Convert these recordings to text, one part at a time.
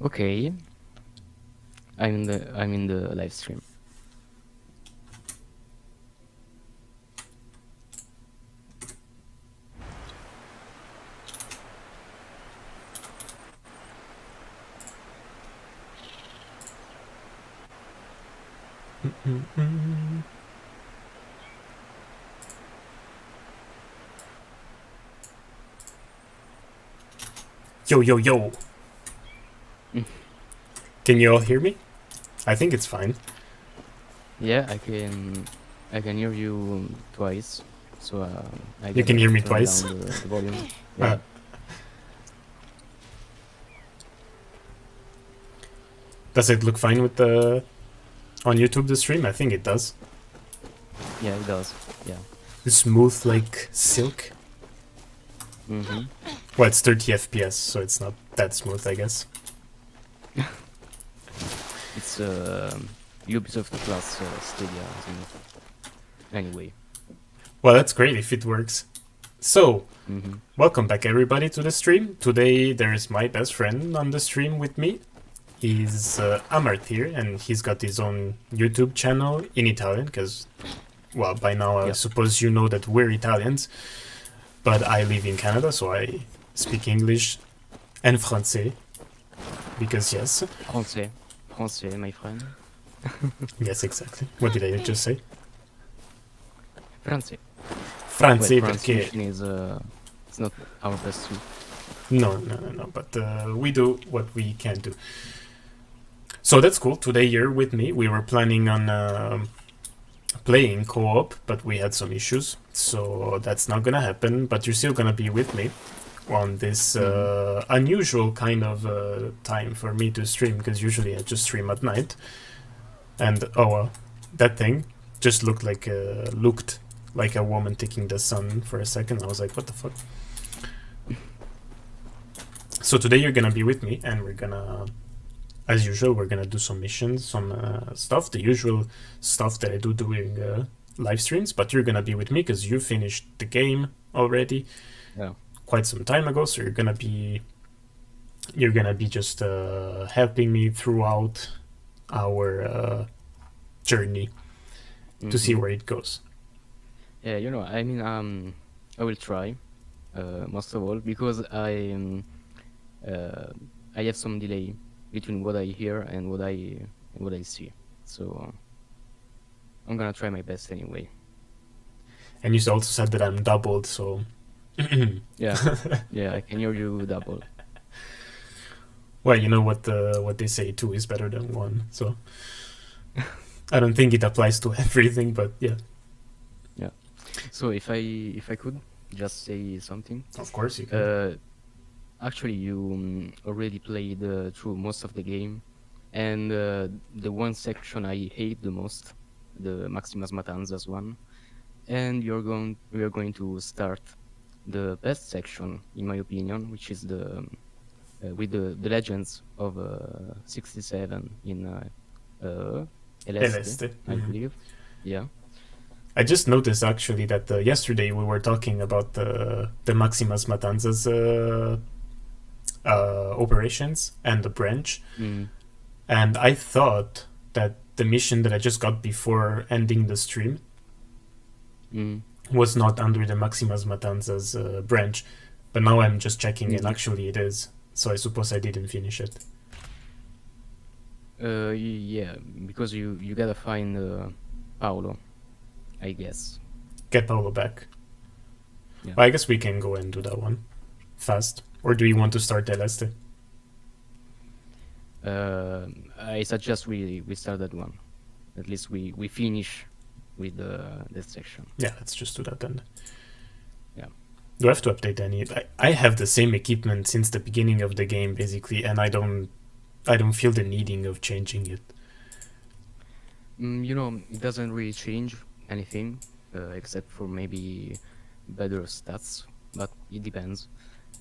Okay, I'm in the live stream. Yo, yo, yo. Mm. Can you all hear me? I think it's fine. Yeah, I can hear you twice, so I You can gotta hear me turn twice. down the volume. Uh, Yeah, does it look fine with the on YouTube the stream? I think it does. yeah, it does. Yeah. Smooth like silk. Mm-hmm. Well, it's 30 FPS, so it's not that smooth, I guess. It's Ubisoft plus Stadia, isn't it? Anyway. Well, that's great if it works. So, Mm-hmm. welcome back everybody to the stream. Today there is my best friend on the stream with me. He's Amart here, and he's got his own YouTube channel in Italian, because, well, by now I Yeah. suppose you know that we're Italians, but I live in Canada, so I speak English and Francais, because yes. Français, my friend. Yes, exactly. What did I just say? Français. Well, Francais, perché... pronunciation is it's not our best suit. No, but we do what we can do. So that's cool. Today you're with me. We were planning on playing co-op, but we had some issues, so that's not gonna happen. But you're still gonna be with me on this unusual kind of time for me to stream, because usually I just stream at night. And that thing just looked like a woman taking the sun for a second. I was like, what the fuck? So today you're gonna be with me, and we're gonna, as usual, we're gonna do some missions, some stuff, the usual stuff that I do during live streams. But you're gonna be with me because you finished the game already, Yeah. quite some time ago. So you're gonna be just helping me throughout our journey to see where it goes. Yeah, I will try, most of all, because I have some delay between what I hear and what I see. So I'm gonna try my best anyway. And you also said that I'm doubled, so Yeah, yeah, I can hear you double. well, you know what they say, two is better than one. So I don't think it applies to everything, but yeah. Yeah. So if I could just say something. Of course you can. Actually, you already played through most of the game, and the one section I hate the most, the Maximus Matanzas one, and we are going to start the best section, in my opinion, which is the with the legends of 67 in Eleste, I believe. Yeah. I just noticed actually that yesterday we were talking about the Maximus Matanzas operations and the branch, and I thought that the mission that I just got before ending the stream was not under the Maximus Matanzas branch, but now I'm just checking and actually it is. So I suppose I didn't finish it. Yeah, because you gotta find Paolo, I guess. Get Paolo back. Yeah. Well, I guess we can go and do that one fast. Or do you want to start Eleste? I suggest we start that one. At least we finish with that section. Yeah, let's just do that then. Yeah. Do I have to update any? I have the same equipment since the beginning of the game, basically, and I don't feel the needing of changing it. It doesn't really change anything, except for maybe better stats, but it depends.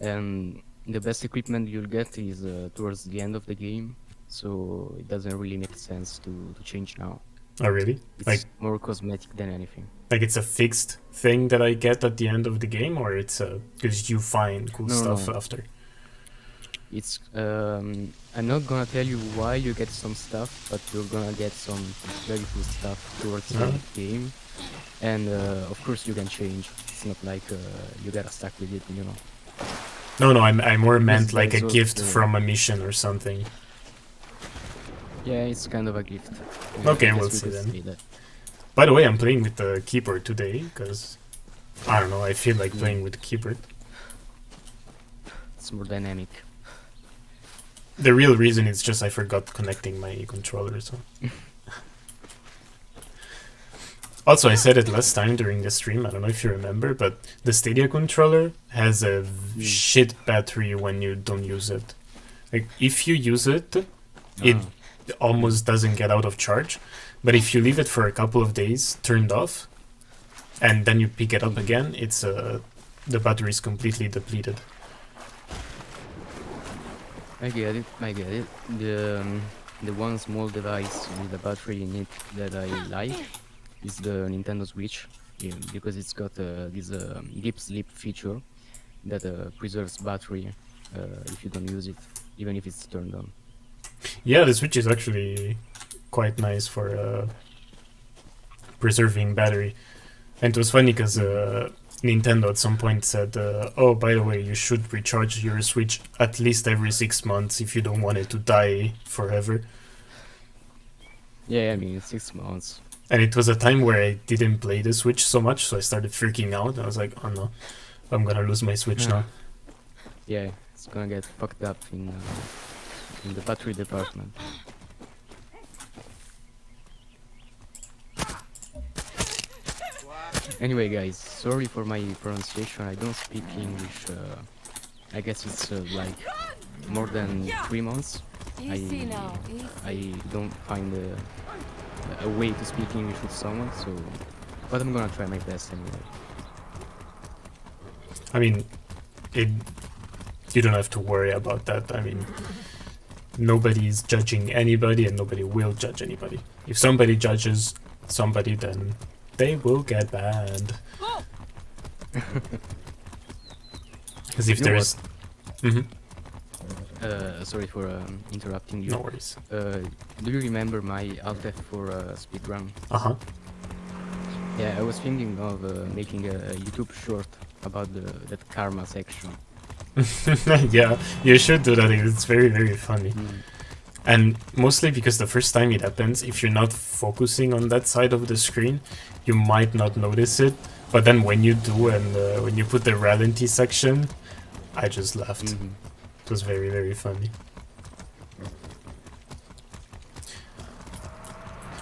And the best equipment you'll get is towards the end of the game, so it doesn't really make sense to change now. Oh, really? It's more cosmetic than anything. Like it's a fixed thing that I get at the end of the game, or it's because you find cool stuff after? It's I'm not gonna tell you why you get some stuff, but you're gonna get some very cool stuff towards the Uh, game, and of course you can change. It's not like you gotta stuck with it, you know. no, I more meant Because like a there's gift also from a mission or something. yeah, it's kind of a gift. Okay, I we'll guess we see could then. say that. By the way, I'm playing with the keyboard today because I don't know. I feel like Mm. playing with the keyboard. It's more dynamic. The real reason is just I forgot connecting my controller. So. Also, I said it last time during the stream. I don't know if you remember, but the Stadia controller has a shit battery when you don't use it. Like if you use it, it Ah. almost doesn't get out of charge. But if you leave it for a couple of days turned off, and then you pick it up again, it's the battery is completely depleted. I get it. I get it. The one small device with the battery in it that I like is the Nintendo Switch, yeah, because it's got this deep sleep feature that preserves battery if you don't use it, even if it's turned on. Yeah, the Switch is actually quite nice for preserving battery. And it was funny because Nintendo at some point said, oh, by the way, you should recharge your Switch at least every 6 months if you don't want it to die forever. Yeah, I mean 6 months. And it was a time where I didn't play the Switch so much, so I started freaking out. I was like, oh no, I'm gonna lose my Switch now. Yeah, it's gonna get fucked up in the battery department. Anyway, guys, sorry for my pronunciation. I don't speak English. I guess it's like more than 3 months. Easy now, easy. I don't find a way to speak English with someone, so but I'm gonna try my best anyway. I mean, you don't have to worry about that. I mean, nobody's judging anybody and nobody will judge anybody. If somebody judges somebody, then they will get banned. Because if You know there's... Mhm. Sorry for interrupting you. No worries. Do you remember my Alt F4 speedrun? Uh-huh. Yeah, I was thinking of making a YouTube short about that karma section. Yeah, you should do that. It's very, very funny. Mm. And mostly because the first time it happens, if you're not focusing on that side of the screen, you might not notice it. But then when you do, and when you put the ralenti section, I just laughed. Mhm. It was very, very funny.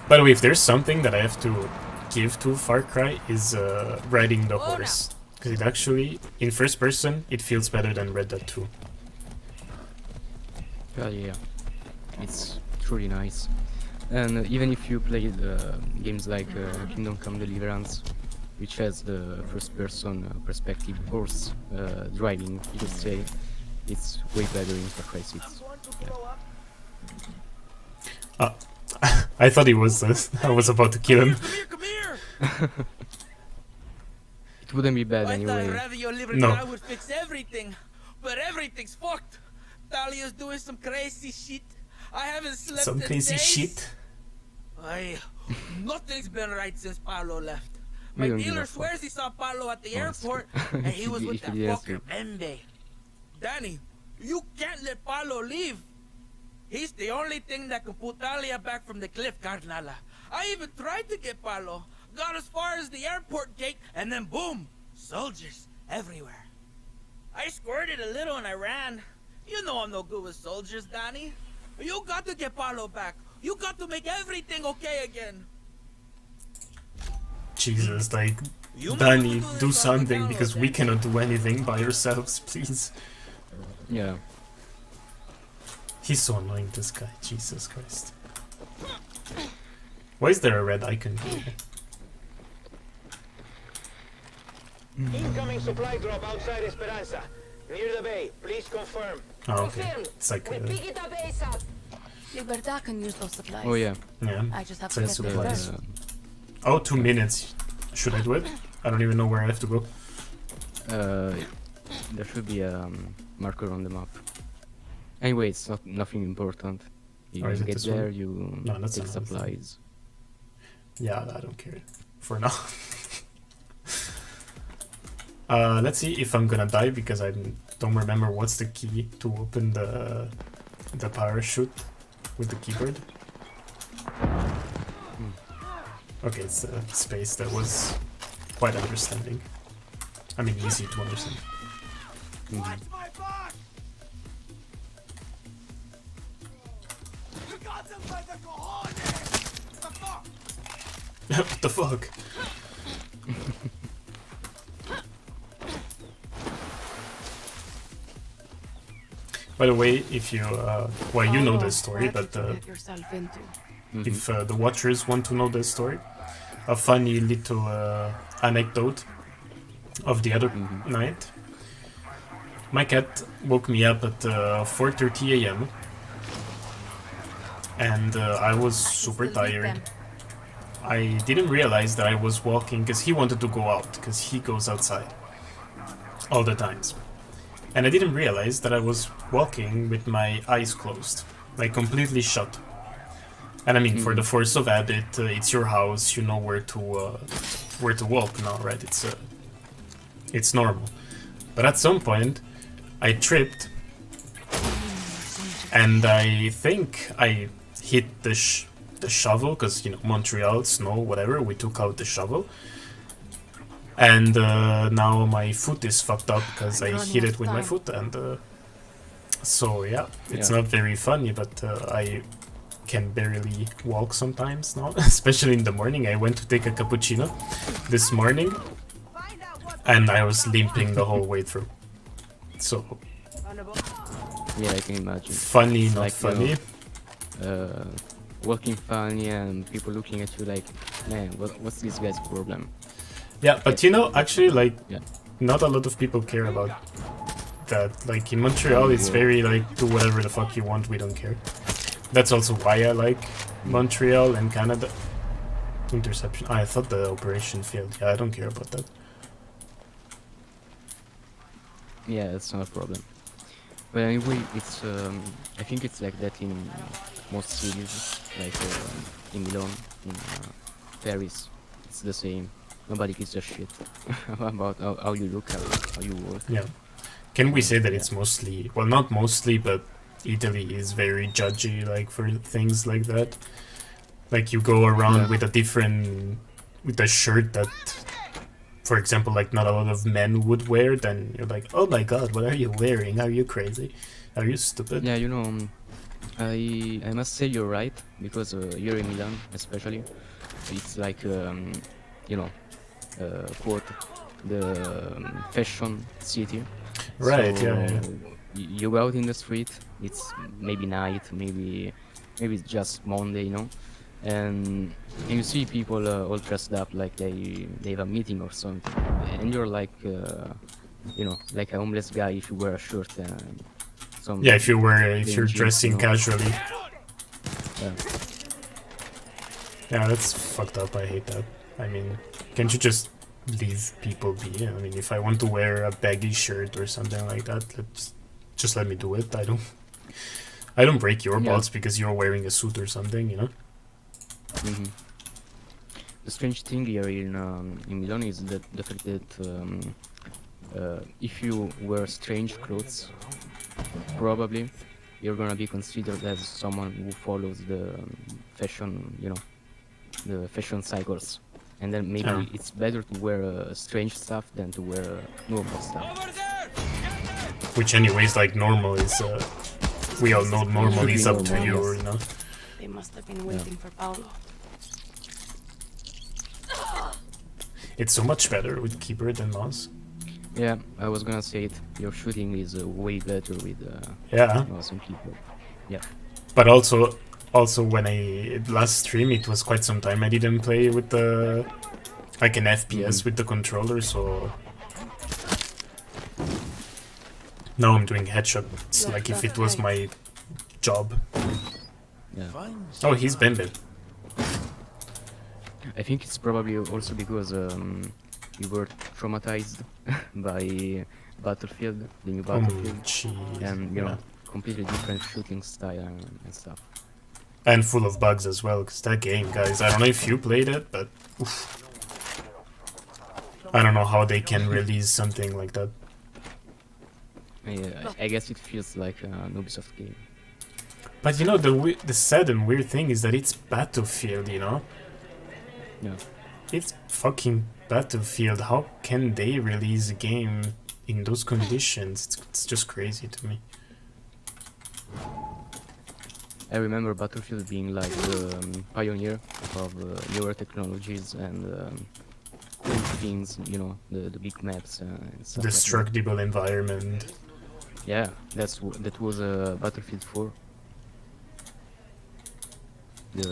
By the way, if there's something that I have to give to Far Cry is riding the horse. Because it actually, in first person, it feels better than Red Dead 2. Yeah, it's truly nice. And even if you played games like Kingdom Come Deliverance, which has the first-person perspective horse driving, you could say, it's way better in Far Cry 6. Yeah. I thought he was. I was about to kill him. Come here! It wouldn't be bad I thought anyway. Radio Liberty No. I would fix everything, but everything's fucked. Talia's doing some crazy shit. I haven't slept Some in crazy days. shit. Nothing's been right since Paolo left. We My don't give dealer a fuck. swears he saw Paolo at the Honestly. airport, and he was If with that he has fucker Mende. Danny, you can't let Paolo leave. He's the only thing that can put Talia back from the cliff, Carnala. I even tried to get Paolo, got as far as the airport gate, and then boom, soldiers everywhere. I squirted a little and I ran. You know I'm no good with soldiers, Danny. You got to get Paolo back. You got to make everything okay again. Jesus, like, You Danny, must do this on something Paolo, because we Danny. cannot do anything by ourselves, please. Yeah. He's so annoying, this guy. Jesus Christ. Why is there a red icon here? Incoming supply drop outside Esperanza. Near the bay. Please confirm. Oh, okay. It's like, We pick it up ASAP. Libertad can use those supplies. Oh yeah. yeah. I just have Says to get supplies. there. Oh, 2 minutes. Should I do it? I don't even know where I have to go. There should be a marker on the map. Anyway, it's not nothing important. Or You is it get this there, one? you No, that's take another thing. supplies. Yeah, I don't care for now. Let's see if I'm gonna die because I don't remember what's the key to open the parachute with the keyboard. Okay, it's a space that was quite understanding. I mean, easy to understand. Mhm. Watch my back! You got them by the cojones! The fuck? What the fuck? By the way, if you, well, you know this story, but Get yourself into. Mhm. if the watchers want to know the story, a funny little anecdote of the other Mhm. night. My cat woke me up at 4:30 a.m. and I was super Still beat tired. them. I didn't realize that I was walking because he wanted to go out because he goes outside all the times. And I didn't realize that I was walking with my eyes closed, like completely shut. And I mean, for the force of habit, it's your house, you know where to walk now, right? It's normal. But at some point, I tripped, and I think I hit the shovel because you know Montreal, snow, whatever. We took out the shovel, and now my foot is fucked up because I hit it with my foot, and so yeah, it's Yeah. not very funny, but I can barely walk sometimes now, especially in the morning. I went to take a cappuccino this morning, and I was limping the whole way through. So Yeah, I can imagine. funny, It's not like, funny. Walking funny and people looking at you like, man, what's this guy's problem? Yeah, but you know, actually, like, Yeah. not a lot of people care about that. Like in Montreal, it's very like do whatever the fuck you want. We don't care. That's also why I like Montreal and Canada. Interception. I thought the operation failed. Yeah, I don't care about that. Yeah, that's not a problem. But anyway, it's I think it's like that in most cities, like in Milan, in Paris. It's the same. Nobody gives a shit about how you look, how you work. Yeah. Can we say that it's mostly, well, not mostly, but Italy is very judgy, like for things like that. Like you go around Yeah. with with a shirt that, for example, like not a lot of men would wear, then you're like, oh my god, what are you wearing? Are you crazy? Are you stupid? Yeah, you know, I must say you're right because here in Milan, especially, it's like you know, quote the fashion city. Right, So yeah. you go out in the street. It's maybe night, maybe it's just Monday, you know, and you see people all dressed up like they have a meeting or something, and you're like, you know, like a homeless guy if you wear a shirt and some Yeah, if you're jeans, dressing you know. casually. Yeah. Yeah, that's fucked up. I hate that. I mean, can't you just leave people be? I mean, if I want to wear a baggy shirt or something like that, just let me do it. I don't break your Yeah. balls because you're wearing a suit or something, you know? Mhm. The strange thing here in Milan is that the fact that if you wear strange clothes, probably you're gonna be considered as someone who follows the fashion, you know, the fashion cycles. And then maybe Oh. it's better to wear strange stuff than to wear normal stuff. Over there! Which, anyways, like normal is. We all know normal Should be is up to normal, you, yes. you know? They must have been waiting for Paolo. It's so much better with keyboard than mouse. Yeah, I was gonna say it. Your shooting is way better with Yeah. some keyboard. Yeah. But also when I last stream, it was quite some time I didn't play with the like an FPS with the controller, so now I'm doing headshots Yeah, like if that's it was right. my job. Yeah. Oh, he's Bembe. I think it's probably also because you were traumatized by Battlefield, the new Battlefield, Jeez. and you know, completely different shooting style and stuff. And full of bugs as well, because that game, guys, I don't know if you played it, but oof. I don't know how they can release something like that. I guess it feels like an Ubisoft game. But you know, the sad and weird thing is that it's Battlefield, you know? Yeah. It's fucking Battlefield. How can they release a game in those conditions? It's just crazy to me. I remember Battlefield being like the pioneer of newer technologies and cool things, you know, the big maps and stuff. Destructible environment. Yeah, that was Battlefield 4.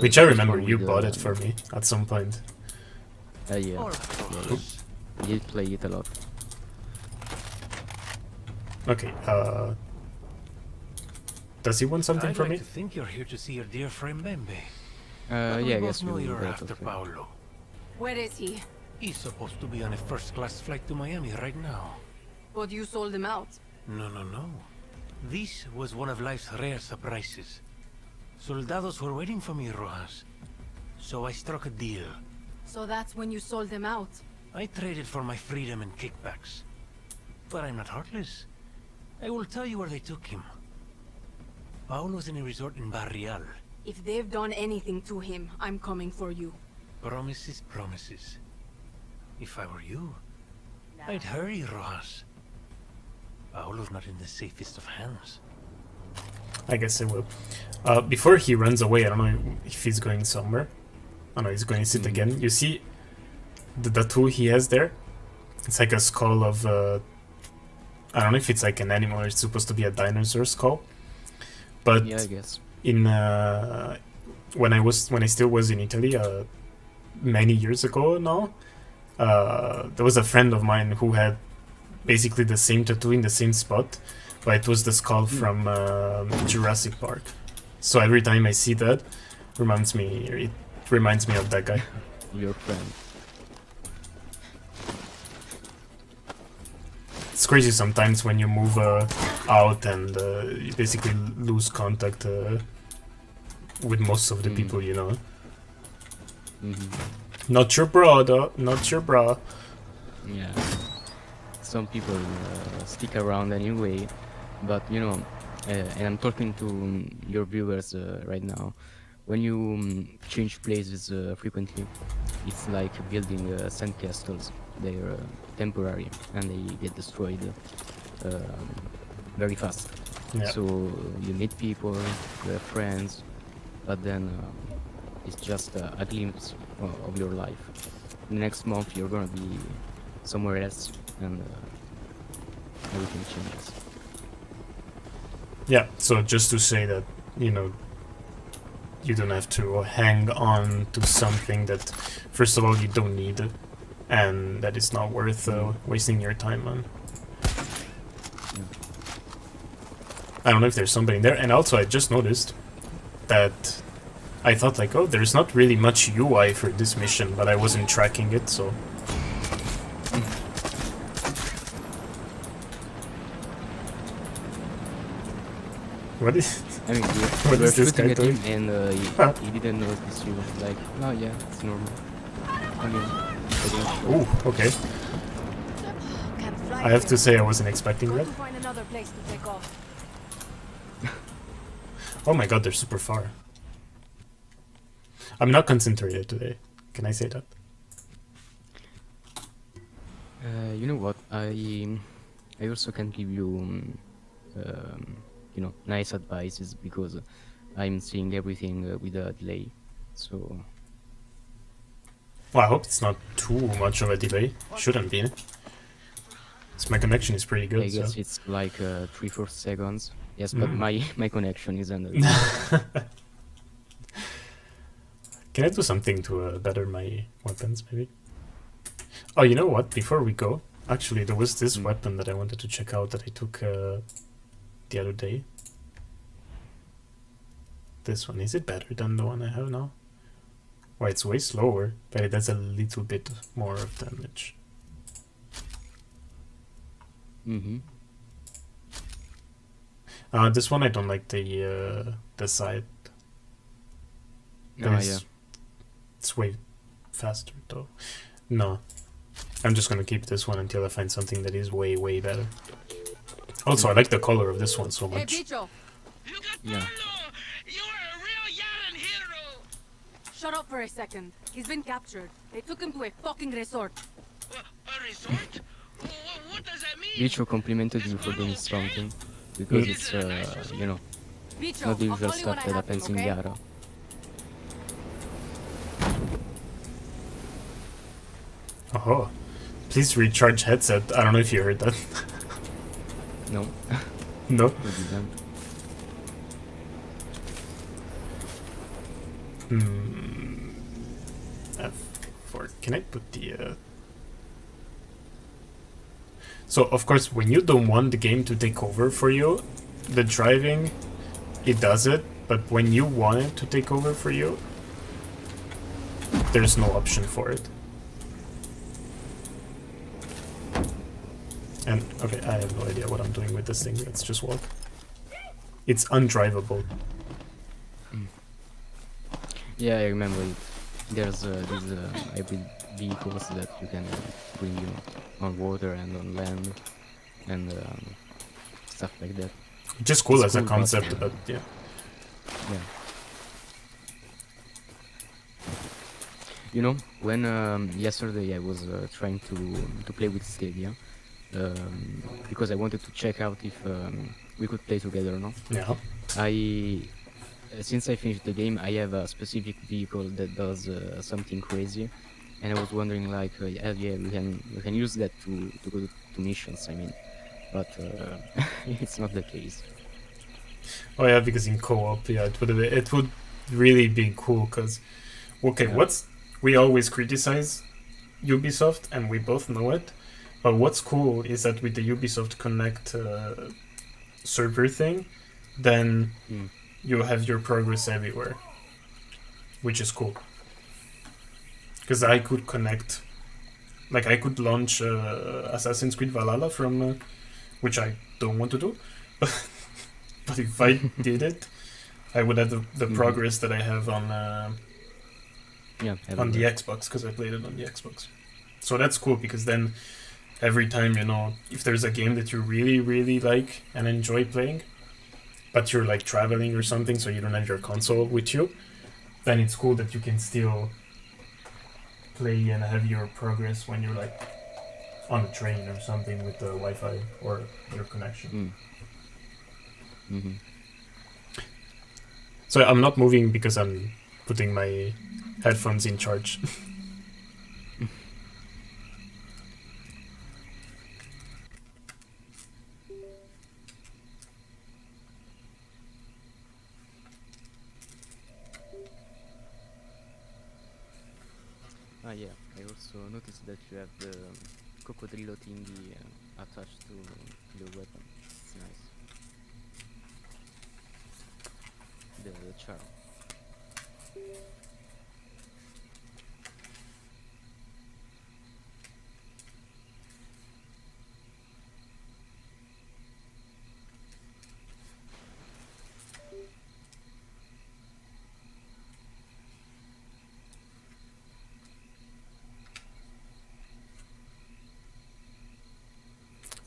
Which I remember you bought it for me at some point. Yeah. I did play it a lot. Okay, does he want something I'd from like me? to think you're here to see your dear friend Bembe. Yeah, I guess know you you're got after it. Paolo. Where is he? He's supposed to be on a first-class flight to Miami right now. But you sold him out. No, no, no. This was one of life's rare surprises. Soldados were waiting for me, Rojas. So I struck a deal. So that's when you sold him out. I traded for my freedom and kickbacks. But I'm not heartless. I will tell you where they took him. Paolo's in a resort in Barrial. If they've done anything to him, I'm coming for you. Promises, promises. If I were you, I'd hurry, Rojas. Paolo's not in the safest of hands. I guess I will. Before he runs away, I don't know if he's going somewhere. Oh no, he's going to sit again. You see the tattoo he has there? It's like a skull of... I don't know if it's like an animal or it's supposed to be a dinosaur skull. But Yeah, I guess. in when I still was in Italy many years ago now, there was a friend of mine who had basically the same tattoo in the same spot, but it was the skull from Jurassic Park. So every time I see that, it reminds me of that guy. Your friend. It's crazy sometimes when you move out and you basically lose contact with most of the people you know. Not your bro, though. Not your bro. Yeah. Some people stick around anyway, but you know, and I'm talking to your viewers right now. When you change places frequently, it's like building sandcastles. They're temporary and they get destroyed very fast. Yeah. So you meet people, you have friends, but then it's just a glimpse of your life. Next month you're gonna be somewhere else, and everything changes. Yeah, so just to say that, you know, you don't have to hang on to something that, first of all, you don't need, and that it's not worth wasting your time on. I don't know if there's somebody in there, and also I just noticed that I thought like, oh, there's not really much UI for this mission, but I wasn't tracking it, so... What is... I mean, What we were is this shooting guy at doing? him, and he didn't notice you. Like, oh yeah, it's normal. I mean, Ooh, okay. Can't fly I have here. to say I wasn't expecting Got that. to find another place to take off. Oh my god, they're super far. I'm not concentrated today. Can I say that? you know what? I also can give you, you know, nice advices because I'm seeing everything with a delay. So Well, I hope it's not too much of a delay. Shouldn't be. 'Cause my connection is pretty good. I guess So. it's like 3-4 seconds. Yes, but my connection isn't. Can I do something to better my weapons, maybe? Oh, you know what? Before we go, actually, there was this weapon that I wanted to check out that I took the other day. This one, is it better than the one I have now? Well, it's way slower, but it does a little bit more of damage. This one I don't like the side. Oh, yeah. It's way faster though. No. I'm just gonna keep this one until I find something that is way, way better. Also, I like the color of this one so Hey, much. Bicho! You got Yeah. Paulo! You are a real Yaran hero! Shut up for a second. He's been captured. They took him to a fucking resort. A resort? What does that mean? Bicho complimented you for doing something because it's, you know, Bicho, not the I'll usual call you when stuff I that happen, happens in okay? Yara. Oh, please recharge headset. I don't know if you heard that. No, No. we didn't. F4. Can I put the? So of course, when you don't want the game to take over for you, the driving, it does it. But when you want it to take over for you, there's no option for it. And, okay, I have no idea what I'm doing with this thing. Let's just walk. It's undrivable. Yeah, I remember it. There's these hybrid vehicles that you can bring you on water and on land and stuff like that. Just cool It's as a cool, but, concept, but yeah. Yeah. You know, when yesterday I was trying to play with Stadia, because I wanted to check out if we could play together or not. Yeah. Since I finished the game, I have a specific vehicle that does something crazy, and I was wondering, like, yeah, we can use that to go to missions. I mean, but it's not the case. Oh yeah, because in co-op, yeah, it would really be cool. Cause, okay, Yeah. we always criticize Ubisoft, and we both know it. But what's cool is that with the Ubisoft Connect server thing, then you have your progress everywhere, which is cool. Because I could connect, like I could launch Assassin's Creed Valhalla from, which I don't want to do, but if I did it, I would have the progress that I have on Yeah, on the everywhere. Xbox, because I played it on the Xbox. So that's cool, because then every time, you know, if there's a game that you really, really like and enjoy playing, but you're like traveling or something, so you don't have your console with you, then it's cool that you can still play and have your progress when you're like on a train or something with the Wi-Fi or your connection. Mm-hmm. So I'm not moving because I'm putting my headphones in charge. Ah, yeah. I also noticed that you have the coccodrillo thingy attached to the weapon. It's nice. The charm.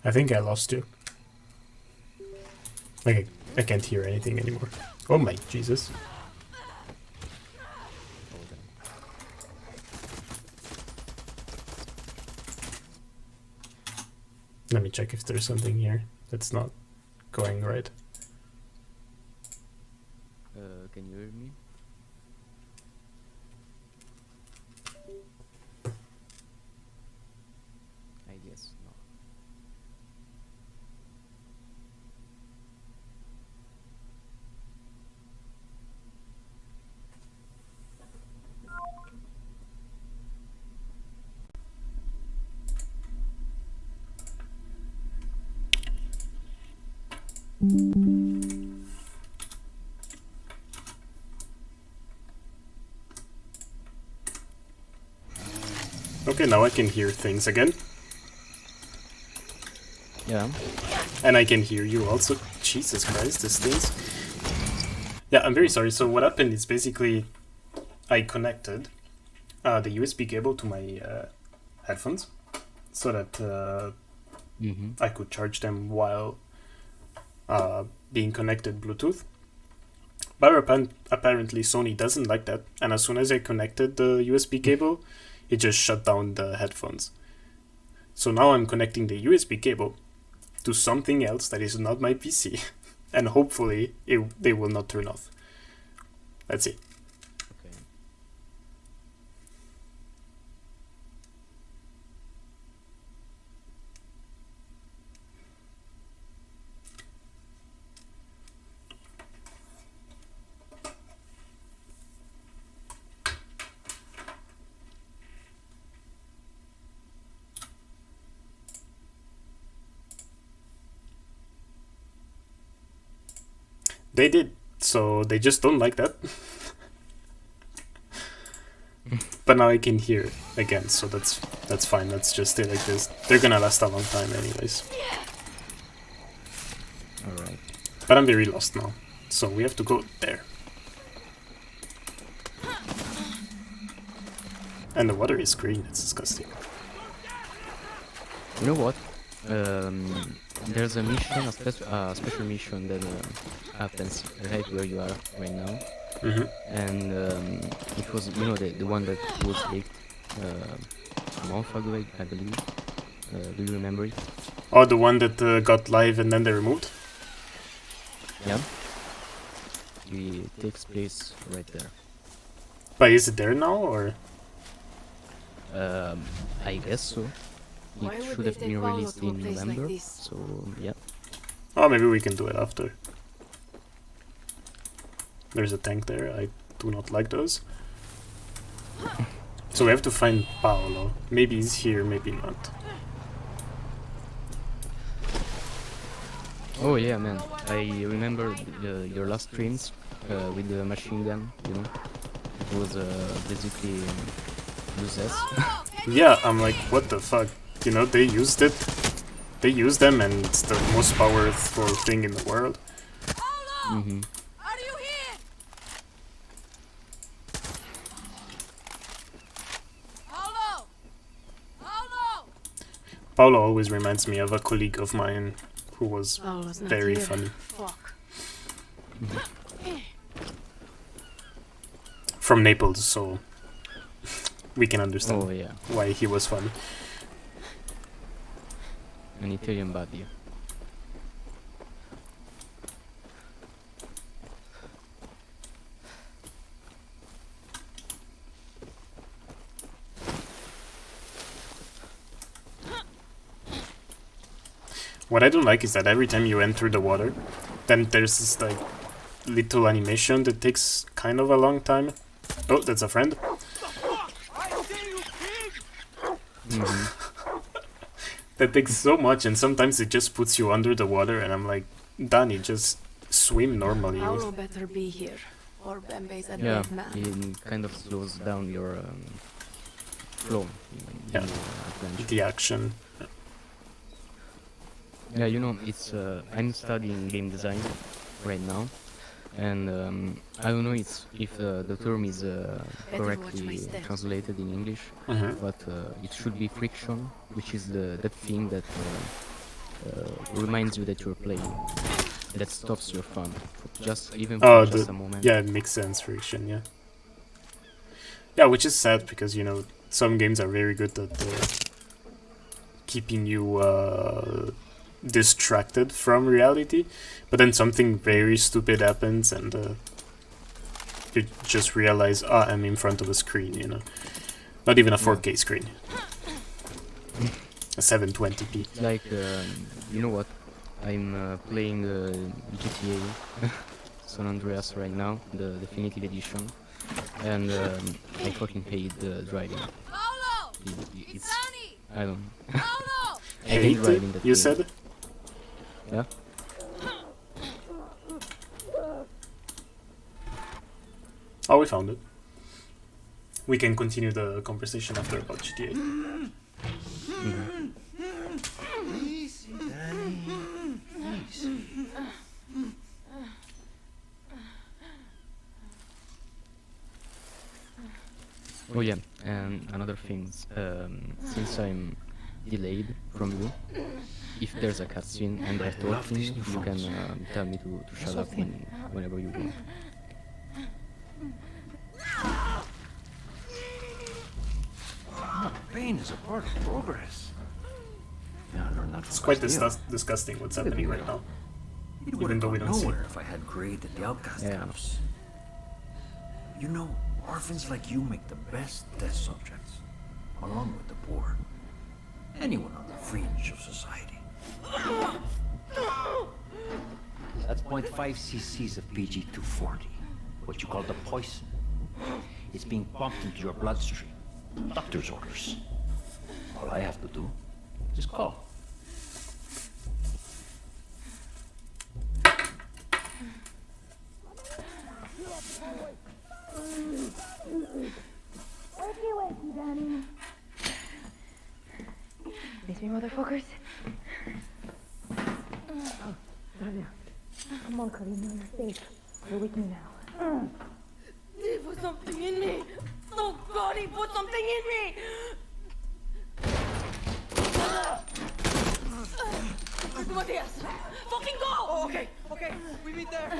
I think I lost you. Like I can't hear anything anymore. Oh my Jesus. Hold on. Let me check if there's something here that's not going right. Can you hear me? I guess not. Okay, now I can hear things again. Yeah. And I can hear you also. Jesus Christ, this thing's... Yeah, I'm very sorry. So what happened is basically I connected the USB cable to my headphones so that I could charge them while being connected Bluetooth. But apparently Sony doesn't like that, and as soon as I connected the USB cable, it just shut down the headphones. So now I'm connecting the USB cable to something else that is not my PC, and hopefully they will not turn off. Let's see. Okay. They did, so they just don't like that. But now I can hear it again, so that's fine. Let's just stay like this. They're gonna last a long time anyways. Alright. But I'm very lost now, so we have to go there. And the water is green, it's disgusting. You know what? There's a mission, a special mission that happens right where you are right now. And it was, you know, the one that was leaked a month ago, I believe. Do you remember it? Oh, the one that got live and then they removed? Yeah. It takes place right there. But is it there now, or...? I guess so. Why It would should they have take been Paolo released to a in place like November, this? so yeah. Oh, maybe we can do it after. There's a tank there, I do not like those. So we have to find Paolo. Maybe he's here, maybe not. Oh yeah, man. I remember your last streams with the machine gun, you know. It was basically useless. Yeah, I'm like, what the fuck? You know, they used it. They use them and it's the most powerful thing in the world. Are you here? Paolo always reminds me of a colleague of mine who was Paolo's not very here. funny. Fuck. From Naples, so we can understand Oh yeah, why he was funny. an Italian buddy. What I don't like is that every time you enter the water, then there's this like little animation that takes kind of a long time. Oh, that's a friend. That takes so much, and sometimes it just puts you under the water, and I'm like, Danny, just swim normally. Paolo better be here, or Bembe's a Yeah, dead man. it kind of slows down your flow. Yeah. Adventure. The action. Yeah, you know, it's I'm studying game design right now, and I don't know if the term is watch my correctly steps. translated in English, but it should be friction, which is that thing that reminds you that you're playing, that stops your fun, just even for Oh, just a moment. yeah, it makes sense, friction, yeah. Yeah, which is sad because, you know, some games are very good at keeping you distracted from reality, but then something very stupid happens and you just realize, I'm in front of a screen, you know. Not even a 4K screen. A 720p. It's like, you know what? I'm playing GTA San Andreas right now, the definitive edition, and I fucking hate driving. Paolo! It's I don't. Paolo! I hate Hate driving it, that you game. said? Yeah. Oh, we found it. We can continue the conversation after about GTA. Easy, Danny. Easy. Oh yeah, and another thing, since I'm delayed from you, if there's a cutscene and they're talking, you can tell me to shut up whenever you want. Pain is a part of progress. Yeah, I learned that It's from quite Castillo. disgusting what's happening right now. It even would've though we gone don't see nowhere if I had grade at the outcast Yeah. camps. You know, orphans like you make the best test subjects, along with the poor. Anyone on the fringe of society. That's 0.5 cc's of PG-240, what you call the poison. It's being pumped into your bloodstream. Doctor's orders. All I have to do is call. Wakey, Danny. Miss me, motherfuckers? Oh, Stadia. Come on, Karina, you're safe. You're with me now. He put something in me. Oh God, he put something in me. Where's Matias? Fucking go! Oh, okay, okay. We meet there.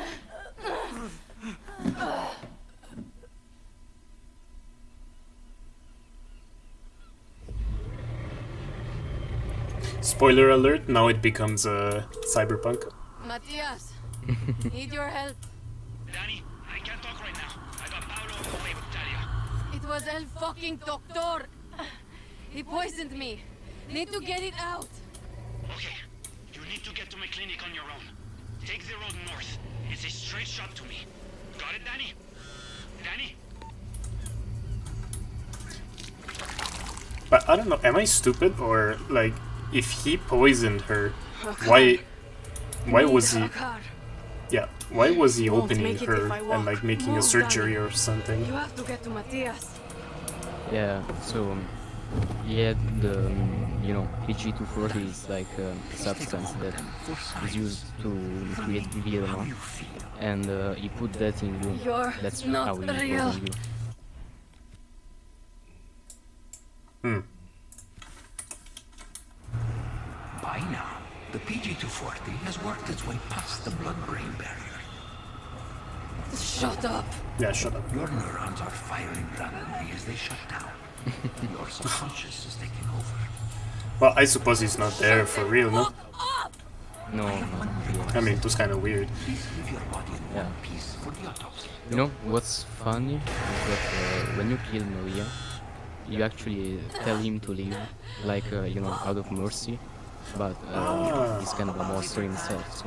Spoiler alert, now it becomes cyberpunk. Matias, need your help. Danny, I can't talk right now. I got Paolo on the way with STADIA. It was El fucking Doctor. He poisoned me. Need to get it out. Okay, you need to get to my clinic on your own. Take the road north. It's a straight shot to me. Got it, Danny? Danny? But I don't know, am I stupid or like if he poisoned her, why was he why was he Won't opening make it her if I and walk. like making a Move, surgery Danny. or something? You have to get to Matias. Yeah, so yeah, the you know, PG-240 is like a substance that is used to create VLMA, and he put that in you. You're That's not how he real. poisoned you. Hmm. By now, the PG-240 has worked its way past the blood-brain barrier. Shut up. Yeah, shut up. Your neurons are firing rapidly as they shut down. Your subconscious is taking over. Well, I suppose he's not there for real, no? No, I mean, it was kind of weird. Please leave your body in Yeah. one piece for the autopsy. you know what's funny is that when you kill Maria, you actually tell him to leave, like you know, out of mercy. But he's kind of a monster himself, so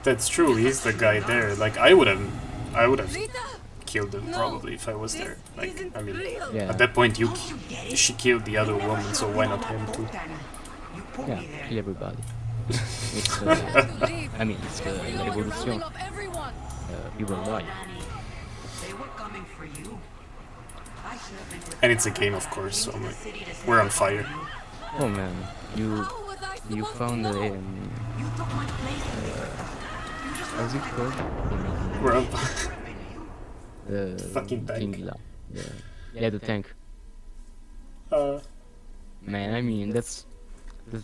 That's true, he's the guy there. Like I would have Rita, killed him probably if I was there. Like isn't I mean, real. yeah, at that point she killed the other woman, so why not him too? yeah, kill everybody. It's You have to leave. I mean, it's the You know you're revolution. rounding up everyone. People die. They were coming for you. I should have been with And it's a game, of course, so I'm like, we're on fire. Oh man, you How was I you supposed found to a know? You took my place. how's it called? We're on The Fucking tank. thingy la. Yeah, the tank. Man, I mean that's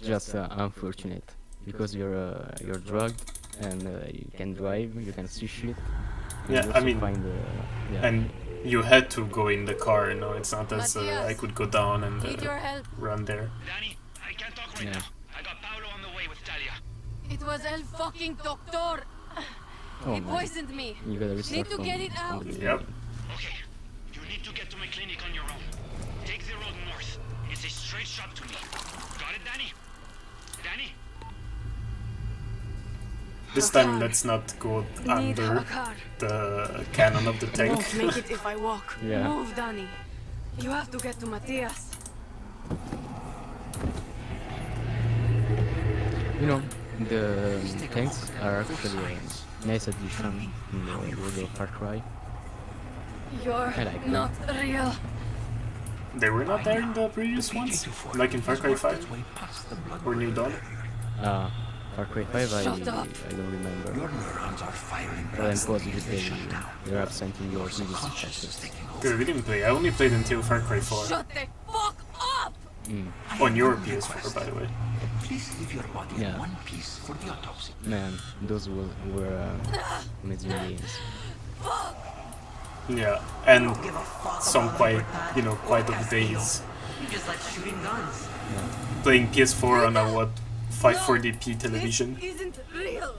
just unfortunate because you're drugged and you can drive, you can see shit. and Yeah, you I also mean, find yeah. and you had to go in the car, no? It's not as I Matias, could go down and Need your help. run there. Danny, I can't talk right Yeah. now. I got Paolo on the way with STADIA. It was El fucking Doctor. Oh, He man. poisoned me. You gotta restart Need to from, get it from out. the Yep. beginning. Okay, you need to get to my clinic on your own. Take the road north. It's a straight shot to me. Got it, Danny? Danny? This time let's not go Need under a car. the cannon of the tank. Won't make it if I walk. Yeah. Move, Danny. You have to get to Matias. You know, the tanks are actually a nice addition in the world of Far Cry. You're I like them. not real. They were not there in the previous ones? Like in Far Cry 5 or New Dawn? Far Cry 5, I Shut up. don't remember. Your neurons are firing But I'm constantly positive when they shut down. they're absenting your Your previous subconscious is chapters. taking over. Dude, we didn't play. I only played until Far Cry 4. Shut the fuck up! I On have your one PS4, request. by the way. Please leave your body Yeah. in one piece for the autopsy. Man, those were amazing games. Yeah, and Give a fuck some about quite, Libertad you know, or quite of Castillo. days You just like shooting guns. playing PS4 on a what 540p television. This isn't real.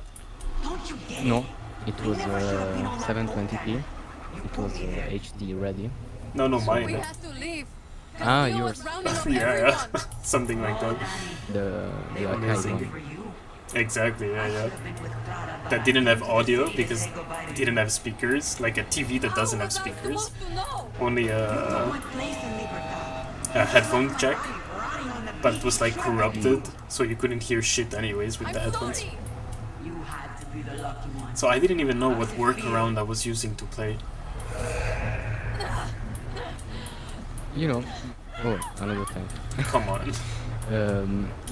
Don't you get No, it? it was never should have been on that 720p. boat. It was HD ready. No, We mine. have to leave. Ah, Castillo yours. was rounding up Yeah, everyone. yeah, something like that. The arcade Amazing. one. For you, Exactly, yeah, yeah. I've been with Clara, but That didn't have audio I because say goodbye to it didn't have speakers, like a TV that doesn't How have was I speakers. supposed to know? Only my place in Libertad. a headphone jack, Rotting on the but it beach, was like sure. corrupted, so you couldn't hear shit anyways with I'm the headphones. sorry. You had to be the lucky one. So I didn't even know what workaround I was using to play. You know, oh, another time. Come on.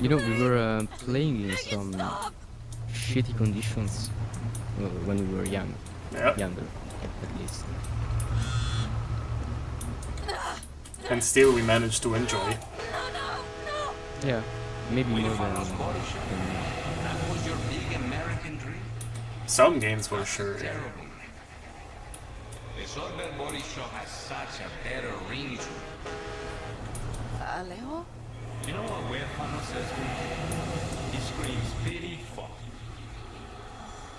You know, we were playing in some shitty conditions when we were young, Yeah. younger, at least. And still we managed to enjoy. Yeah, maybe more than That was your big American dream? Some games for sure. Yeah. Terrible. The Sorbet Body Shop has such a better ring to it. Alejo? You know what Huerfano says to me? He screams, pity, fuck you.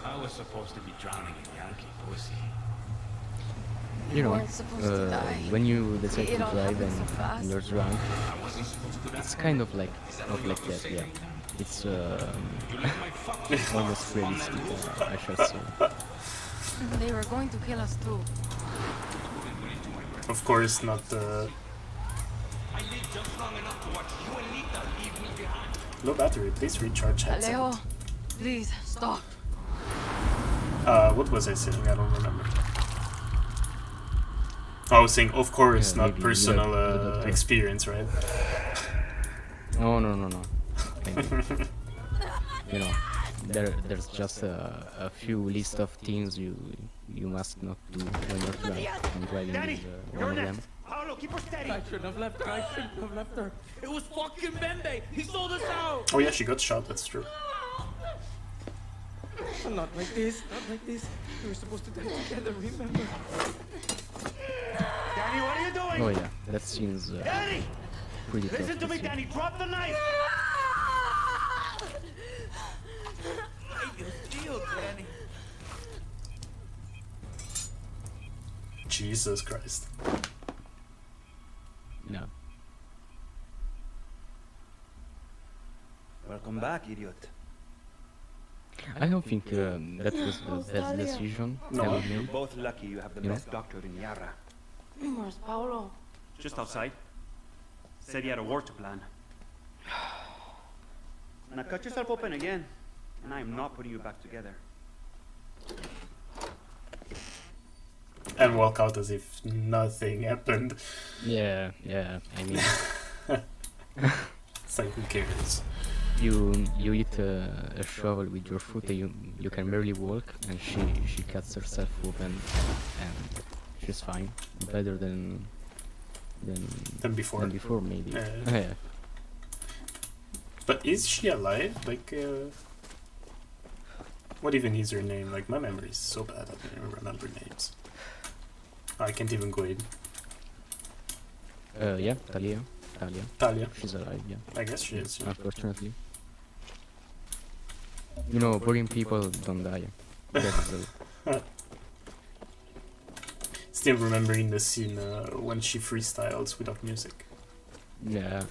I was supposed to be drowning in Yankee pussy. You know, weren't supposed to die. when you decide It to all drive happened so and fast. you're drunk, I wasn't supposed to die. it's kind of like, not like that, yeah. It's You like my fucking almost realistic, I should say. They were going to kill us too. Of course, not I lived just long enough to watch you and Lita leave me behind. low battery. Please recharge headset. Alejo, please stop. What was I saying? I don't remember. I was saying, of course, Yeah, not maybe personal the doctor. experience, right? No, no, no, no. Thank you. You know, there's just a few list of things you must not do when you're drunk, and driving is one of them. Paolo, keep her steady. I shouldn't have left her. I shouldn't have left her. It was fucking Bende. He sold us out. Oh yeah, she got shot. That's true. Not like this. Not like this. We were supposed to die together. Remember? Danny, what are you doing? Oh yeah, that seems Danny, pretty tough. listen to to me, see. Danny. Drop the knife. Jesus Christ. No. Welcome back, idiot. I don't think that was the best decision No. ever You're made. both lucky you have the You know? best doctor in Yara. Where's Paolo? Just outside. Said he had a war to plan. Now cut yourself open again, and I am not putting you back together. And walk out as if nothing happened. Yeah, yeah. I mean, It's like, who cares? you eat a shovel with your foot, and you can barely walk, and she cuts herself open, and she's fine. Better than Than before. maybe. Yeah. Yeah. But is she alive? Like, what even is her name? Like, my memory is so bad, I don't even remember names. I can't even go in. Yeah, Talia. Talia. She's alive, yeah. I guess she is. Yeah. Unfortunately. You know, boring people don't die. That's Still remembering the scene when she freestyles without music. yeah.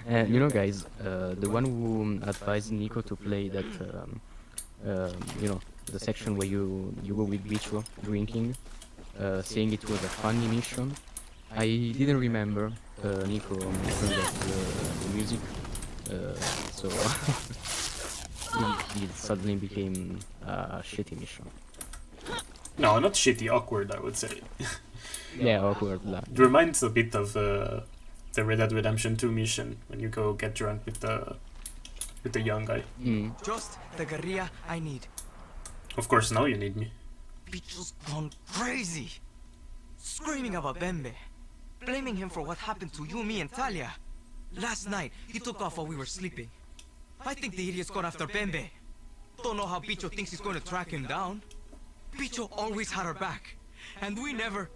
And you know, guys, the one who advised Nico to play that, you know, the section where you go with Bicho drinking, saying it was a funny mission. I didn't remember Nico mentioned that the music, so it suddenly became a shitty mission. No, not shitty, awkward, I would say. Yeah, awkward. It reminds a bit of the Red Dead Redemption 2 mission when you go get drunk with the with the young guy. Just the guerrilla I need. Of course, now you need me. Bicho's gone crazy. Screaming about Bembe. Blaming him for what happened to you, me, and Talia. Last night, he took off while we were sleeping. I think the idiot's gone after Bembe. Don't know how Bicho thinks he's going to track him down. Bicho always had our back. And we never...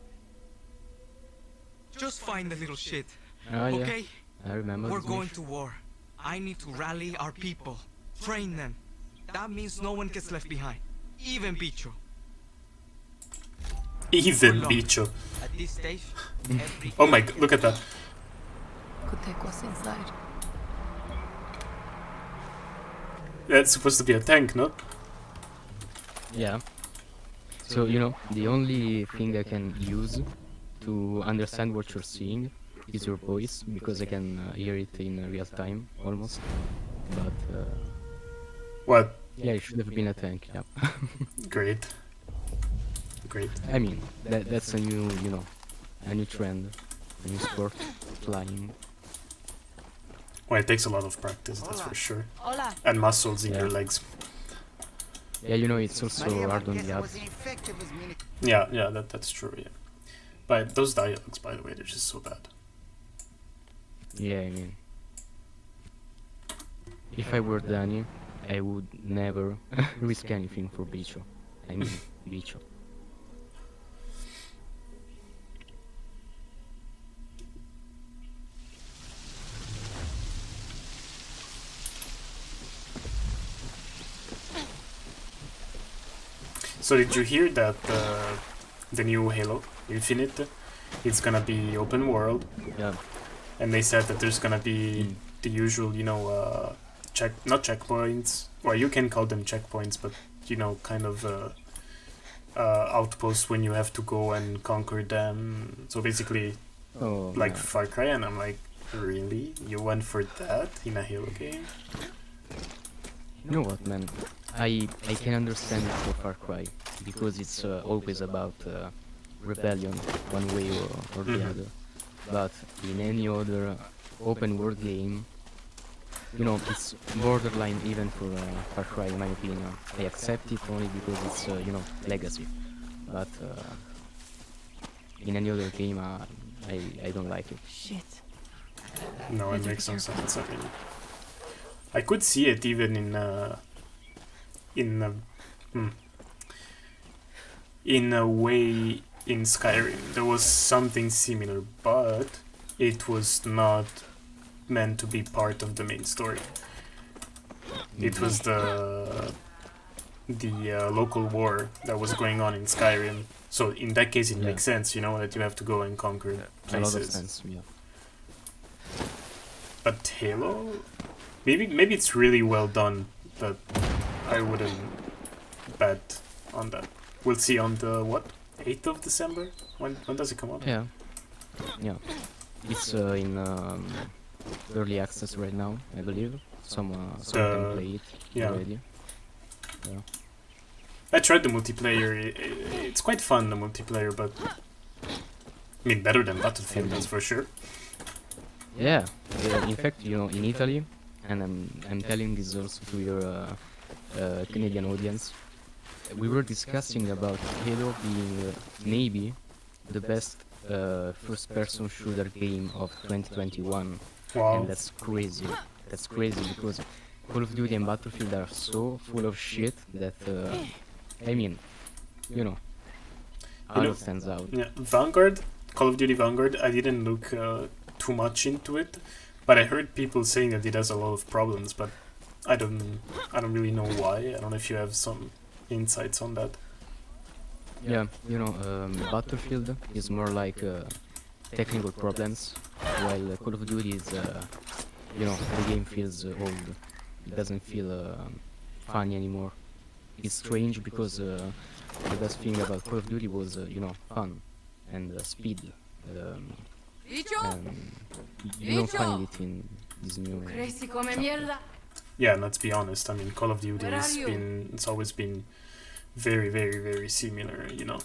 Just find the little shit. Okay? Yeah. I remember. We're going to war. I need to rally our people. Train them. That means no one gets left behind. Even Bicho. Even Bicho. At this stage, oh my god, look at that. Could take us inside. That's supposed to be a tank, no? Yeah. So, you know, the only thing I can use to understand what you're seeing is your voice, because I can hear it in real time, almost. But, what? Yeah, it should have been a tank, yeah. Great. Great. I mean, that's a new, you know, a new trend, a new sport, flying. Well, it takes a lot of practice, that's for sure. Hola. And muscles in your legs. Yeah, you know, it's also hard on the abs. Yeah, that's true, yeah. But those dialogues, by the way, they're just so bad. Yeah, I mean, if I were Danny, I would never risk anything for Bicho. I mean, Bicho. So did you hear that the new Halo Infinite, it's gonna be open world? Yeah. And they said that there's gonna be the usual, you know, not checkpoints. Well, you can call them checkpoints, but you know, kind of outposts when you have to go and conquer them. So basically, like Far Cry, and I'm like, really? You went for that in a Halo game? You know what, man? I can understand it for Far Cry, because it's always about rebellion, one way or the other. But in any other open world game, you know, it's borderline even for Far Cry, in my opinion. I accept it only because it's, you know, legacy. But in any other game, I don't like it. Shit. No, it makes no sense. I mean, I could see it even in a way in Skyrim. There was something similar, but it was not meant to be part of the main story. It was the local war that was going on in Skyrim. So in that case, it makes sense, you know, that you have to go and conquer places. A lot of sense, yeah. But Halo, maybe it's really well done, but I wouldn't bet on that. We'll see on the what, 8th of December. When does it come out? Yeah. It's in early access right now, I believe. Someone can play it already. Yeah. I tried the multiplayer. It's quite fun, the multiplayer, but I mean, better than Battlefield, that's for sure. Yeah. In fact, you know, in Italy, and I'm telling this also to your Canadian audience, we were discussing about Halo being maybe the best first-person shooter game of 2021. Wow. And that's crazy. That's crazy because Call of Duty and Battlefield are so full of shit that, I mean, you know, Halo stands out. Yeah, Vanguard, Call of Duty Vanguard, I didn't look too much into it, but I heard people saying that it has a lot of problems, but I don't really know why. I don't know if you have some insights on that. Yeah, you know, Battlefield is more like technical problems, while Call of Duty is, you know, the game feels old. It doesn't feel funny anymore. It's strange because the best thing about Call of Duty was, you know, fun and speed. And you don't find it in this new. Crazy come mierda. Yeah, let's be honest. I mean, Call of Duty it's always been very, very, very similar, you know,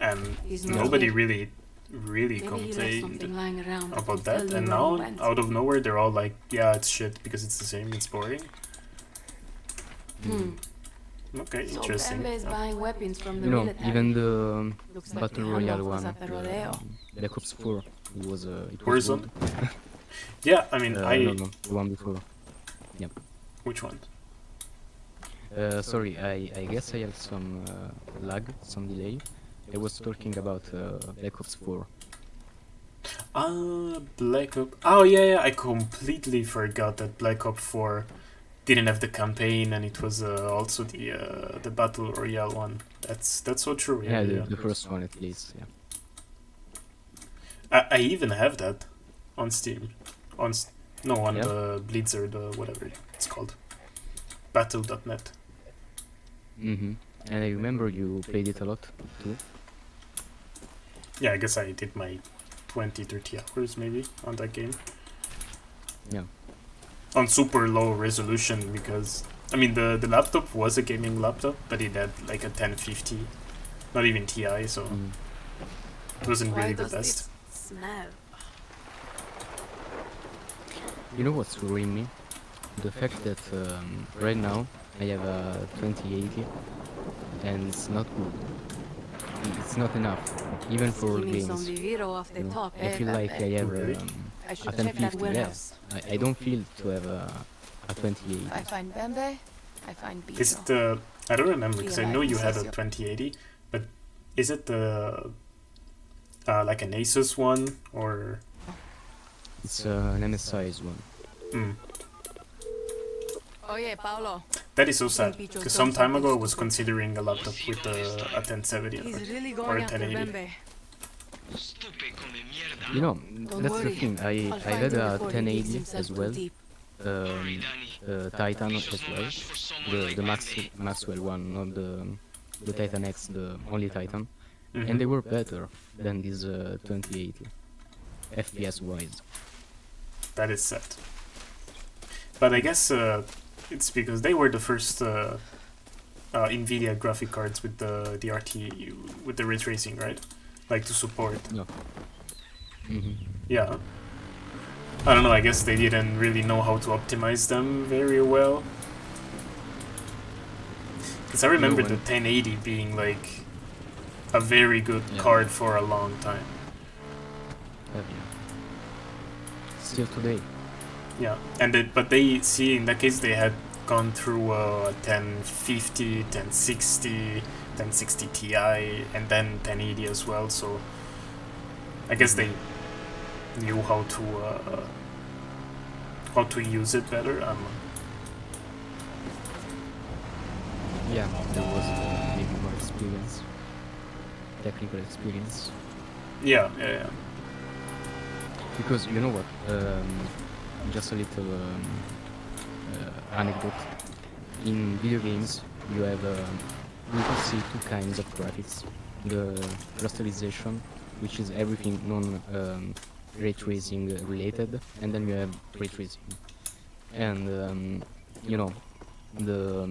and nobody really really Maybe he left complained something lying around that about will tell that, you and where now he went. out of nowhere they're all like, yeah, it's shit because it's the same, it's boring. Okay, So interesting. Bembe is buying weapons from the You know, military. even the Looks like Battle the Royale handoff was one, at the rodeo. Black Ops 4, it was Warzone? good. Yeah, I mean, No, the one before. Yep. Which one? Sorry, I guess I have some lag, some delay. I was talking about Black Ops 4. Black Ops. Oh yeah, I completely forgot that Black Ops 4 didn't have the campaign, and it was also the Battle Royale one. That's so true. Yeah, the first one at least. Yeah. I even have that on Steam, on the Blizzard, whatever it's called, Battle.net. And I remember you played it a lot too. Yeah, I guess I did my 20-30 hours maybe on that game. Yeah. On super low resolution, because I mean the laptop was a gaming laptop, but it had like a 1050, not even Ti, so it wasn't really the best. Smell. You know what's worrying me? The fact that right now I have a 2080 and it's not good. It's not enough, even for Give me some games. Viviro off the top, I feel like I have I a should check that 1050. warehouse. I don't feel to have a 2080. I find Bembe, I find Viviro. Is it the? I don't remember because I know you had a Realize 2080, but is it the like an Asus one or? It's an MSI's one. Oh yeah, Paolo. That is so sad, because some time ago I was considering a laptop with a 1070 He's really or going a after 1080. Bembe. You know, Don't that's worry. the thing. I I'll had find him a before he digs 1080 himself as too well. deep. Titan as well. The Maxwell one, not the Titan X, the only Titan. And they were better than this 2080, FPS wise. That is sad. But I guess it's because they were the first NVIDIA graphic cards with the RT with the ray tracing, right? Like to support. No. Yeah. I don't know. I guess they didn't really know how to optimize them very well. Because I remember the 1080 being like a very good card for a long time. Still today. Yeah, and but they see in that case they had gone through 1050, 1060, 1060 Ti, and then 1080 as well. So I guess they knew how to use it better. Yeah, there was maybe more experience, technical experience. Yeah. Because you know what? Just a little anecdote. In video games, you have you can see two kinds of graphics: the rasterization, which is everything non ray tracing related, and then you have ray tracing. And you know, the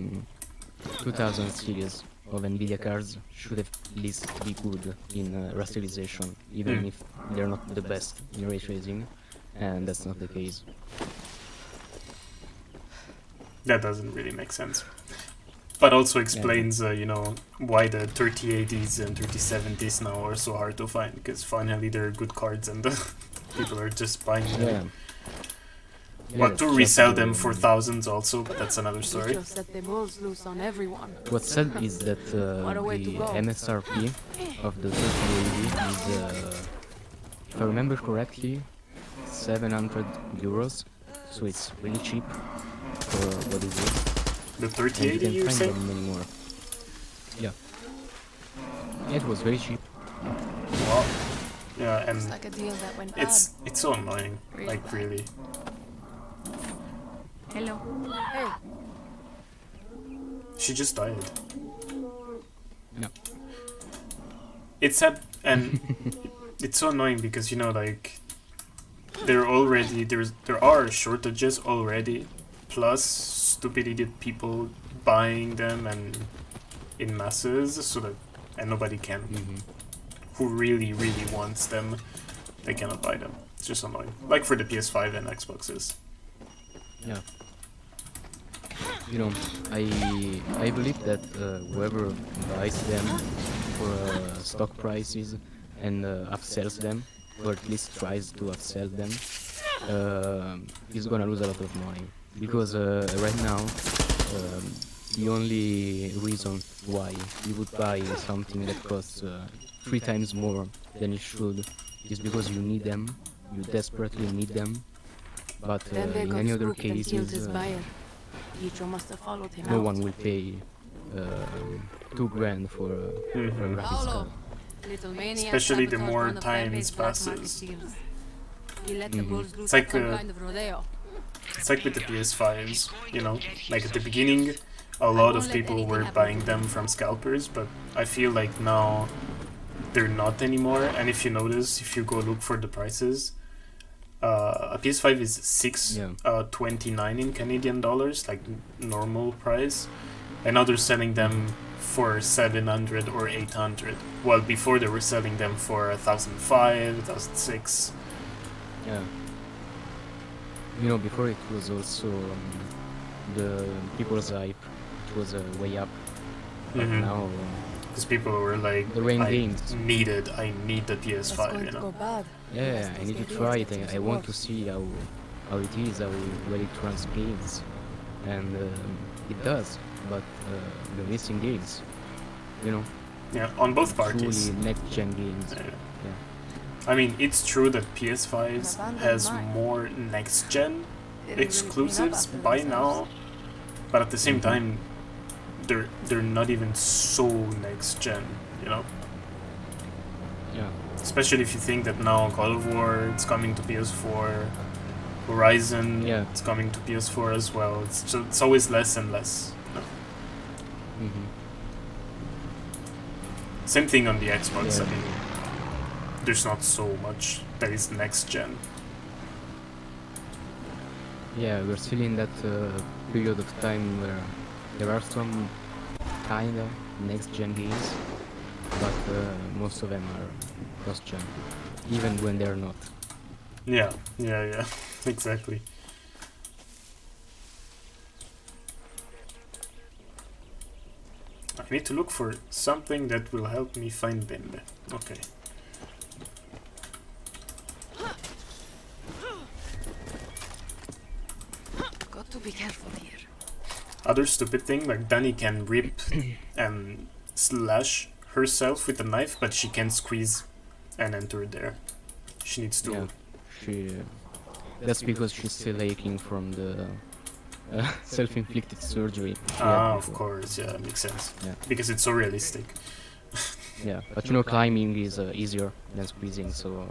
2000 series of NVIDIA cards should at least be good in rasterization, even if they're not the best in ray tracing, and that's not the case. That doesn't really make sense. But also explains, you know, why the 3080s and 3070s now are so hard to find, because finally they're good cards and people are just buying them. Want to resell them for thousands also, but that's another story. Just set the balls loose on everyone. What's sad is that the MSRP of the 3080 is, if I remember correctly, 700 euros, so it's really cheap for what is it. The 3080 you can't say? find them anymore. Yeah. It was very cheap. Wow. Yeah, and It's like a deal that went it's so annoying, Really like bad. really. Hello. Hey. She just died. No. It's sad, and it's so annoying because, you know, like there are shortages already, plus stupid idiot people buying them and in masses, so that and nobody can who really, really wants them, they cannot buy them. It's just annoying. Like for the PS5 and Xboxes. Yeah. You know, I believe that whoever buys them for stock prices and upsells them, or at least tries to upsell them, is gonna lose a lot of money. Because right now, the only reason why you would buy something that costs 3 times more than it should is because you need them, you desperately need them. But Bembe in got any other spooked and killed cases, his buyer. Pietro must have followed him no out. one will pay $2,000 for a graphics card. Little maniac Especially the sabotaged more one of time Bembe's black market passes. deals. He let the bulls loose It's at like some kind of rodeo. It's like with the PS5s, you know? Like at the beginning, a lot of people were buying them from scalpers, but I feel like now they're not anymore. And if you notice, if you go look for the prices, a PS5 is $629 in Canadian dollars, like normal price, and now they're selling them for 700 or 800. Well, before they were selling them for 1,005, 1,006. Yeah. You know, before it was also the people's hype. It was way up. But now, because people were like, the rain I games. need the PS5, you know. Yeah, I need to try it. I want to see how it is, how well it runs games, and it does. But we're missing games, you know. Yeah, on both parties. Truly next-gen games. Yeah. Yeah. I mean, it's true that PS5 has more next-gen exclusives by now, but at the same time, they're not even so next-gen, you know. Yeah. Especially if you think that now God of War it's coming to PS4, Horizon it's coming to PS4 as well. It's always less and less. You know? Same thing on the Xbox. I mean, there's not so much that is next gen. Yeah, we're still in that period of time where there are some kind of next-gen games, but most of them are cross-gen, even when they're not. Yeah, exactly. I need to look for something that will help me find Bembe. Okay. Got to be careful here. Other stupid thing, like Dani can rip and slash herself with a knife, but she can't squeeze and enter there. She needs to. Yeah, that's because she's still aching from the self-inflicted surgery. Of course, yeah, makes sense. Yeah. Because it's so realistic. Yeah, but you know, climbing is easier than squeezing, so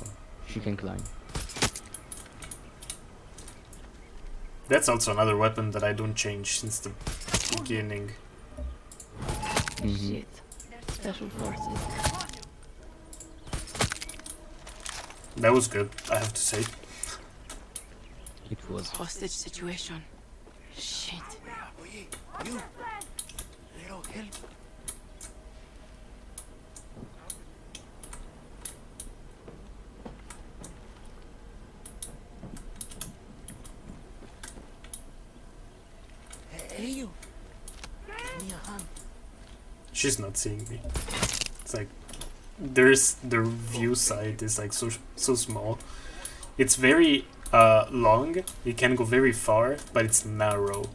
she can climb. That's also another weapon that I don't change since the beginning. Shit. Special forces. That was good, I have to say. It was. Hostage situation. Shit. You. Little help. Hey, you. Give me a hand. She's not seeing me. It's like there's the view side is like so small. It's very long. It can go very far, but it's narrow.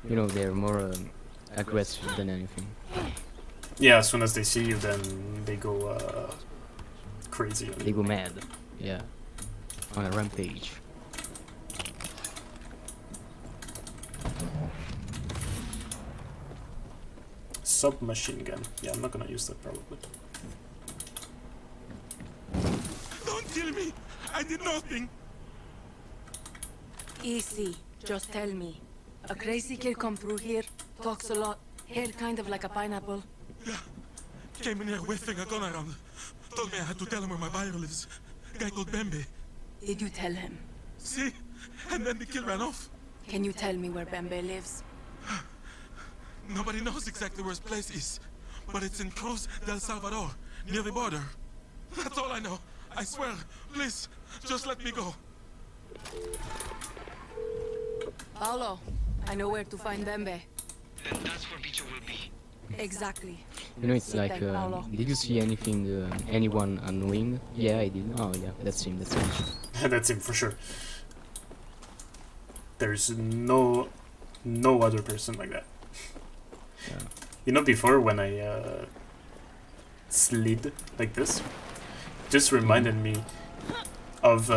You know, they're more aggressive than anything. Yeah, as soon as they see you, then they go crazy. They go mad. Yeah, on a rampage. Submachine gun. Yeah, I'm not gonna use that probably. Don't kill me! I did nothing! Easy. Just tell me. A crazy kid come through here, talks a lot, hair kind of like a pineapple. Yeah. Came in here waving a gun around. Told me I had to tell him where my buyer lives. Guy called Bembe. Did you tell him? See? And then the kid ran off. Can you tell me where Bembe lives? Nobody knows exactly where his place is, but it's in Cruz del Salvador, near the border. That's all I know. I swear. Please, just let me go. Paolo, I know where to find Bembe. Then that's where Bicho will be. Exactly. You know, it's Sit like, tight, Paolo. did you see anything, anyone annoying? Yeah, I did. Oh, yeah, that's him, that's him. That's him for sure. There's no other person like that. Yeah. You know, before when I slid like this, just reminded me of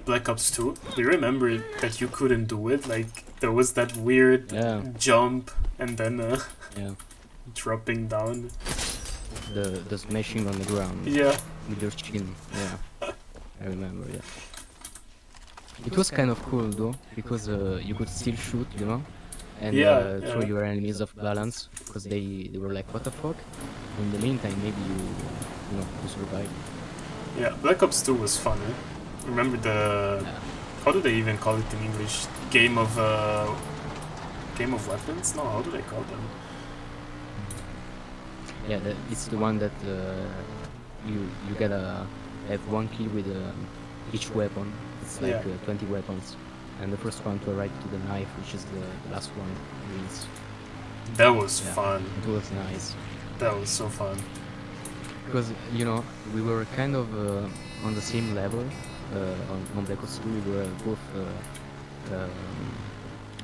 Black Ops 2. Do you remember that you couldn't do it? Like there was that weird jump and then yeah. dropping down. The smashing on the ground. Yeah. With your chin. Yeah. I remember. Yeah. It was kind of cool though, because you could still shoot, you know, and throw your enemies off balance, because they were like, what the fuck? In the meantime, maybe you know, you survive. Yeah, Black Ops 2 was fun. Remember the how do they even call it in English? Game of weapons? No, how do they call them? Yeah, it's the one that you gotta have one kill with each weapon. It's like 20 weapons, and the first one to arrive to the knife, which is the last one, wins. That was fun. It was nice. That was so fun. Because, you know, we were kind of on the same level on Black Ops 2. We were both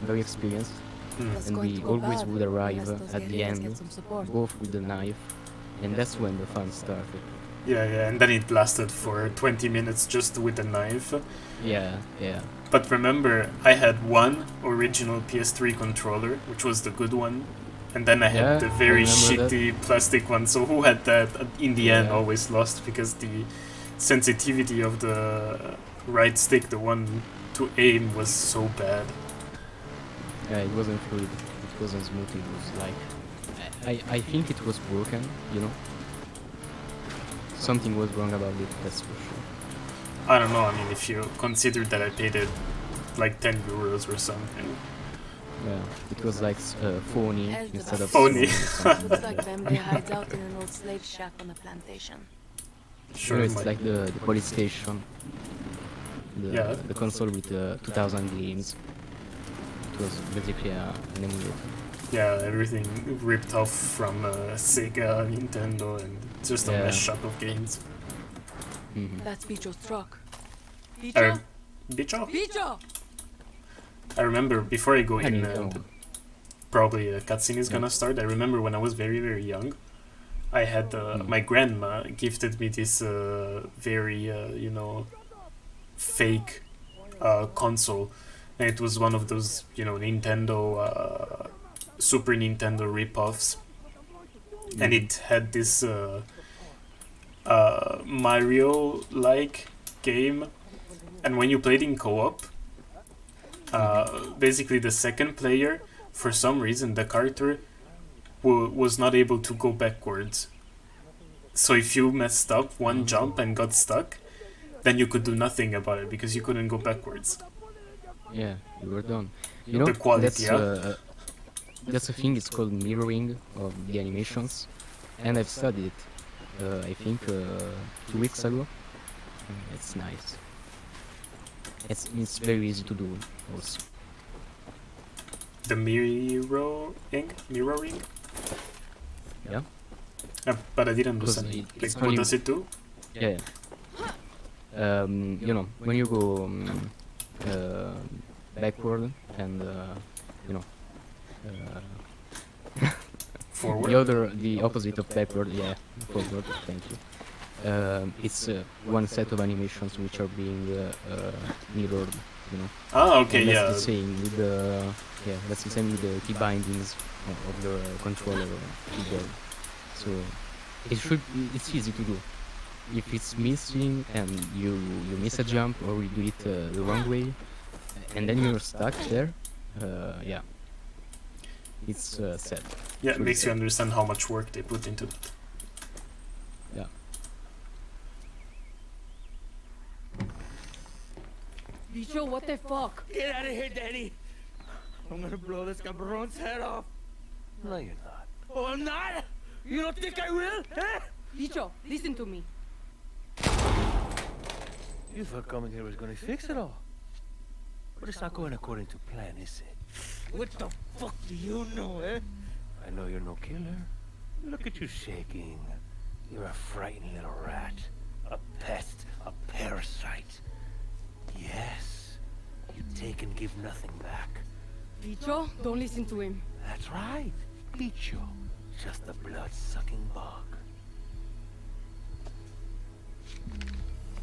very experienced, and we always would arrive at the end, both with the knife, and that's when the fun started. Yeah, and then it lasted for 20 minutes just with the knife. Yeah. But remember, I had one original PS3 controller, which was the good one, and then I had the very shitty plastic one. So who had that in the end always lost, because the sensitivity of the right stick, the one to aim, was so bad. Yeah, it wasn't fluid. It wasn't smooth. It was like, I think it was broken, you know. Something was wrong about it, that's for sure. I don't know, I mean, if you consider that I paid it like 10 euros or something. Yeah, it was like phony instead of phony. Looks like Bembe hides out in an old slave shack on the plantation. Sure, it's like the police station. The console with 2000 games. It was basically an emulator. Yeah, everything ripped off from Sega, Nintendo, and just a mashup of games. That's Bicho's truck. Bicho? Bicho! I remember, before I go in, probably a cutscene is gonna start. I remember when I was very, very young, I had my grandma gifted me this very, you know, fake console, and it was one of those, you know, Nintendo, Super Nintendo rip-offs, and it had this Mario-like game, and when you played in co-op, basically the second player, for some reason, the character was not able to go backwards. So if you messed up one jump and got stuck, then you could do nothing about it because you couldn't go backwards. Yeah, you were done. You know, the quality, that's a thing, it's called mirroring of the animations, and I've studied it, I think 2 weeks ago. It's nice. It's very easy to do also. The mirroring? Yeah. But I didn't understand. Like, what does it do? Yeah. You know, when you go backward and you know, forward. The opposite of backward, forward. Thank you. It's one set of animations which are being mirrored, you know. Ah, okay, and yeah. That's the same with the that's the same with the key bindings of the controller keyboard. So it's easy to do. If it's missing and you miss a jump or you do it the wrong way, and then you're stuck there, it's sad. Yeah, it makes you understand how much work they put into it. Yeah. Bicho, what the fuck? Get out of here, Danny! I'm gonna blow this cabron's head off! No, you're not. Oh, I'm not? You don't think I will? Eh? Bicho, listen to me. You thought coming here was gonna fix it all. But it's not going according to plan, is it? What the fuck do you know, eh? I know you're no killer. Look at you shaking. You're a frightened little rat. A pest. A parasite. Yes. You take and give nothing back. Bicho, don't listen to him. That's right. Bicho. Just a blood-sucking bug.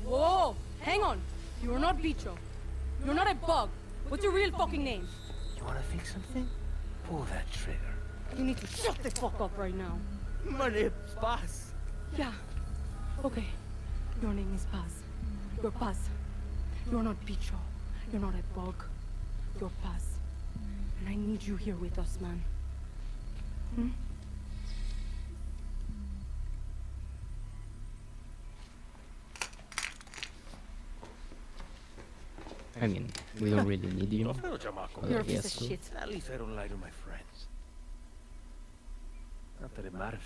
Whoa! Hang on! You're not Bicho. You're not a bug. What's your real fucking name? You wanna fix something? Pull that trigger. You need to shut the fuck up right now. My name's Paz. Yeah. Okay. Your name is Paz. You're Paz. You're not Bicho. You're not a bug. You're Paz. And I need you here with us, man. Hmm? I mean, we don't really need you. You're a piece of shit. At least I don't lie to my friends. Not that it matters.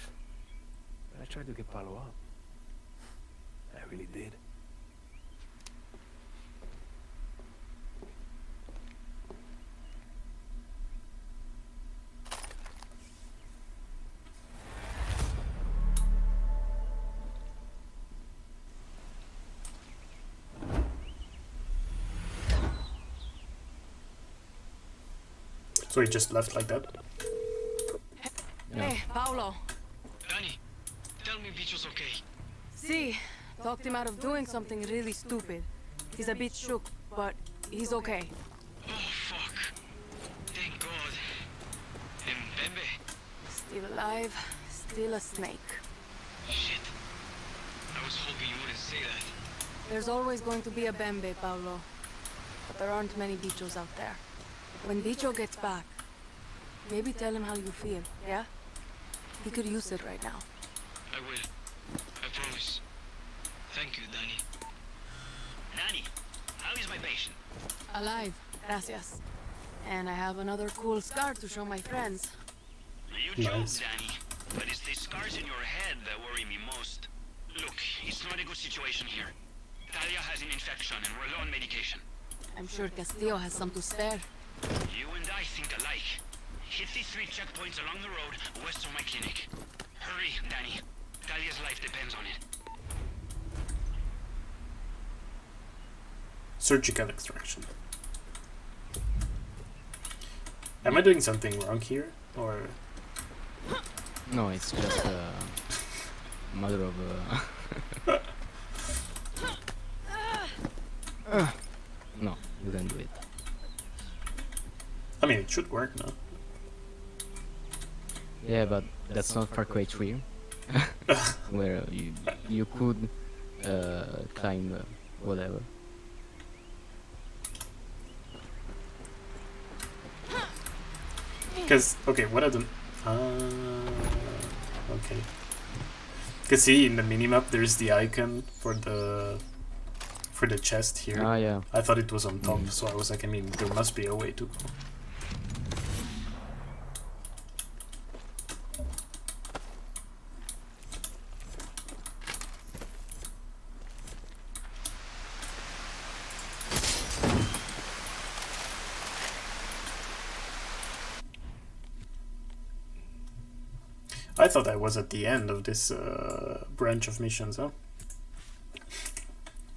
But I tried to get Palo up. I really did. So he just left like that? Hey, Paolo. Danny, tell me Bicho's okay. See, talked him out of doing something really stupid. He's a bit shook, but he's okay. Oh, fuck. Thank God. And Bembe? Still alive, still a snake. Shit. I was hoping you wouldn't say that. There's always going to be a Bembe, Paolo. But there aren't many Bichos out there. When Bicho gets back, maybe tell him how you feel, yeah? He could use it right now. I will. I promise. Thank you, Danny. Danny, how is my patient? Alive, gracias. And I have another cool scar to show my friends. You joke, Danny, but it's the scars in your head that worry me most. Look, it's not a good situation here. Talia has an infection and we're low on medication. I'm sure Castillo has some to spare. You and I think alike. Hit the 3 checkpoints along the road west of my clinic. Hurry, Danny. Talia's life depends on it. Surgical extraction. Am I doing something wrong here? Or... No, it's just a matter of... no, you can do it. I mean, it should work now. Yeah, but that's not Far Cry 3, where you could climb whatever. Because, okay, what I don't... okay. Because see, in the minimap there's the icon for the chest here. Ah, yeah. I thought it was on top, so I was like, I mean, there must be a way to go. I thought I was at the end of this branch of missions, huh?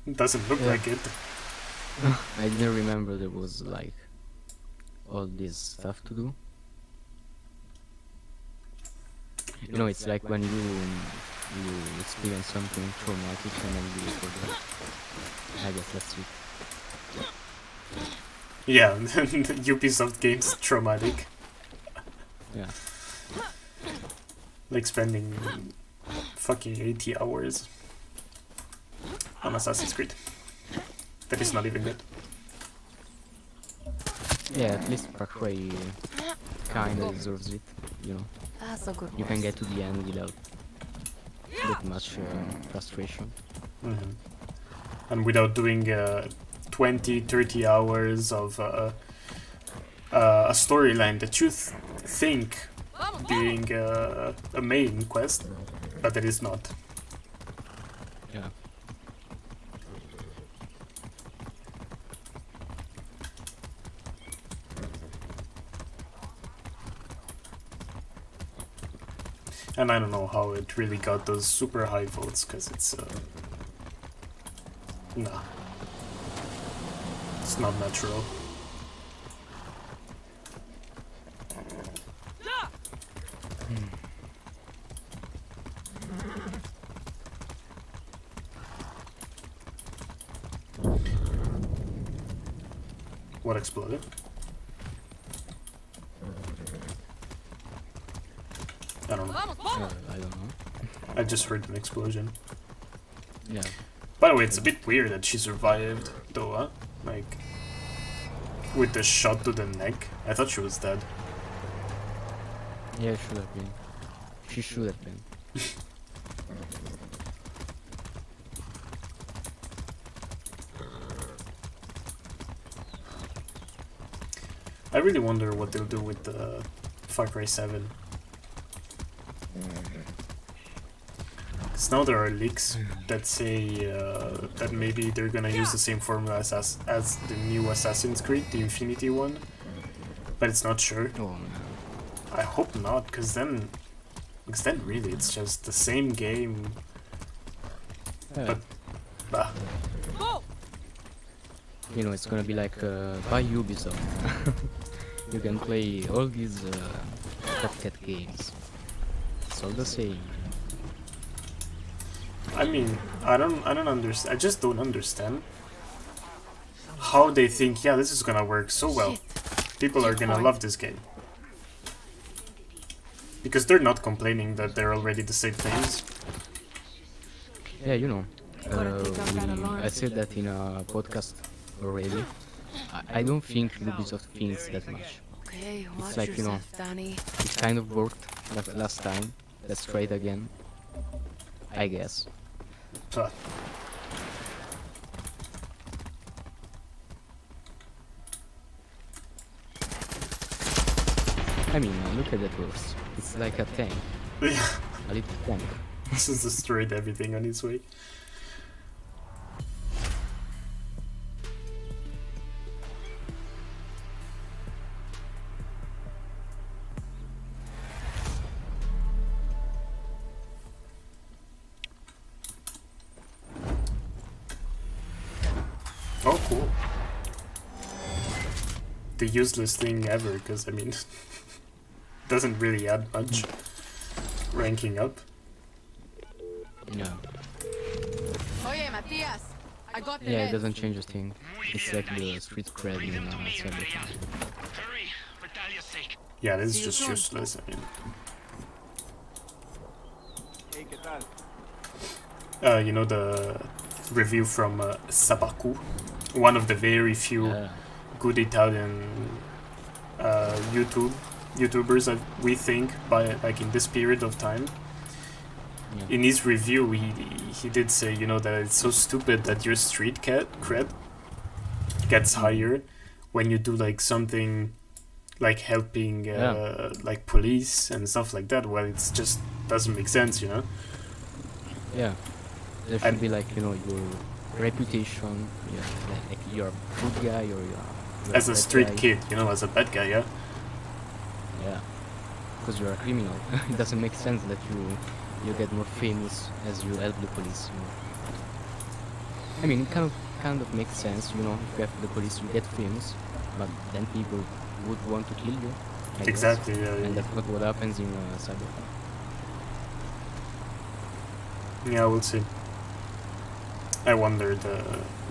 It doesn't look like it. I didn't remember there was like all this stuff to do. You know, it's like when you experience something traumatic and then you forget. I guess that's it. Yeah, Ubisoft games traumatic. Yeah. Like spending fucking 80 hours on Assassin's Creed. That is not even good. Yeah, at least Far Cry kinda deserves it, you know. That's a good You can get to the end without that much frustration. And without doing 20-30 hours of a storyline that you think being a main quest, but it is not. Yeah. And I don't know how it really got those super high votes, because it's nah, it's not natural. What exploded? I don't know. I don't know. I just heard an explosion. Yeah. By the way, it's a bit weird that she survived, though, huh? Like, with the shot to the neck. I thought she was dead. Yeah, should have been. She should have been. I really wonder what they'll do with the Far Cry 7. Because now there are leaks that say that maybe they're gonna use the same formula as the new Assassin's Creed, the Infinity one. But it's not sure. Oh, man. I hope not, because then really it's just the same game. Yeah. But, bah. You know, it's gonna be like by Ubisoft. You can play all these Top Cat games. It's all the same. I mean, I don't understand. I just don't understand how they think, yeah, this is gonna work so well. People are gonna love this game. Because they're not complaining that they're already the same things. Yeah, you know, I said that in a podcast already. I don't think Ubisoft thinks that much. Okay, It's like, you know, it kind of worked last time. Let's try it again. I guess. I mean, look at that horse. It's like a tank. Yeah. A little tank. This has destroyed everything on its way. Oh, cool. The useless thing ever, because, I mean, doesn't really add much ranking up. Yeah. Oye, Matias, I got the Yeah, it meds. doesn't change a thing. It's like the street cred in STADIA. Yeah, this is just useless, I mean. You know the review from Sabaku, one of the very few good Italian YouTubers that we think by like in this period of time. Yeah. In his review, he did say, you know, that it's so stupid that your street cred gets higher when you do like something like helping like police and stuff like that. Well, it's just doesn't make sense, you know. Yeah. There should be like, you know, your reputation, yeah, like you're a good guy or you're As a bad street guy. kid, you know, as a bad guy, yeah. Yeah, because you're a criminal. It doesn't make sense that you get more famous as you help the police. You know? I mean, it kind of makes sense, you know. If you help the police, you get famous, but then people would want to kill you. I Exactly, guess. yeah. And that's not what happens in Cyber. Yeah, we'll see. I wonder the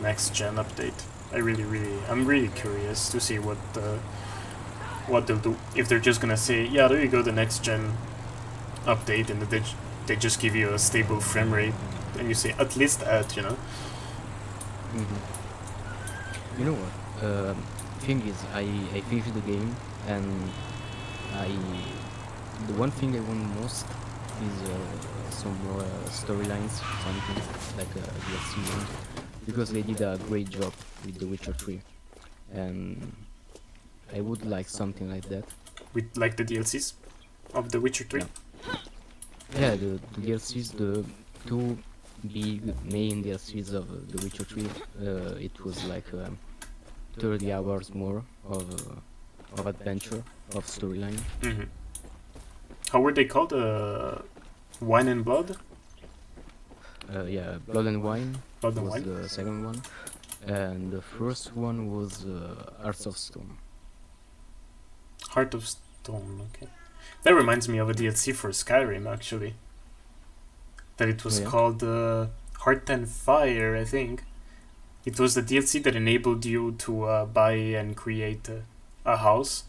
next gen update. I'm really curious to see what they'll do. If they're just gonna say, yeah, there you go, the next gen update, and they just give you a stable frame rate, and you say at least that, you know. You know what? Thing is, I finished the game, and the one thing I want most is some more storylines, something like a DLC one, because they did a great job with The Witcher 3, and I would like something like that. With like the DLCs? of The Witcher 3? Yeah, the DLCs, the two big main DLCs of The Witcher 3, it was like 30 hours more of adventure, of storyline. Mm-hmm. How were they called? Wine and Blood? Yeah, Blood and Wine Blood and was Wine? the second one, and the first one was Hearts of Stone. Heart of Stone, okay. That reminds me of a DLC for Skyrim, actually. That it was called Heart and Fire, I think. It was the DLC that enabled you to buy and create a house.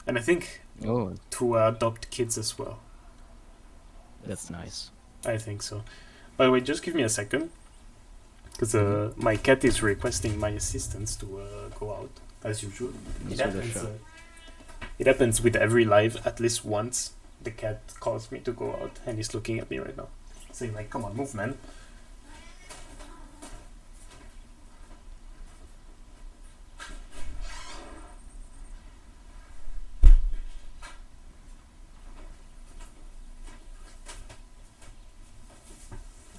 And I think to adopt kids as well. That's nice. I think so. By the way, just give me a second. Because my cat is requesting my assistance to go out, as usual. It happens with every live at least once. The cat calls me to go out, and he's looking at me right now, saying like, "Come on, move, man."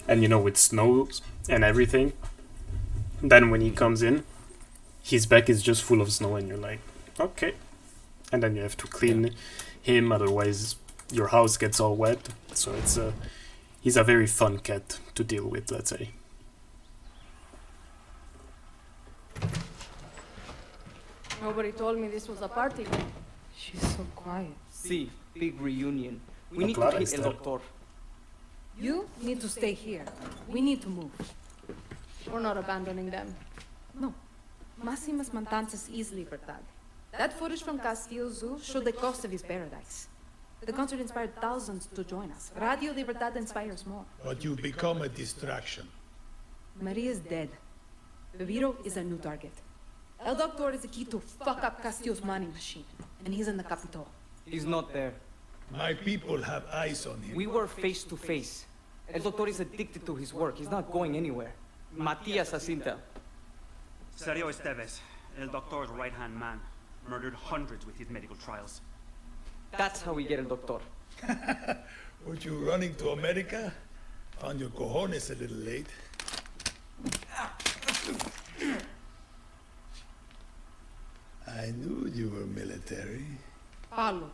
And you know, with snow and everything, then when he comes in, his back is just full of snow, and you're like, okay. And then you have to clean him, otherwise your house gets all wet. So he's a very fun cat to deal with, let's say. Nobody told me this was a party. She's so quiet. See, big reunion. We A need to Clara keep El instead. Doctor. You need to stay here. We need to move. We're not abandoning them. No. Máximas Matanzas is libertad. That footage from Castillo Zoo showed the cost of his paradise. The concert inspired thousands to join us. Radio Libertad inspires more. But you become a distraction. Maria's dead. Bebiro is a new target. El Doctor is the key to fuck up Castillo's money machine. And he's in the Capitol. He's not there. My people have eyes on him. We were face to face. El Doctor is addicted to his work. He's not going anywhere. Matias Jacinta. Sergio Esteves, El Doctor's right-hand man, murdered hundreds with his medical trials. That's how we get El Doctor. Were you running to America? Found your cojones a little late. I knew you were military. Paulo.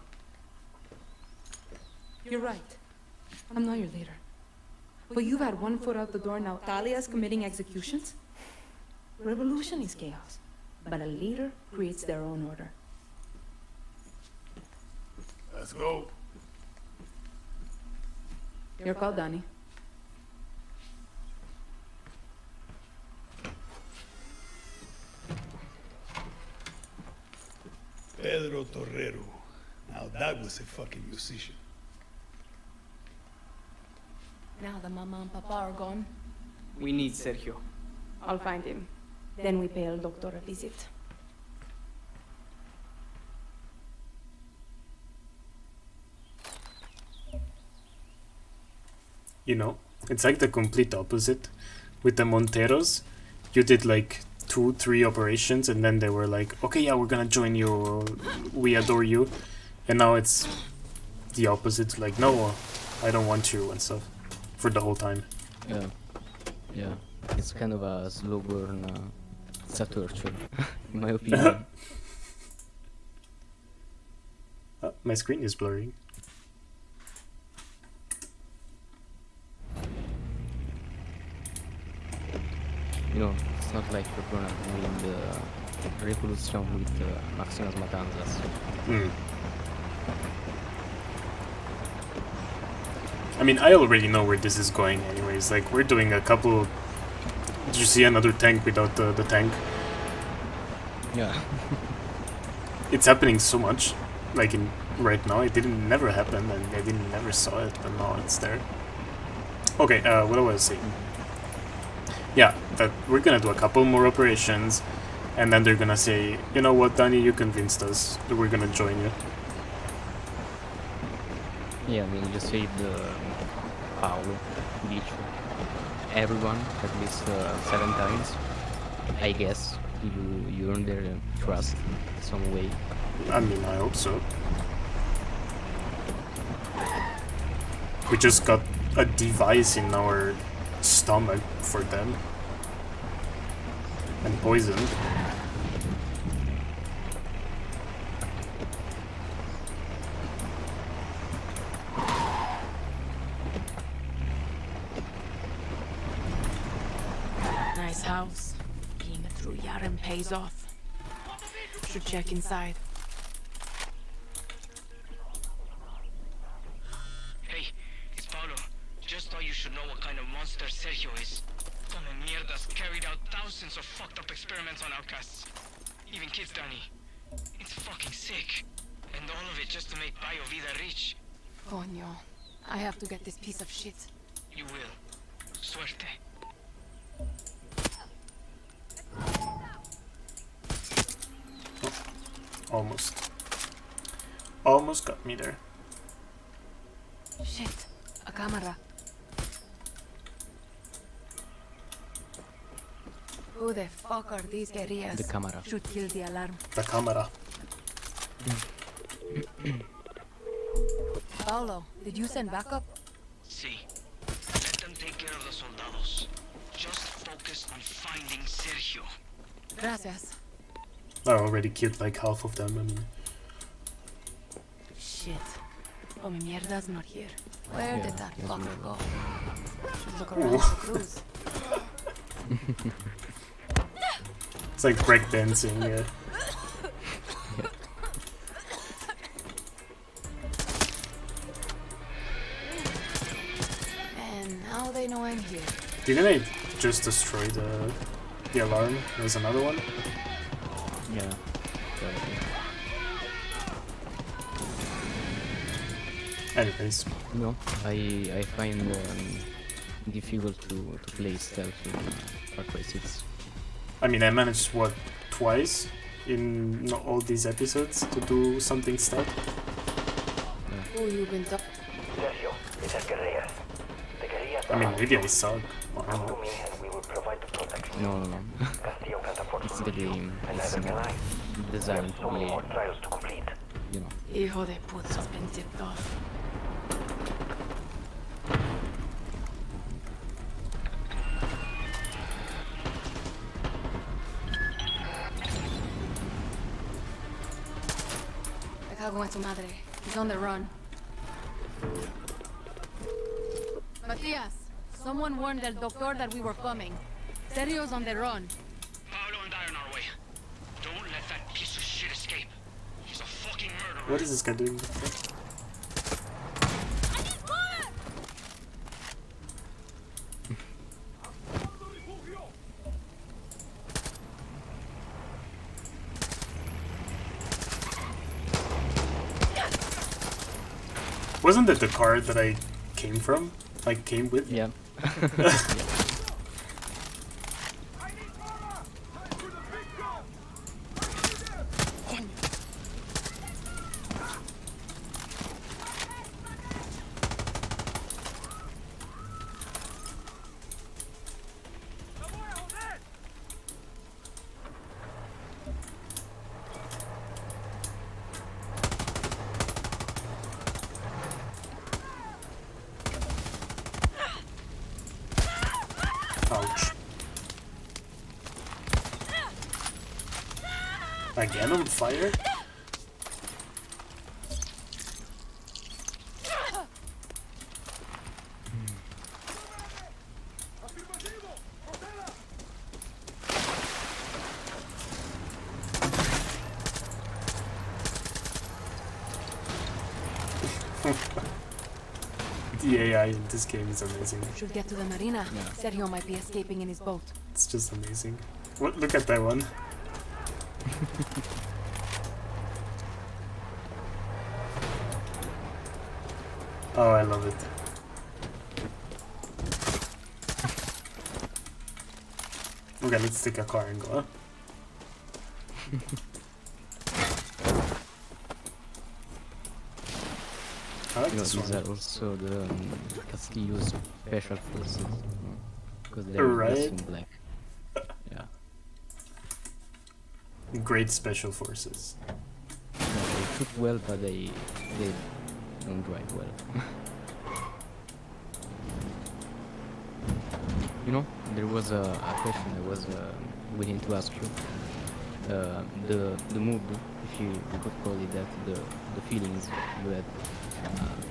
You're right. I'm not your leader. But you've had one foot out the door now. Talia's committing executions? Revolution is chaos. But a leader creates their own order. Let's go. Your call, Danny. Pedro Torrero. Now that was a fucking musician. Now that Mama and Papa are gone, We need Sergio. I'll find him. Then we pay El Doctor a visit. You know, it's like the complete opposite. With the Monteros, you did like 2-3 operations, and then they were like, okay, yeah, we're gonna join you, we adore you. And now it's the opposite, like, no, I don't want you and stuff, for the whole time. Yeah, it's kind of a slow burn. It's a torture, in my opinion. My screen is blurring. You know, it's not like we're gonna win the Revolution with Maximas Matanzas. I mean, I already know where this is going anyways. Like, we're doing a couple... Did you see another tank without the tank? Yeah. It's happening so much. Like, right now, it didn't never happen, and I didn't never saw it, but now it's there. Okay, what I was saying. Yeah, that we're gonna do a couple more operations, and then they're gonna say, you know what, Danny, you convinced us that we're gonna join you. Yeah, I mean, you saved Paolo, Bicho, everyone at least 7 times. I guess you earned their trust some way. I mean, I hope so. We just got a device in our stomach for them. And poisoned. Nice house. Being a true Yaren pays off. Should check inside. Hey, it's Paulo. Just thought you should know what kind of monster Sergio is. Come mierdas carried out thousands of fucked up experiments on outcasts. Even kids, Danny. It's fucking sick. And all of it just to make Bio Vida rich. Coño. I have to get this piece of shit. You will. Suerte. Almost. Almost got me there. Shit. A camera. Who the fuck are these guerrillas? The camera. Should kill the alarm. The camera. Paulo, did you send backup? See. Let them take care of the soldados. Just focus on finding Sergio. Gracias. I already killed like half of them. I mean. Shit. Oh, mi mierda's not here. Where did that fucker go? Should look around the cruise. It's like breakdancing, yeah. And now they know I'm here. Didn't I just destroy the alarm? There's another one? Yeah. Anyways. No, I find difficult to play stealth in Far Cry 6. I mean, I managed, what, twice in all these episodes to do something stealth? Who you been talking? Sergio, it has guerrillas. The guerrillas I mean, are maybe I suck. I Come don't to know. me and we will provide the protection. No, no, no. Castillo can't afford It's to the lose you, game. and It's neither can not I. designed to So many play, more trials to complete. you know. Hijo de puta, been tipped off. Me cago en su madre. He's on the run. Matias, someone warned El Doctor that we were coming. Sergio's on the run. Pablo and I are on our way. Don't let that piece of shit escape. He's a fucking murderer. What is this guy doing? Wasn't that the car that I came from? Like, came with? Yeah. Ouch. Again on fire? The AI in this game is amazing. Should get to the marina. Sergio might be escaping in his boat. It's just amazing. What? Look at that one. Oh, I love it. Okay, let's take a car and go. Huh? I like You know, this these one. are also the Castillo's special forces. Because they're Right. dressed in black. Yeah. Great special forces. No, they shoot well, but they don't drive well. You know, there was a question I was willing to ask you. The mood, if you could call it that, the feelings you had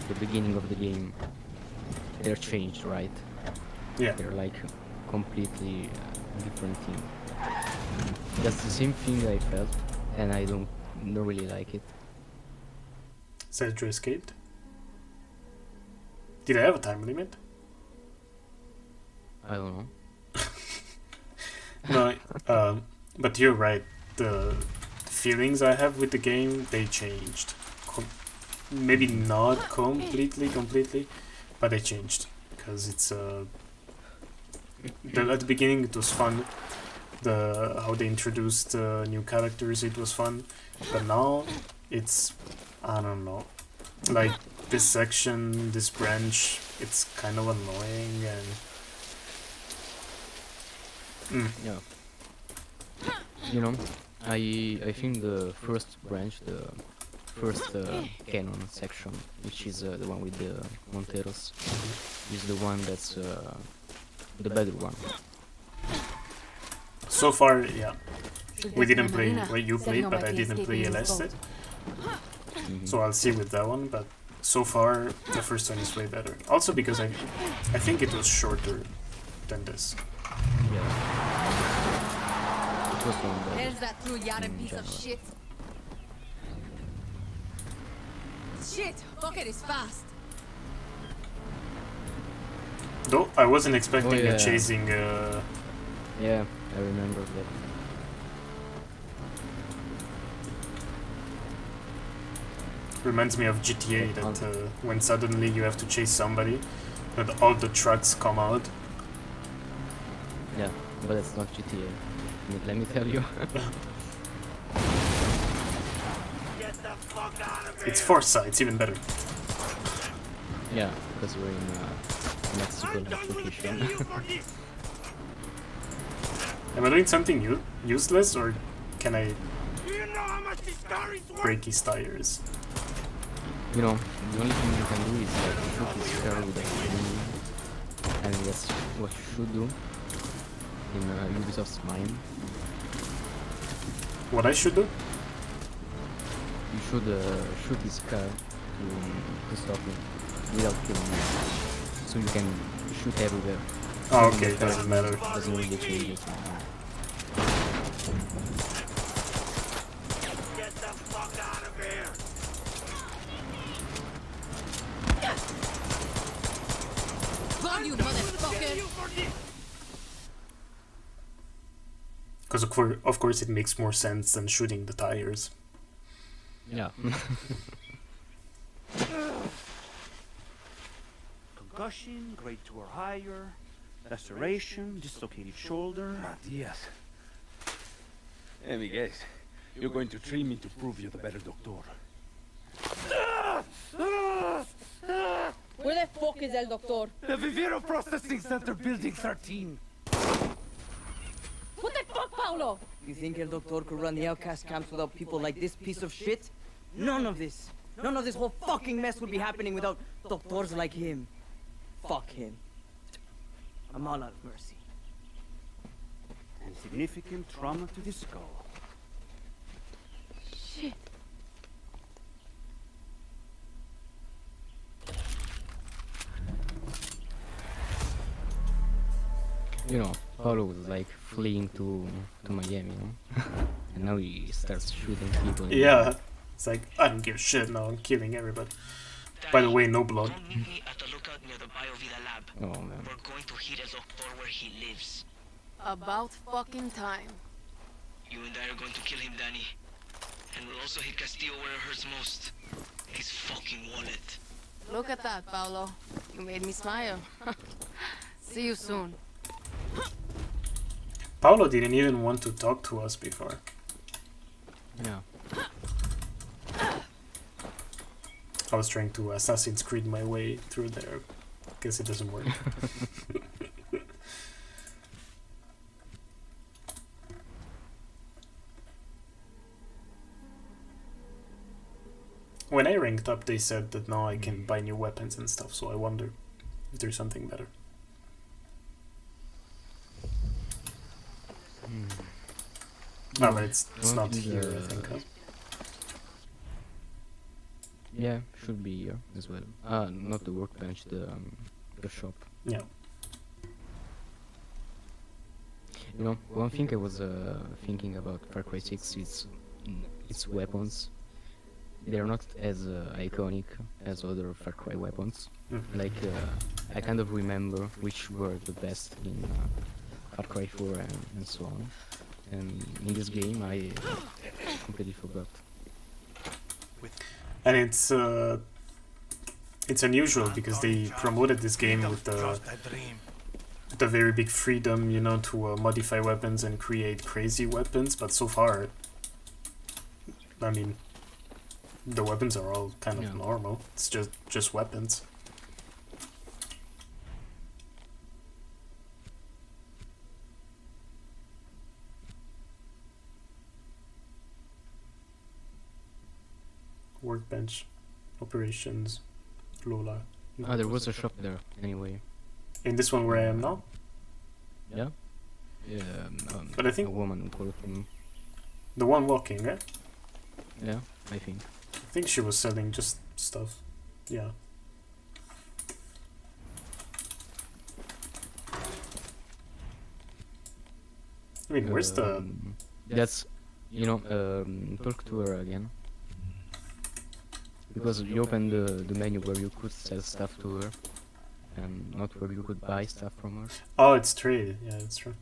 the beginning of the game, they're changed, right? Yeah. They're like completely different thing. That's the same thing I felt, and I don't really like it. Sergio escaped. Did I have a time limit? I don't know. No, but you're right. The feelings I have with the game, they changed. Maybe not completely, but they changed. Because it's at the beginning it was fun. How they introduced new characters, it was fun. But now it's, I don't know. Like this section, this branch, it's kind of annoying and. Yeah. You know, I think the first branch, the first canon section, which is the one with the Monteros, is the one that's the better one. So far, yeah. We didn't play, well, you played, but I didn't play Eleste. So I'll see with that one, but so far the first one is way better. Also because I think it was shorter than this. Yeah. There's that true Yaren piece of shit. Shit, Bucket is fast. Though I wasn't expecting yeah. a chasing. Yeah, I remember that. Reminds me of GTA, that when suddenly you have to chase somebody, that all the trucks come out. Yeah, but it's not GTA. Let me tell you. It's Forza, it's even better. Yeah, because we're in Mexico location. Am I doing something useless, or can I break his tires? You know, the only thing you can do is shoot his car with a cannon, and that's what you should do in Ubisoft's mind. What I should do? You should shoot his car to stop him without killing him, so you can shoot everywhere. Oh, okay, doesn't matter. Doesn't really change it. Get the fuck out of here! Run, you motherfucker! Because of course it makes more sense than shooting the tires. Yeah. Concussion, grade 2 or higher, laceration, dislocated shoulder. Yes. Hey, Miguel, you're going to train me to prove you're the better doctor. Where the fuck is El Doctor? The Vivero Processing Center, Building 13. What the fuck, Paolo? You think El Doctor could run the outcast camps without people like this piece of shit? None of this whole fucking mess would be happening without doctors like him. Fuck him. I'm all out of mercy. And significant trauma to the skull. Shit. You know, Paulo was like fleeing to Miami, you know? And now he starts shooting people. Yeah, it's like, I don't give a shit now, I'm killing everybody. By the way, no blood. Meet me at the lookout near the Biovida lab. Oh man. We're going to hit El Doctor where he lives. About fucking time. You and I are going to kill him, Danny. And we'll also hit Castillo where it hurts most. His fucking wallet. Look at that, Paolo. You made me smile. See you soon. Paolo didn't even want to talk to us before. Yeah. I was trying to Assassin's Creed my way through there. Guess it doesn't work. When I ranked up, they said that now I can buy new weapons and stuff, so I wonder if there's something better. Oh, but it's One not thing, here, I think. Huh? Yeah, should be here as well. Not the workbench, the shop. Yeah. You know, one thing I was thinking about Far Cry 6 is its weapons. They're not as iconic as other Far Cry weapons. Like, I kind of remember which were the best in Far Cry 4 and so on. And in this game, I completely forgot. And it's unusual because they promoted this game with the very big freedom, you know, to modify weapons and create crazy weapons. But so far, I mean, the weapons are all kind of normal. It's just weapons. Workbench, operations, Lola. There was a shop there, anyway. In this one where I am now? Yeah? Yeah, but I think a woman working. The one walking, right? Yeah, I think. I think she was selling just stuff. Yeah. I mean, where's the... That's, you know, talk to her again. Because you opened the menu where you could sell stuff to her, and not where you could buy stuff from her. Oh, it's trade. Yeah, that's true.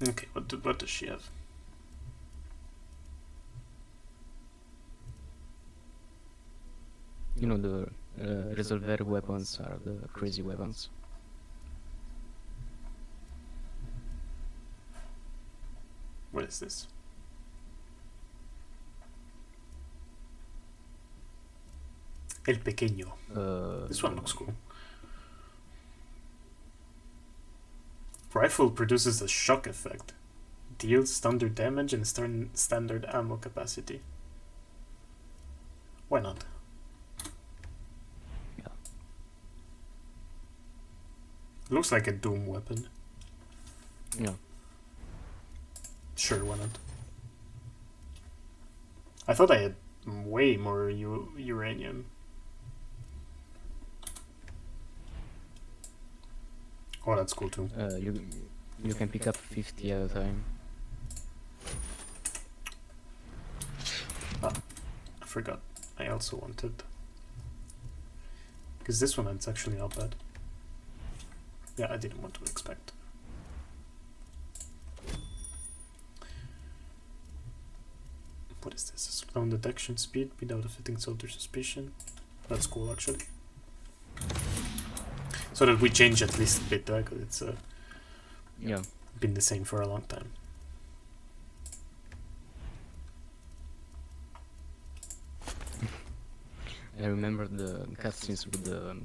Okay, what does she have? You know, the resolver weapons are the crazy weapons. What is this? El Pequeño. This one looks cool. Rifle produces a shock effect. Deals standard damage and standard ammo capacity. Why not? Yeah. Looks like a Doom weapon. Yeah. Sure, why not? I thought I had way more uranium. Oh, that's cool too. You can pick up 50 at a time. Ah, I forgot. I also wanted. Because this one it's actually not bad. Yeah, I didn't want to expect. What is this? Slow detection speed without affecting soldier suspicion. That's cool actually. So that we change at least a bit, because it's yeah, been the same for a long time. I remember the cutscenes with the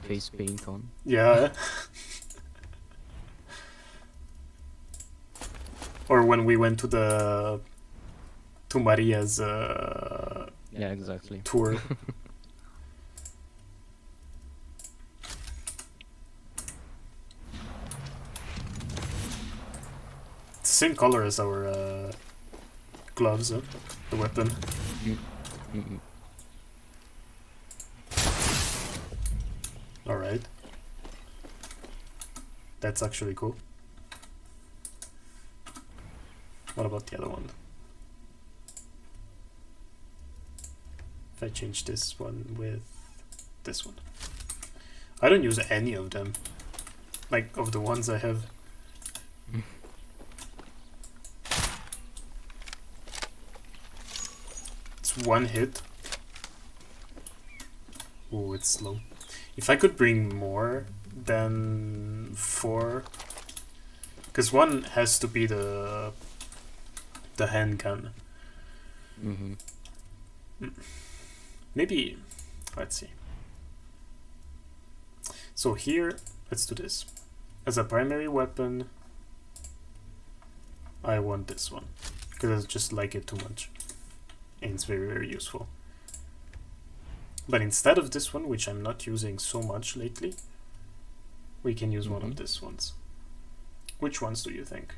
face paint on. Yeah. Or when we went to Maria's yeah, exactly. tour. Same color as our gloves, the weapon. Alright. That's actually cool. What about the other one? If I change this one with this one. I don't use any of them. Like, of the ones I have. One hit. Oh, it's slow. If I could bring more than 4, because one has to be the handgun. Maybe, let's see. So here, let's do this. As a primary weapon, I want this one because I just like it too much. And it's very, very useful. But instead of this one, which I'm not using so much lately, we can use one of these ones. Which ones do you think?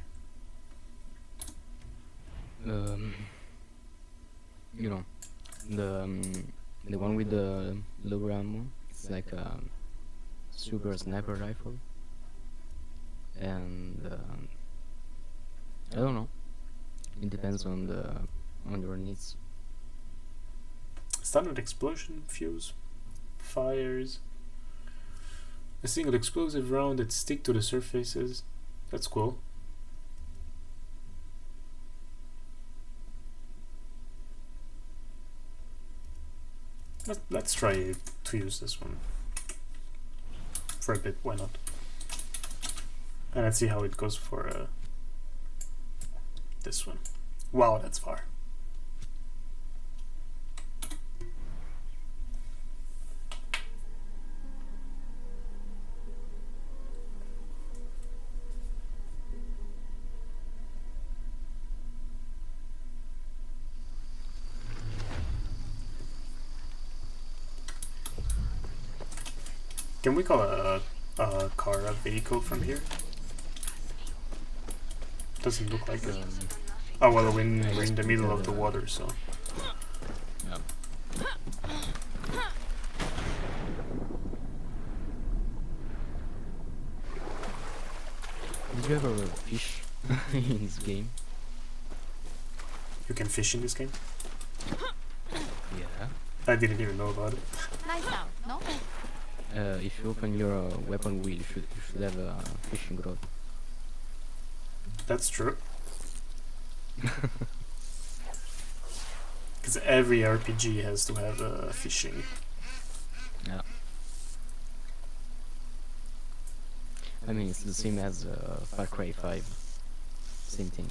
You know, the one with the lower ammo. It's like a super sniper rifle, and I don't know. It depends on your needs. Standard explosion, fuse, fires. A single explosive round that stick to the surfaces. That's cool. Let's try to use this one for a bit. Why not? And let's see how it goes for this one. Wow, that's far. Can we call a car a vehicle from here? Doesn't look like it. Oh well, we're in the middle of the water, so. Yeah. Did you ever fish in this game? You can fish in this game? Yeah. I didn't even know about it. Nice out, no? If you open your weapon wheel, you should have a fishing rod. That's true. Because every RPG has to have fishing. Yeah. I mean, it's the same as Far Cry 5. Same thing.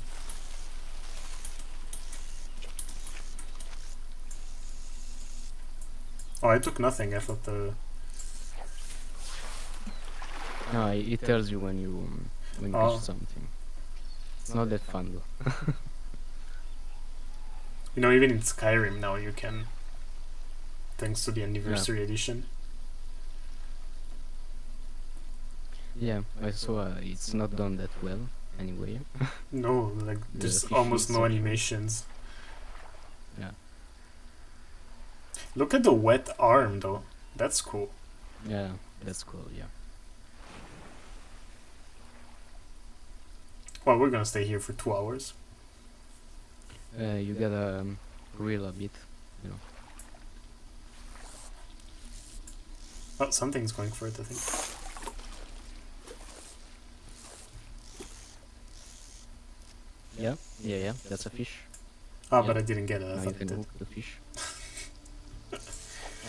Oh, I took nothing. I thought No, it tells you when you catch something. It's not that fun though. You know, even in Skyrim now you can, thanks to the anniversary edition. Yeah, I saw it's not done that well anyway. No, like there's almost no animations. Yeah. Look at the wet arm though. That's cool. Yeah, that's cool, yeah. Well, we're gonna stay here for 2 hours. You gotta reel a bit, you know. Oh, something's going for it, I think. Yeah, that's a fish. Ah, yeah. but I didn't get it. I now thought you can I did. hook the fish.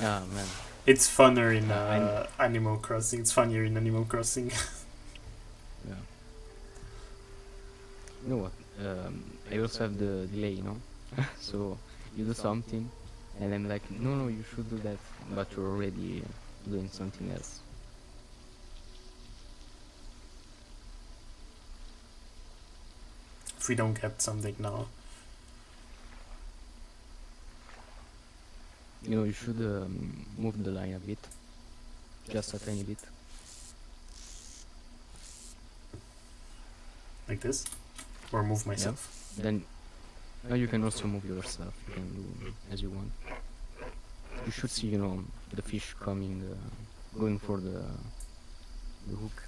Ah, man. It's funner in Animal Crossing. It's funnier in Animal Crossing. Yeah. You know what? I also have the delay, you know? So you do something, and I'm like, no, you should do that, but you're already doing something else. If we don't get something now. You know, you should move the line a bit. Just a tiny bit. Like this? Or move myself? Yeah. Then you can also move yourself. You can do as you want. You should see, you know, the fish coming, going for the hook.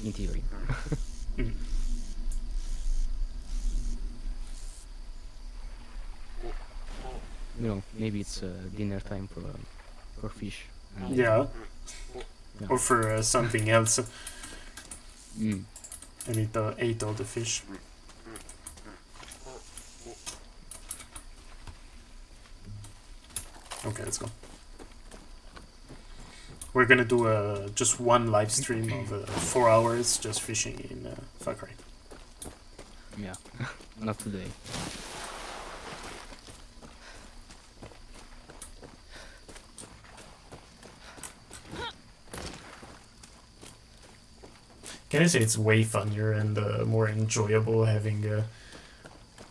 In theory. You know, maybe it's dinner time for fish. Yeah. Or for something else. Mm. And it ate all the fish. Okay, let's go. We're gonna do just one live stream of 4 hours just fishing in Far Cry. Yeah, not today. Can I say it's way funnier and more enjoyable having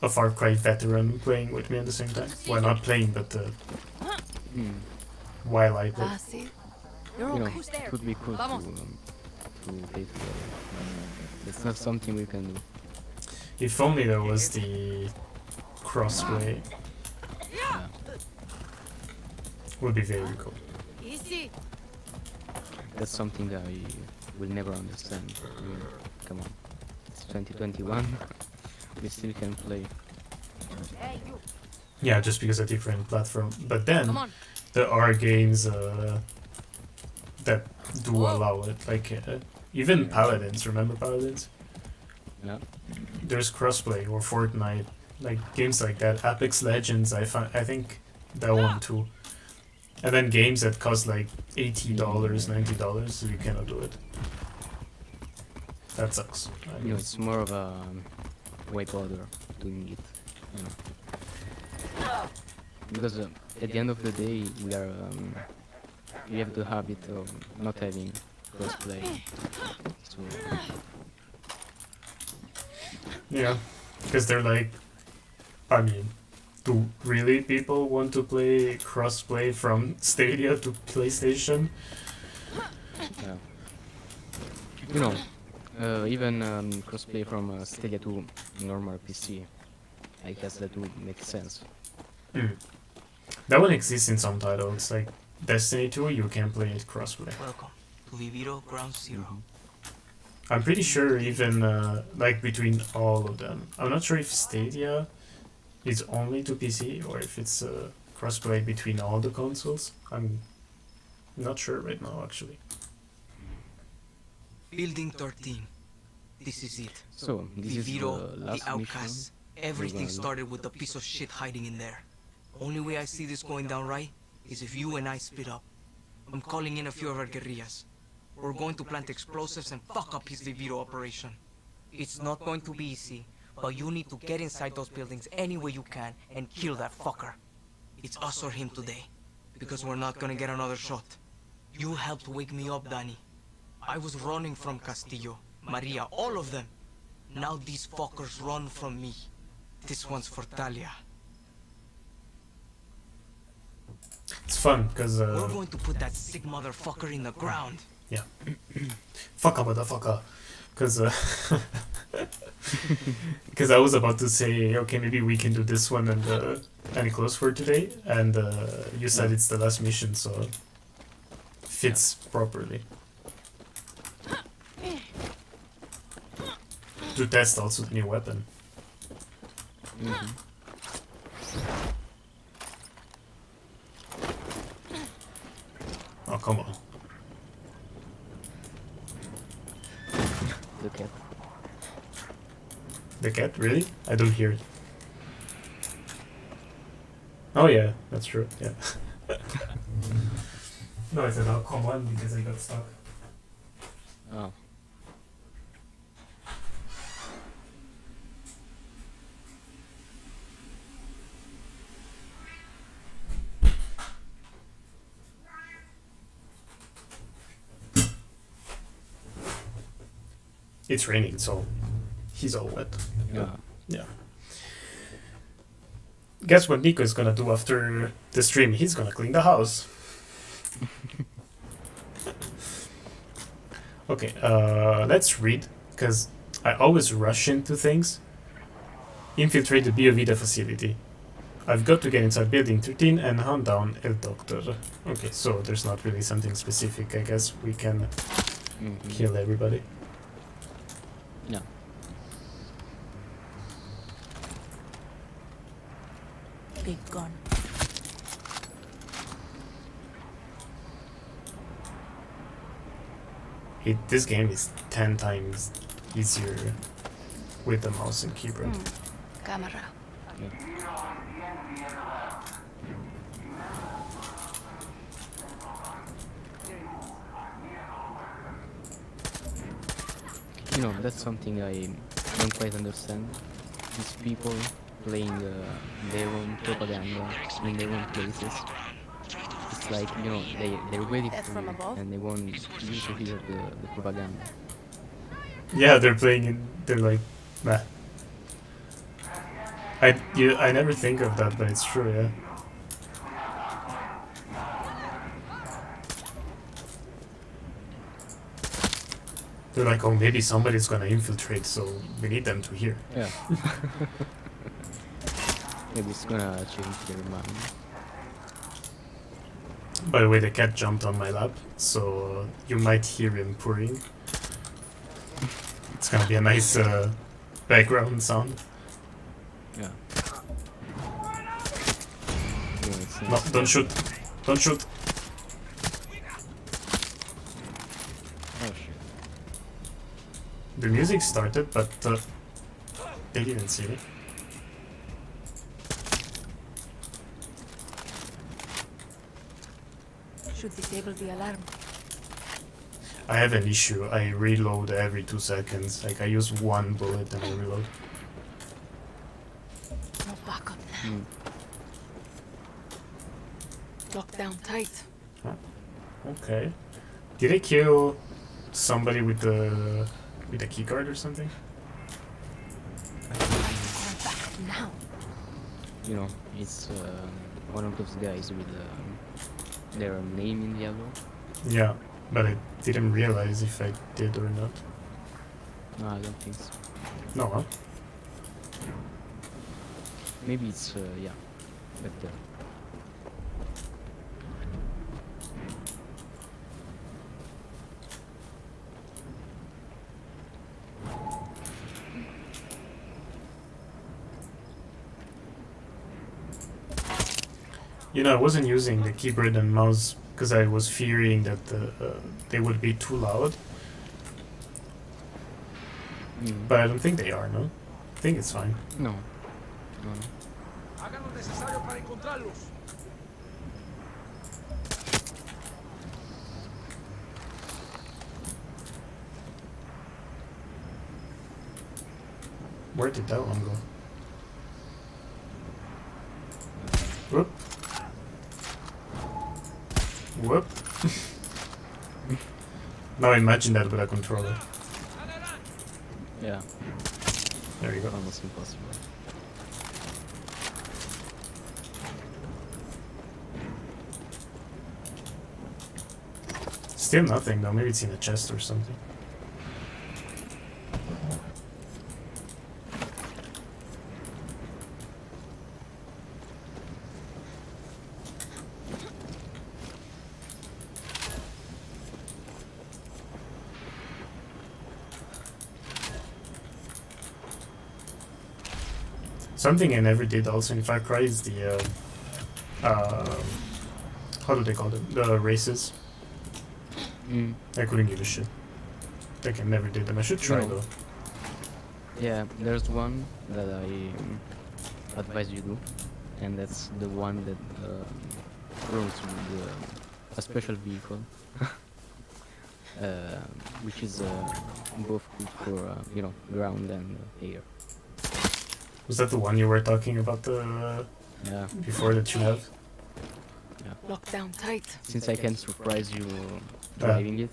a Far Cry veteran playing with me at the same time? Well, not playing, but while I play. Ah, see? You're You know, okay. it would be cool to to play together. It's not something we can do. If only there was the crossplay. Yeah. Would be very cool. Easy. That's something that I will never understand. I mean, come on. It's 2021. We still can play. Hey, you. Yeah, just because a different platform. But then Come on. there are games that do allow it. Like even Paladins. Remember Paladins? Yeah. There's crossplay or Fortnite, like games like that. Apex Legends. I think that one too. And then games that cost like $80, $90, you cannot do it. That sucks. You know, it's more of a why bother doing it, you know. Because at the end of the day, we have the habit of not having crossplay. So yeah, because they're like, I mean, do really people want to play crossplay from Stadia to PlayStation? yeah. You know, even crossplay from Stadia to normal PC. I guess that would make sense. That one exists in some titles, like Destiny 2, you can play it crossplay. Welcome to Viviro Ground Zero. I'm pretty sure even like between all of them. I'm not sure if Stadia is only to PC or if it's crossplay between all the consoles. I'm not sure right now actually. Building 13. This is it. So, this is Viviro, the last outcast. Everything started with a piece of shit hiding in there. Only way I see this going down right is if you and I split up. I'm calling in a few of our guerrillas. We're going to plant explosives and fuck up his Viviro operation. It's not going to be easy, but you need to get inside those buildings any way you can and kill that fucker. It's us or him today, because we're not gonna get another shot. You helped wake me up, Danny. I was running from Castillo, Maria, all of them. Now these fuckers run from me. This one's for Talia. It's fun because we're going to put that sick motherfucker in the ground. Yeah. Fuck up, motherfucker. Because I was about to say, okay, maybe we can do this one and close for today, and you said it's the last mission, so fits properly. To test also the new weapon. Oh, come on. The cat. The cat? Really? I don't hear it. Oh yeah, that's true, yeah. No, I said, oh, come on, because I got stuck. Oh. It's raining, so he's all wet. Yeah. Yeah. Guess what Nico is gonna do after the stream? He's gonna clean the house. Okay, let's read, because I always rush into things. Infiltrate the Biovida facility. I've got to get inside building 13 and hunt down El Doctor. Okay, so there's not really something specific. I guess we can kill everybody. No. Big gun. This game is 10 times easier with the mouse and keyboard. Camera. You know, that's something I don't quite understand. These people playing their own propaganda in their own places. It's like, you know, they're waiting for you and they want you to hear the propaganda. Yeah, they're playing it, they're like, nah. I never think of that, but it's true, yeah. They're like, oh, maybe somebody's gonna infiltrate, so we need them to hear. Yeah. Maybe it's gonna change their mind. By the way, the cat jumped on my lap, so you might hear him purring. It's gonna be a nice background sound. Yeah. No, don't shoot. Don't shoot. Oh shit. The music started, but they didn't see me. Should disable the alarm. I have an issue. I reload every 2 seconds. Like, I use one bullet and I reload. No backup now. Lock down tight. Huh. Okay. Did I kill somebody with the keycard or something? Backup now. You know, it's one of those guys with their name in yellow. Yeah, but I didn't realize if I did or not. No, I don't think so. No, huh? Maybe it's yeah, but You know, I wasn't using the keyboard and mouse because I was fearing that they would be too loud. But I don't think they are, no? I think it's fine. No. No. Hagan lo necesario para encontrarlos. Where did that one go? Whoop. Whoop. Now imagine that with a controller. Yeah. There you go. Almost impossible. Still nothing though. Maybe it's in a chest or something. Something I never did also in Far Cry is the how do they call them? The races. I couldn't give a shit. Like I never did them. I should try No. though. Yeah, there's one that I advise you do, and that's the one that runs with a special vehicle, which is both good for you know, ground and air. Was that the one you were talking about Yeah. before that you have? Yeah. Lock down tight. Since I can surprise you driving it,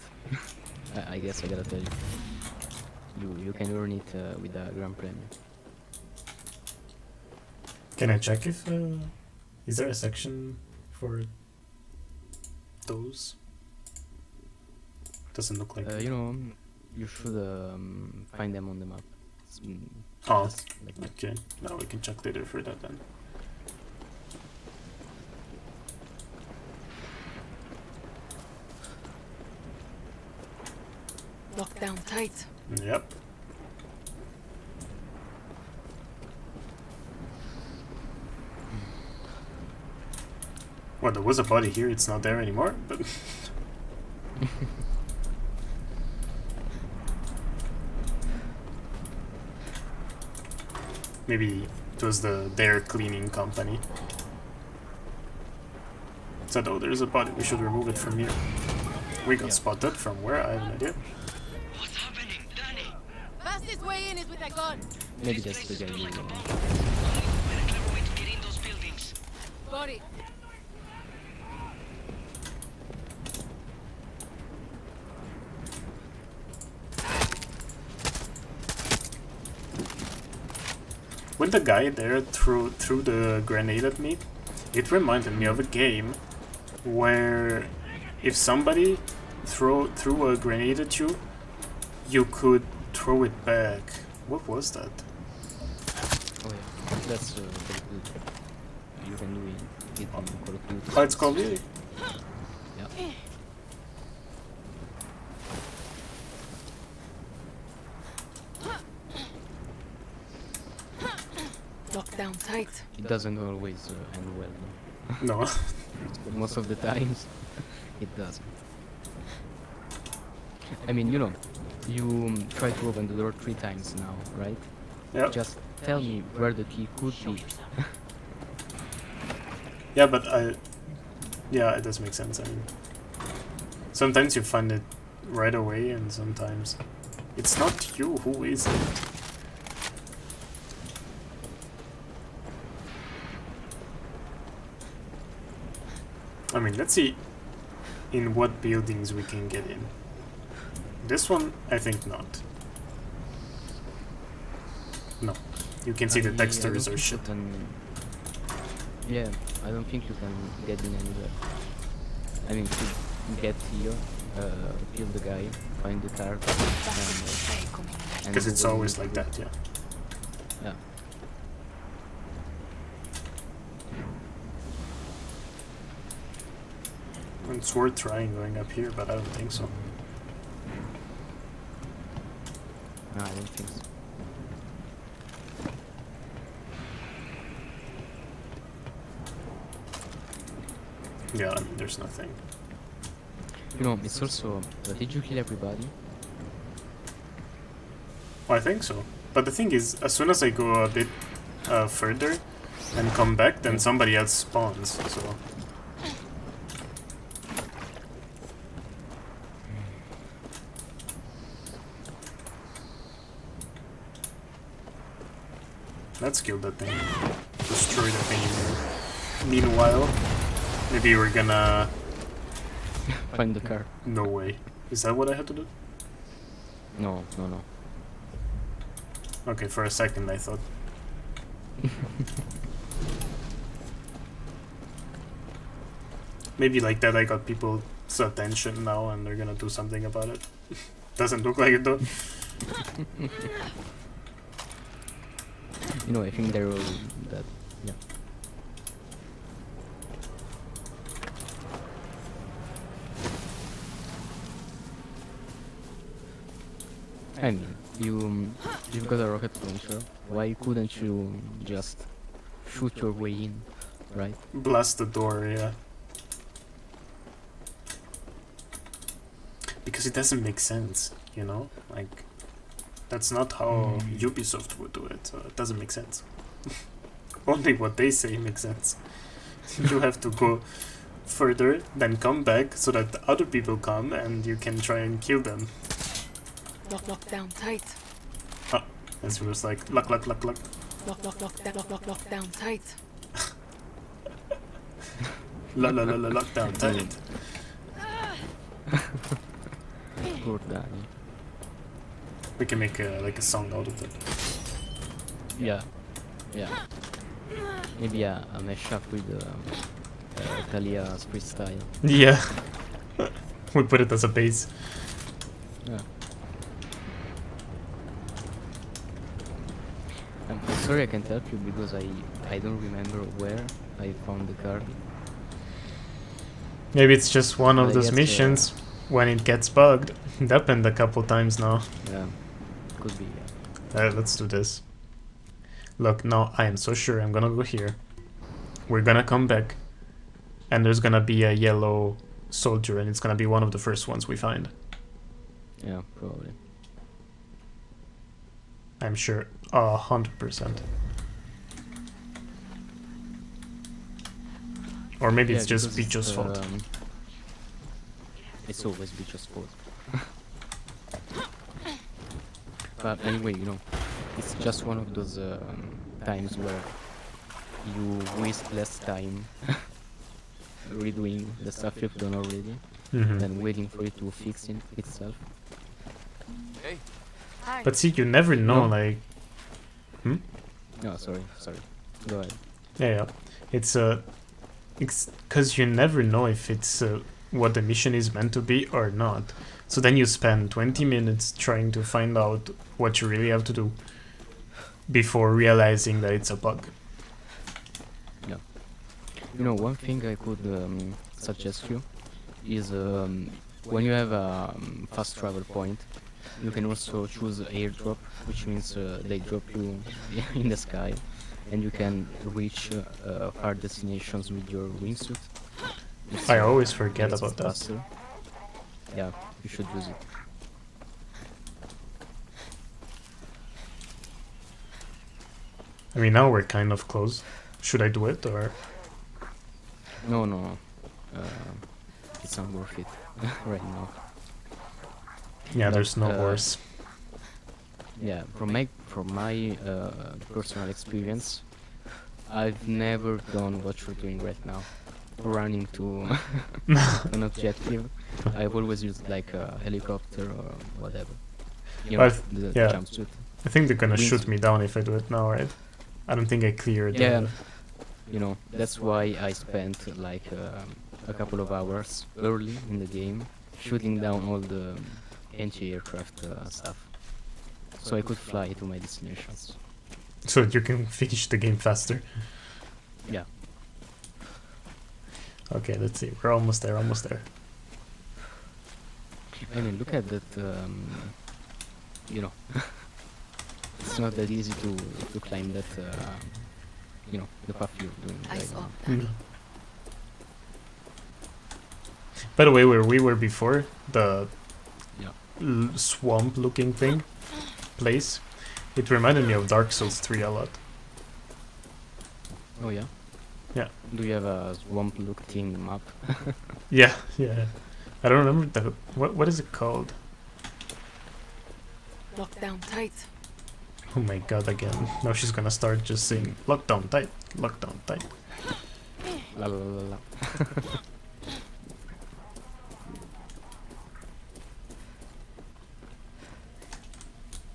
I guess I gotta tell you. You can earn it with a Grand Premium. Can I check if is there a section for those? Doesn't look like. You know, you should find them on the map. It's, Oh, just like that. okay. Now we can check later for that then. Lock down tight. Yep. Well, there was a body here. It's not there anymore, but. Maybe it was their cleaning company. Said, oh, there's a body. We should remove it from here. We got spotted from where? I have no idea. Fastest way in is with a gun. Maybe that's the guy you know. Got it. When the guy there threw the grenade at me, it reminded me of a game where if somebody threw a grenade at you, you could throw it back. What was that? Oh yeah, that's very good. You can do it in Call of Duty. Oh, it's called it? Yeah. Lock down tight. It doesn't always end well. No. But most of the times, it doesn't. I mean, you know, you try to open the door 3 times now, right? Yeah. Just tell me where the key could be. Yeah, but yeah, it does make sense. I mean, sometimes you find it right away, and sometimes it's not you. Who is it? I mean, let's see in what buildings we can get in. This one, I think not. No. You can see the textures are shit. Yeah, I don't think you can get in anywhere. I mean, to get here, kill the guy, find the car, and because it's always like that, yeah. Yeah. It's worth trying going up here, but I don't think so. No, I don't think so. Yeah, I mean, there's nothing. You know, it's also... did you kill everybody? I think so. But the thing is, as soon as I go a bit further and come back, then somebody else spawns, so... Let's kill that thing. Destroy the thing. Meanwhile, maybe we're gonna... Find the car. No way. Is that what I had to do? No. Okay, for a second I thought. Maybe like that I got people's attention now and they're gonna do something about it. Doesn't look like it though. You know, I think they're all that, yeah. I mean, you've got a rocket launcher. Why couldn't you just shoot your way in, right? Blast the door, yeah. Because it doesn't make sense, you know? Like, that's not how Ubisoft would do it, so it doesn't make sense. Only what they say makes sense. You have to go further, then come back so that the other people come and you can try and kill them. Lock down tight. Ah, and she was like, lock. Lock down tight. Lock down tight. Poor Danny. We can make like a song out of it. Yeah. Maybe a mashup with Talia's freestyle. Yeah. We put it as a base. Yeah. I'm sorry I can't help you because I don't remember where I found the card. Maybe it's just one of I those guess, missions when it gets bugged. It happened a couple times now. Yeah, could be. Yeah. Let's do this. Look, now I am so sure I'm gonna go here. We're gonna come back. And there's gonna be a yellow soldier and it's gonna be one of the first ones we find. Yeah, probably. I'm sure 100%. Or maybe it's just Bicho's fault. It's always Bicho's fault. But anyway, you know, it's just one of those times where you waste less time redoing the stuff you've done already than waiting for it to fix itself. Hey. But see, you never know, like... No, sorry. Go ahead. Yeah. It's because you never know if it's what the mission is meant to be or not. So then you spend 20 minutes trying to find out what you really have to do before realizing that it's a bug. Yeah. You know, one thing I could suggest you is when you have a fast travel point, you can also choose airdrop, which means they drop you in the sky, and you can reach far destinations with your wingsuit. It's, I always forget it's about that. faster. Yeah, you should use it. I mean, now we're kind of close. Should I do it or? No. It's not worth it right now. Yeah, But, there's no horse. Yeah, from my personal experience, I've never done what you're doing right now. Running to an objective. I've always used like a helicopter or whatever. You know, the yeah. jumpsuit. I think they're gonna shoot Wingsuit. me down if I do it now, right? I don't think I cleared. Yeah, you know, that's why I spent like a couple of hours early in the game shooting down all the anti-aircraft stuff, so I could fly to my destinations. So that you can finish the game faster. Yeah. Okay, let's see. We're almost there. Almost there. I mean, look at that. You know, it's not that easy to climb that. You know, the path you're doing right now. Mm. By the way, where we were before, the swamp-looking place, it reminded me of Dark Souls 3 a lot. Oh yeah. Yeah. Do you have a swamp-looking map? Yeah. I don't remember the what is it called? Lock down tight. Oh my god, again. Now she's gonna start just saying lockdown tight, lockdown tight. La la la la.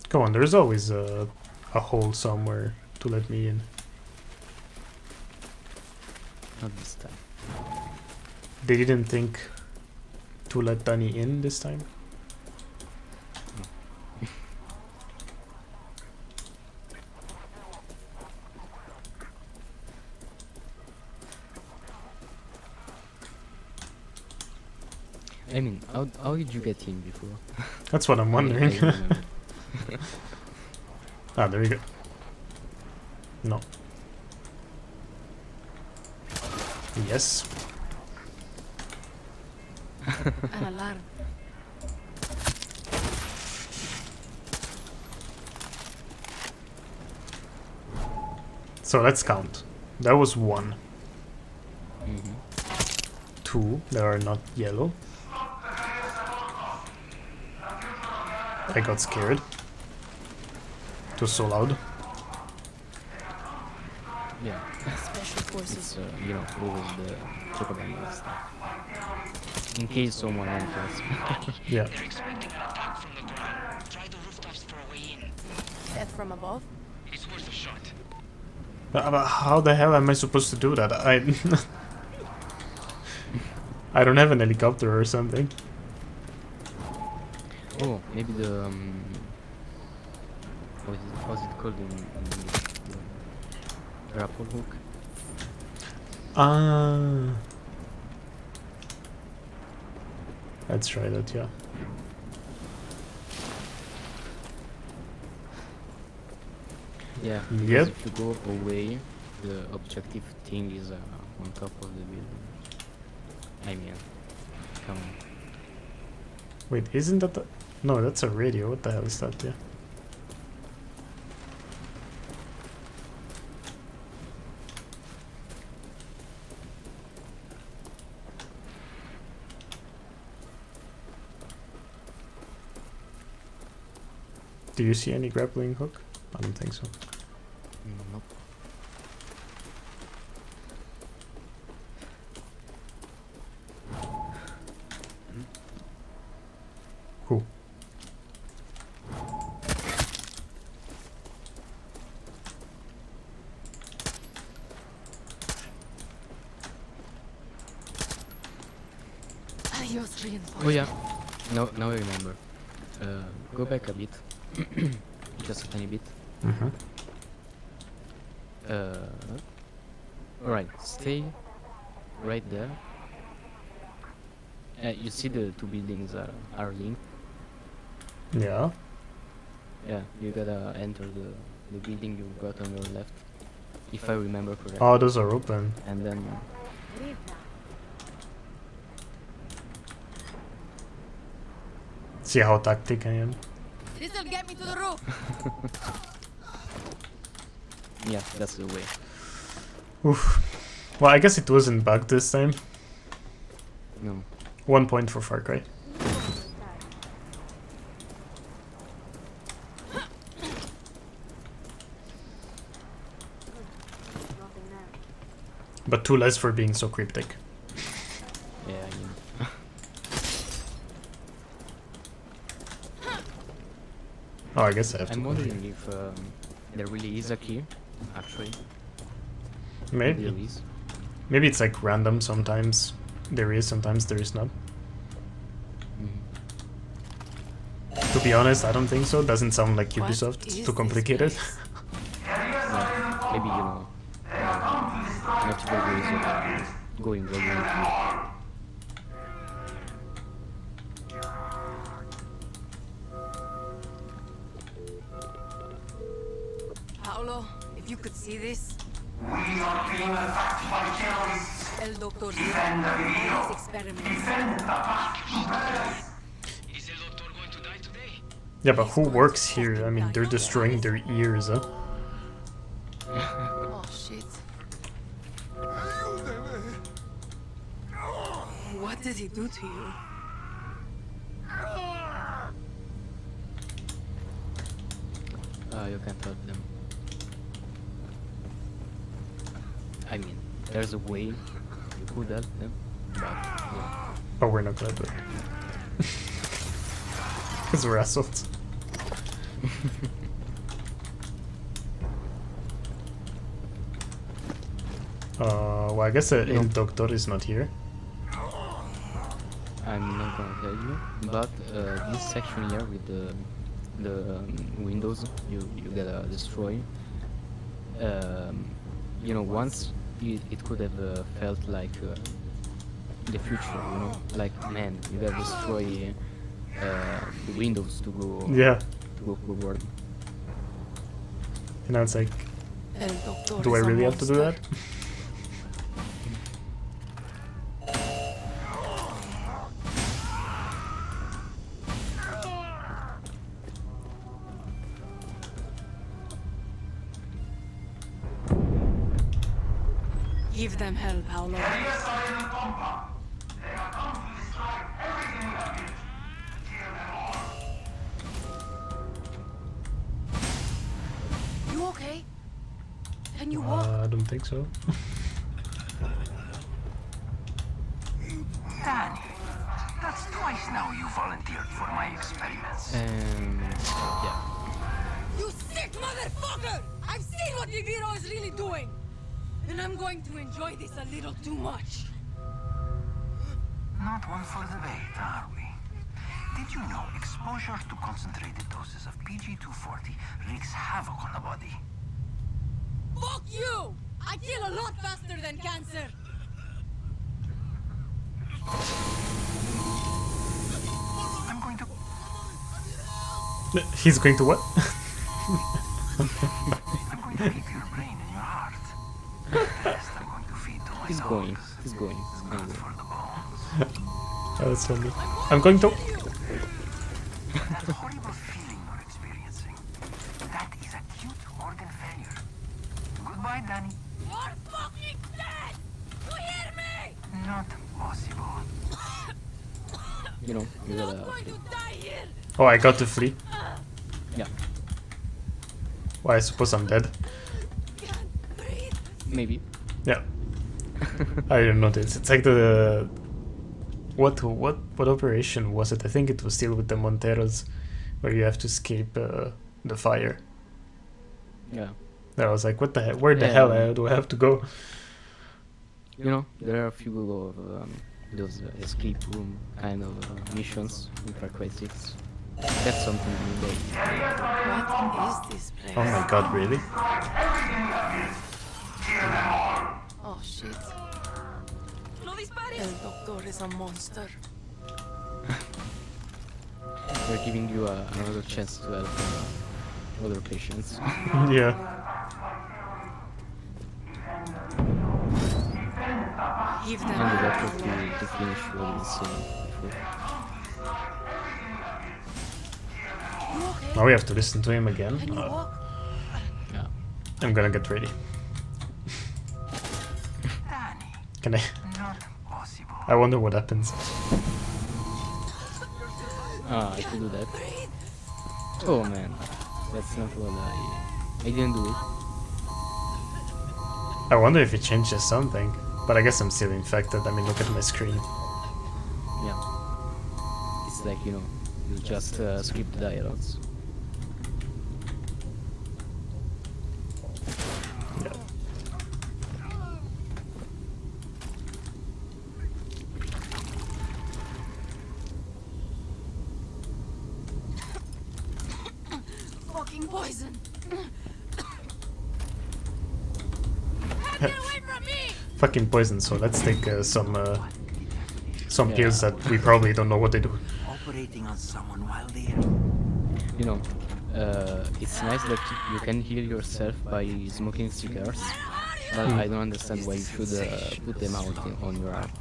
Come on, there's always a hole somewhere to let me in. Not this time. They didn't think to let Danny in this time? I mean, how did you get in before? That's what I'm wondering. Ah, there you go. No. Yes. An alarm. So let's count. That was 1. Mm-hmm. 2, they are not yellow. I got scared. It was so loud. Yeah. Special forces. It's, you know, always the propaganda stuff. In case someone enters. Yeah. They're expecting an attack from the ground. Try the rooftops for a way in. Death from above? It's worth a shot. But how the hell am I supposed to do that? I don't have an helicopter or something. Oh, maybe the what's it called in English? The grapple hook. Ah. Let's try that, yeah. Yeah. Because Yep. if you go away, the objective thing is on top of the building. I mean, come on. Wait, isn't that the... No, that's a radio. What the hell is that, yeah? Do you see any grappling hook? I don't think so. Nope. Cool. Adios, reinforcements. Oh yeah. Now I remember. Go back a bit. Just a tiny bit. Alright, stay right there. You see the two buildings are linked. Yeah. Yeah, you gotta enter the building you got on your left, if I remember correctly. Oh, those are open. And then... See how tactic I am. This'll get me to the roof. Yeah, that's the way. Oof. Well, I guess it wasn't bugged this time. No. 1 point for Far Cry. But 2 less for being so cryptic. Yeah, I mean. Oh, I guess I have to. I'm wondering if there really is a key, actually. Maybe. There is. Maybe it's like random. Sometimes there is, sometimes there is not. To be honest, I don't think so. Doesn't sound like Ubisoft. It's too complicated. Yeah, maybe, you know, multiple ways of going where you need to. Paolo, if you could see this. We are being attacked by terrorists. El Doctor Defend the video. these experiments. Defend the past. Yeah, but who works here? I mean, they're destroying their ears, huh? Oh shit. What did he do to you? You can't help them. I mean, there's a way you could help them, but yeah. But we're not gonna do it. Because we're assholes. Well, I guess El Doctor is not here. I'm not gonna tell you, but this section here with the windows you gotta destroy. You know, once it could have felt like the future. You know, like man, you gotta destroy the windows to go. Yeah. To go forward. And now it's like, do I really have to do that? Give them hell, Paolo. You okay? Can you walk? I don't think so. Danny, that's twice now you volunteered for my experiments. Yeah. You sick motherfucker! I've seen what Viviro is really doing! And I'm going to enjoy this a little too much. Not one for the bait, are we? Did you know exposure to concentrated doses of PG-240 wreaks havoc on the body? Fuck you! I kill a lot faster than cancer! I'm going to... He's going to what? I'm going to keep your brain in your heart. Rest I'm going to feed to my He's dogs. going. He's going. He's going. Good for the bones. Oh, that's funny. I'm going to. That horrible feeling you're experiencing, that is acute organ failure. Goodbye, Danny. You're fucking dead! You hear me? Not possible. You know, you Not gotta. going to die here! Oh, I got to flee. Yeah. Well, I suppose I'm dead. Maybe. Yeah. I don't notice. It's like the what operation was it? I think it was still with the Monteros, where you have to escape the fire. Yeah. I was like, what the hell? Where the hell do I have to go? You know, there are a few of those escape room kind of missions in Far Cry 6. That's something new they. What is this place? Oh my god, really? Oh shit. El doctor is a monster. They're giving you another chance to help other patients. Yeah. Give And them the doctor to finish what he's saying before. Now we have to listen to him again. Yeah. I'm gonna get ready. Can I? I wonder what happens. Ah, I can do that. Oh man, that's not what I didn't do it. I wonder if it changes something. But I guess I'm still infected. I mean, look at my screen. Yeah. It's like, you know, you just skip the dialogues. Yeah. fucking poison. Fucking poison. So let's take some pills that we probably don't know what they do. Operating on someone while there. You know, it's nice that you can heal yourself by smoking cigars, but I don't understand why you should put them out on your arm.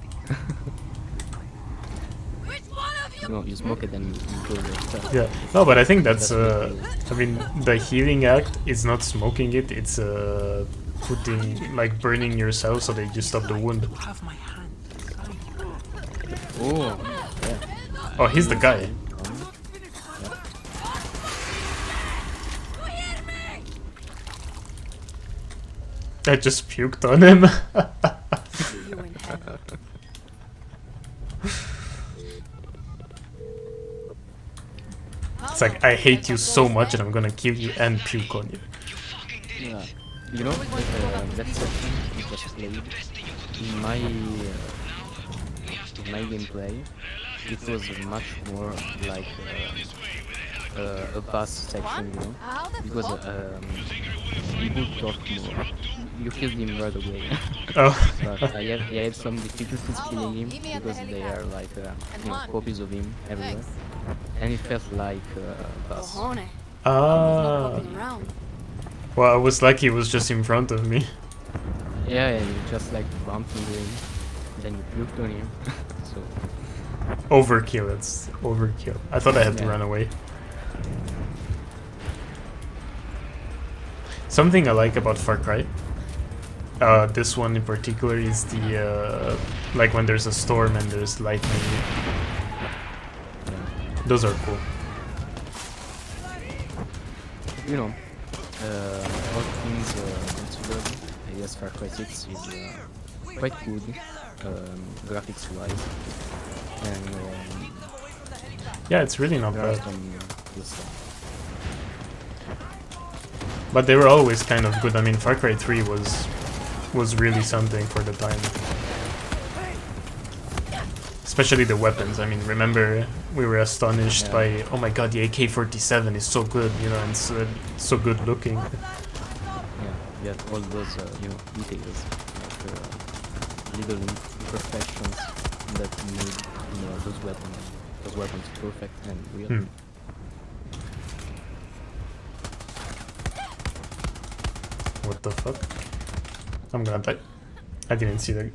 You know, you smoke it and you kill yourself. Yeah, no, but I think that's I mean, the healing act is not smoking it, it's putting, like, burning yourself so that you stop the wound. Oh, yeah. Oh, he's the guy. I just puked on him. It's like, I hate you so much and I'm gonna kill you and puke on you. Yeah. You know, that section we just played, in my gameplay, it was much more like a boss section, you know, because you could talk more. You killed him right away. Oh. But I had some difficulties killing him because they are like you know, copies of him everywhere, and it felt like a boss. Ah. Well, I was lucky it was just in front of me. Yeah, and you just like bumped into him, then you puked on him. So Overkill, it's overkill. I thought I had to run away. Something I like about Far Cry, this one in particular, is the like when there's a storm and there's lightning. Those are cool. You know, all things considered, I guess Far Cry 6 is quite good, graphics wise, and yeah, it's really not there are bad. some good stuff. But they were always kind of good. I mean, Far Cry 3 was really something for the time. Especially the weapons. I mean, remember we were astonished by, oh my god, the AK-47 is so good, you know, and so good looking. Yeah, all those you know, details, like little imperfections that made, you know, those weapons perfect and real. What the fuck? I'm gonna die. I didn't see that.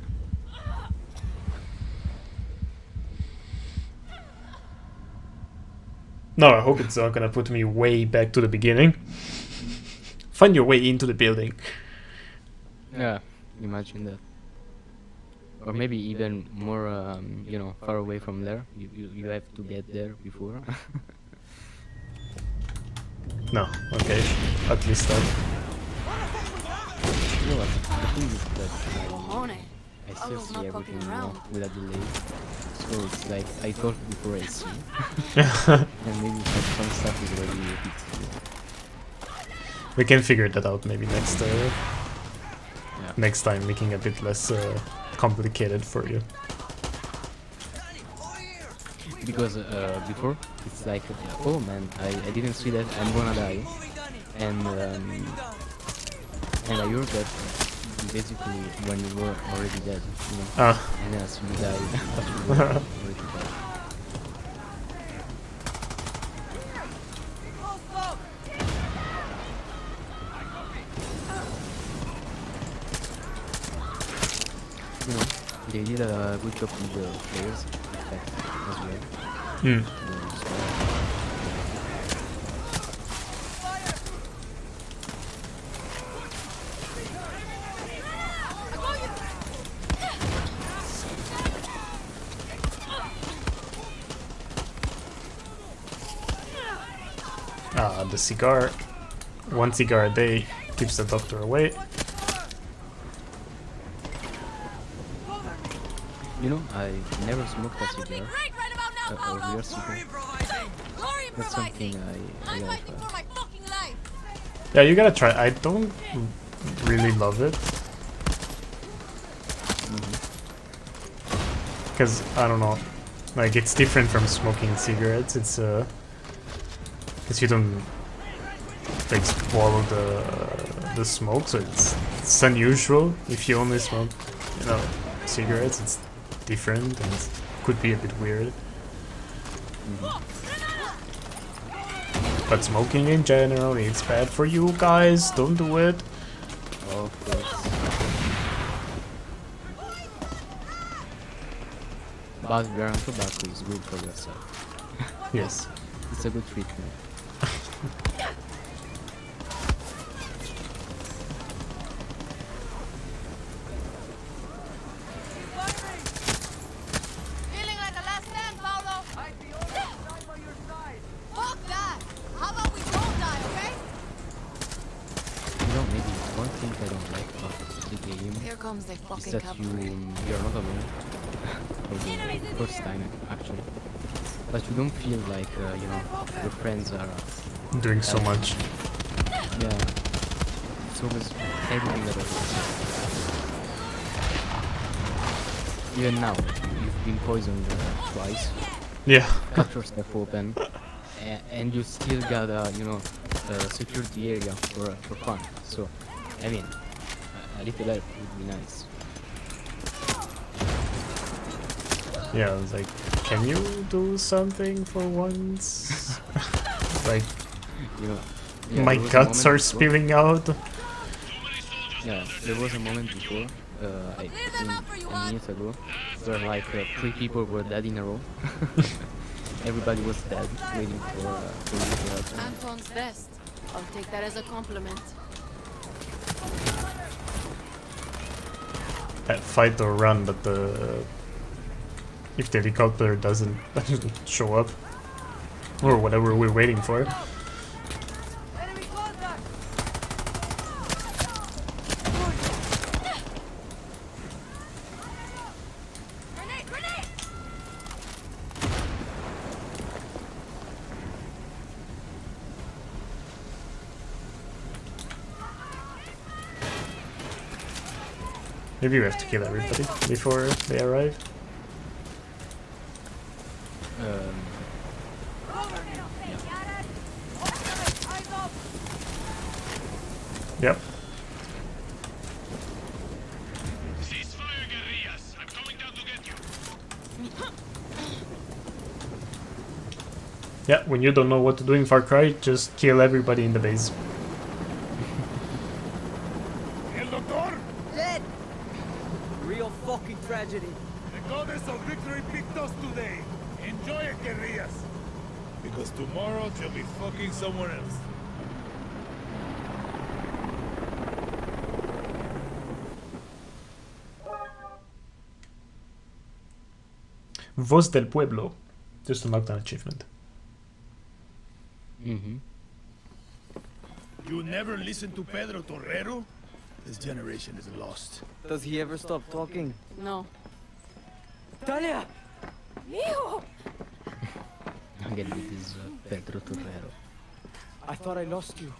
No, I hope it's not gonna put me way back to the beginning. Find your way into the building. Yeah, imagine that. Or maybe even more, you know, far away from there. You have to get there before. No, okay. At least that. You know what? The thing is that I still see everything, you know, with a delay. So it's like I talk before I see. And maybe some stuff is already fixed. We can figure that out maybe next time, making it a bit less complicated for you. because before it's like, oh man, I didn't see that, I'm gonna die, and I heard that basically when you were already dead, you know, and as you die, but you were already dead. You know, they did a good job with the players effect as well. The cigar. One cigar a day keeps the doctor away. You know, I never smoked a cigar, or real cigar. That's something I gotta try. Yeah, you gotta try. I don't really love it. Because, I don't know, like, it's different from smoking cigarettes. It's, because you don't, like, swallow the smoke, so it's unusual. If you only smoke, you know, cigarettes, it's different and it could be a bit weird. But smoking in general, it's bad for you guys. Don't do it. Of course. But wearing tobacco is good for yourself. Yes. It's a good treatment. Feeling like a last stand, Paolo? I'd be always die by your side. Fuck that! How about we don't die, okay? You know, maybe one thing I don't like about the game Here comes the is fucking that cavalry. you're not alone. For the first time, actually. But you don't feel like, you know, your friends are doing so much. Yeah. It's always everything that even now, you've been poisoned twice. Yeah. Cut yourself open, and you still gotta, you know, secure the area for fun. So, I mean, a little help would be nice. Yeah, I was like, can you do something for once? Like, you know, yeah, my guts are before, spilling out. Yeah, there was a moment before, I think a minute ago, where like 3 people were dead in a row. Everybody was dead, waiting for you to help them. Anton's best. I'll take that as a compliment. Fight or run, but if the helicopter doesn't show up, or whatever we're waiting for. Maybe we have to kill everybody before they arrive. Yep. Yeah, when you don't know what to do in Far Cry, just kill everybody in the base. El Doctor? Dead! Real fucking tragedy. The goddess of victory picked us today. Enjoy it, guerrillas. Because tomorrow she'll be fucking someone else. Voz del Pueblo. Just unlocked an achievement. You never listen to Pedro Torrero? This generation is lost. Does he ever stop talking? No. Talia! Hijo! Again with this Pedro Torrero. I thought I lost you.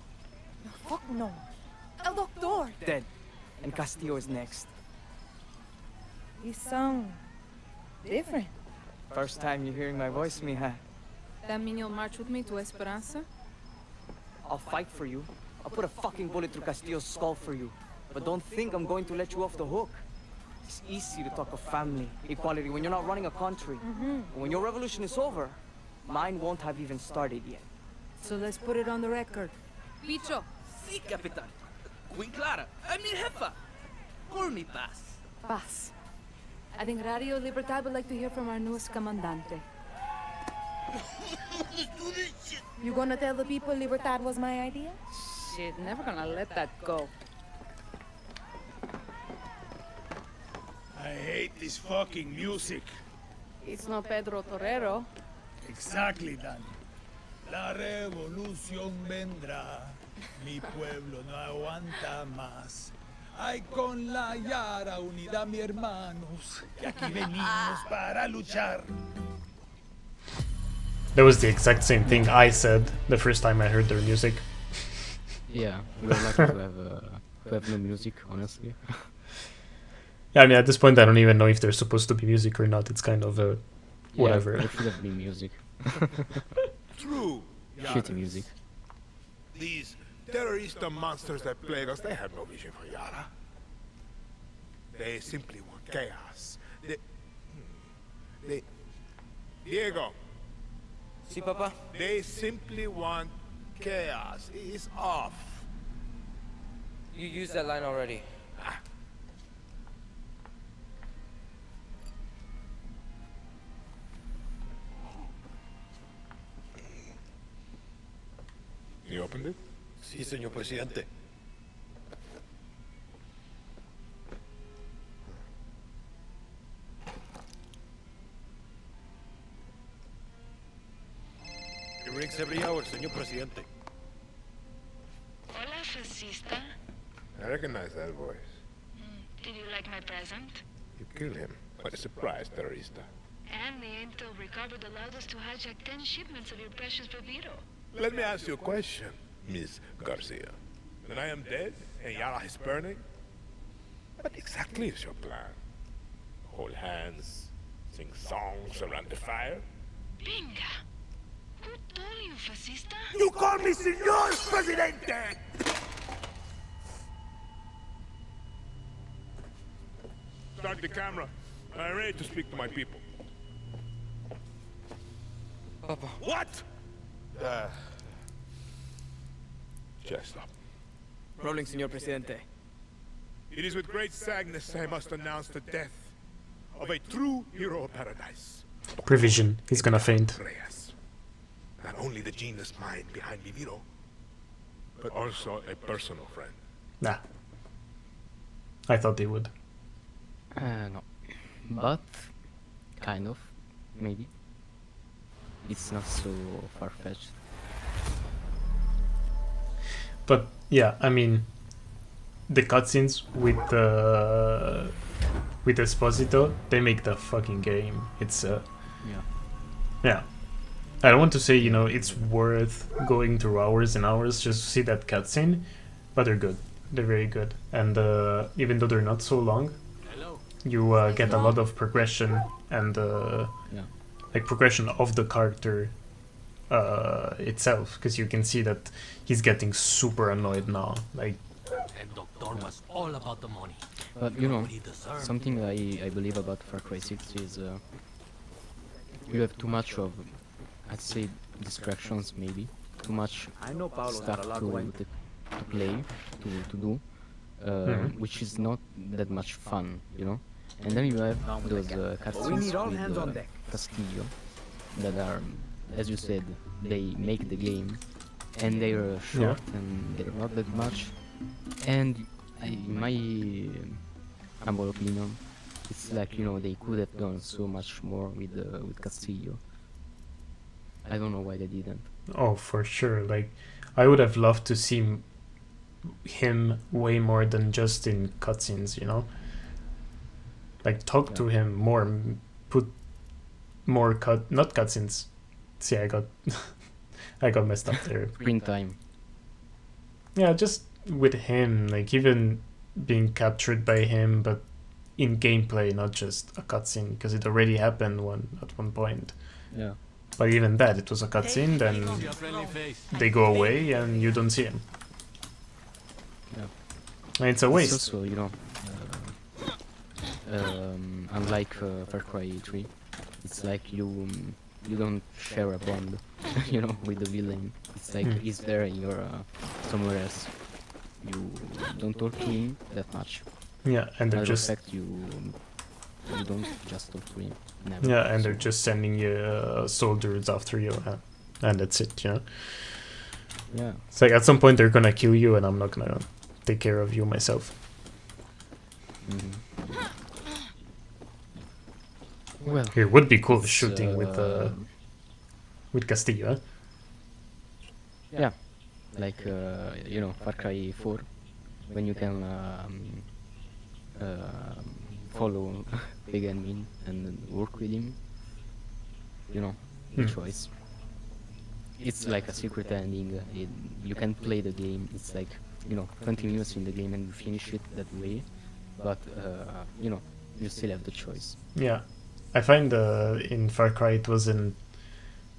Fuck no. El Doctor! Dead. And Castillo is next. You sound different. First time you're hearing my voice, mija. That mean you'll march with me to Esperanza? I'll fight for you. I'll put a fucking bullet through Castillo's skull for you. But don't think I'm going to let you off the hook. It's easy to talk of family, equality when you're not running a country. But when your revolution is over, mine won't have even started yet. So let's put it on the record. Bicho! Sí, Capitan. Queen Clara. I mean, Jefa. Call me Paz. Paz. I think Radio Libertad would like to hear from our newest comandante. Let's do this shit. You gonna tell the people Libertad was my idea? Shit, never gonna let that go. I hate this fucking music. It's not Pedro Torero. Exactly, Danny. La revolución vendrá. Mi pueblo no aguanta más. Ay, con la Yara unida, mi hermanos, que aquí venimos para luchar. That was the exact same thing I said the first time I heard their music. Yeah, we're lucky to have no music, honestly. Yeah, I mean, at this point, I don't even know if there's supposed to be music or not. It's kind of whatever. Yeah, there should have been music. True. Shitty music. These terrorist monsters that plague us, they have no vision for Yara. They simply want chaos. They Diego. Si, Papa? They simply want chaos. It's off. You used that line already. You opened it? Sí, señor presidente. It rings every hour, señor presidente. Hola, fascista. I recognize that voice. Did you like my present? You killed him. What a surprise, terrorista. And the intel recovered allowed us to hijack 10 shipments of your precious Viviro. Let me ask you a question, Miss Garcia. When I am dead and Yara is burning, what exactly is your plan? Hold hands, sing songs around the fire? Binga! Who told you, fascista? You call me Señor Presidente! Start the camera. I'm ready to speak to my people. Papa. What? Just stop. Rolling, Señor Presidente. It is with great sadness I must announce the death of a true hero of paradise. Prevision. He's gonna faint. Reyes. Not only the genius mind behind Viviro, but also a personal friend. Nah. I thought they would. No. But, kind of, maybe. It's not so far-fetched. But yeah, I mean, the cutscenes with Esposito, they make the fucking game. It's yeah. I don't want to say, you know, it's worth going through hours and hours just to see that cutscene, but they're good. They're very good, and even though they're not so long, you get a lot of progression and like progression of the character itself, because you can see that he's getting super annoyed now. Like, And Doctor was all about the money. But you know, What he deserved. something I believe about Far Cry 6 is you have too much of, I'd say, distractions maybe, too much stuff to play, to do, which is not that much fun, you know. And then you have those cutscenes with Castillo that are, as you said, they make the game, and they are short and they're not that much. And in my humble opinion, it's like, you know, they could have done so much more with Castillo. I don't know why they didn't. oh, for sure. Like, I would have loved to see him way more than just in cutscenes, you know. Like, talk to him more, put more not cutscenes. See, I got I got messed up there. Screen time. Yeah, just with him, like even being captured by him, but in gameplay, not just a cutscene, because it already happened at one point. Yeah. But even that, it was a cutscene, then they go away and you don't see them. Yeah. And it's a waste. It's also, you know, unlike Far Cry 3, it's like you don't share a bond, you know, with the villain. It's like he's there and you're somewhere else. You don't talk to him that much. Yeah, and they're Matter of just fact, you don't just talk to him. Never. yeah, and they're So, just sending you soldiers after you, and that's it. You know. yeah. It's like at some point they're gonna kill you, and I'm not gonna take care of you myself. Mhm. Well, It would be cool it's, shooting with Castillo. Huh? yeah, like you know, Far Cry 4, when you can follow Big and Mean and work with him. You know, the Hmm. choice. It's like a secret ending. You can play the game. It's like, you know, 20 minutes in the game and you finish it that way. But you know, you still have the choice. Yeah, I find in Far Cry it wasn't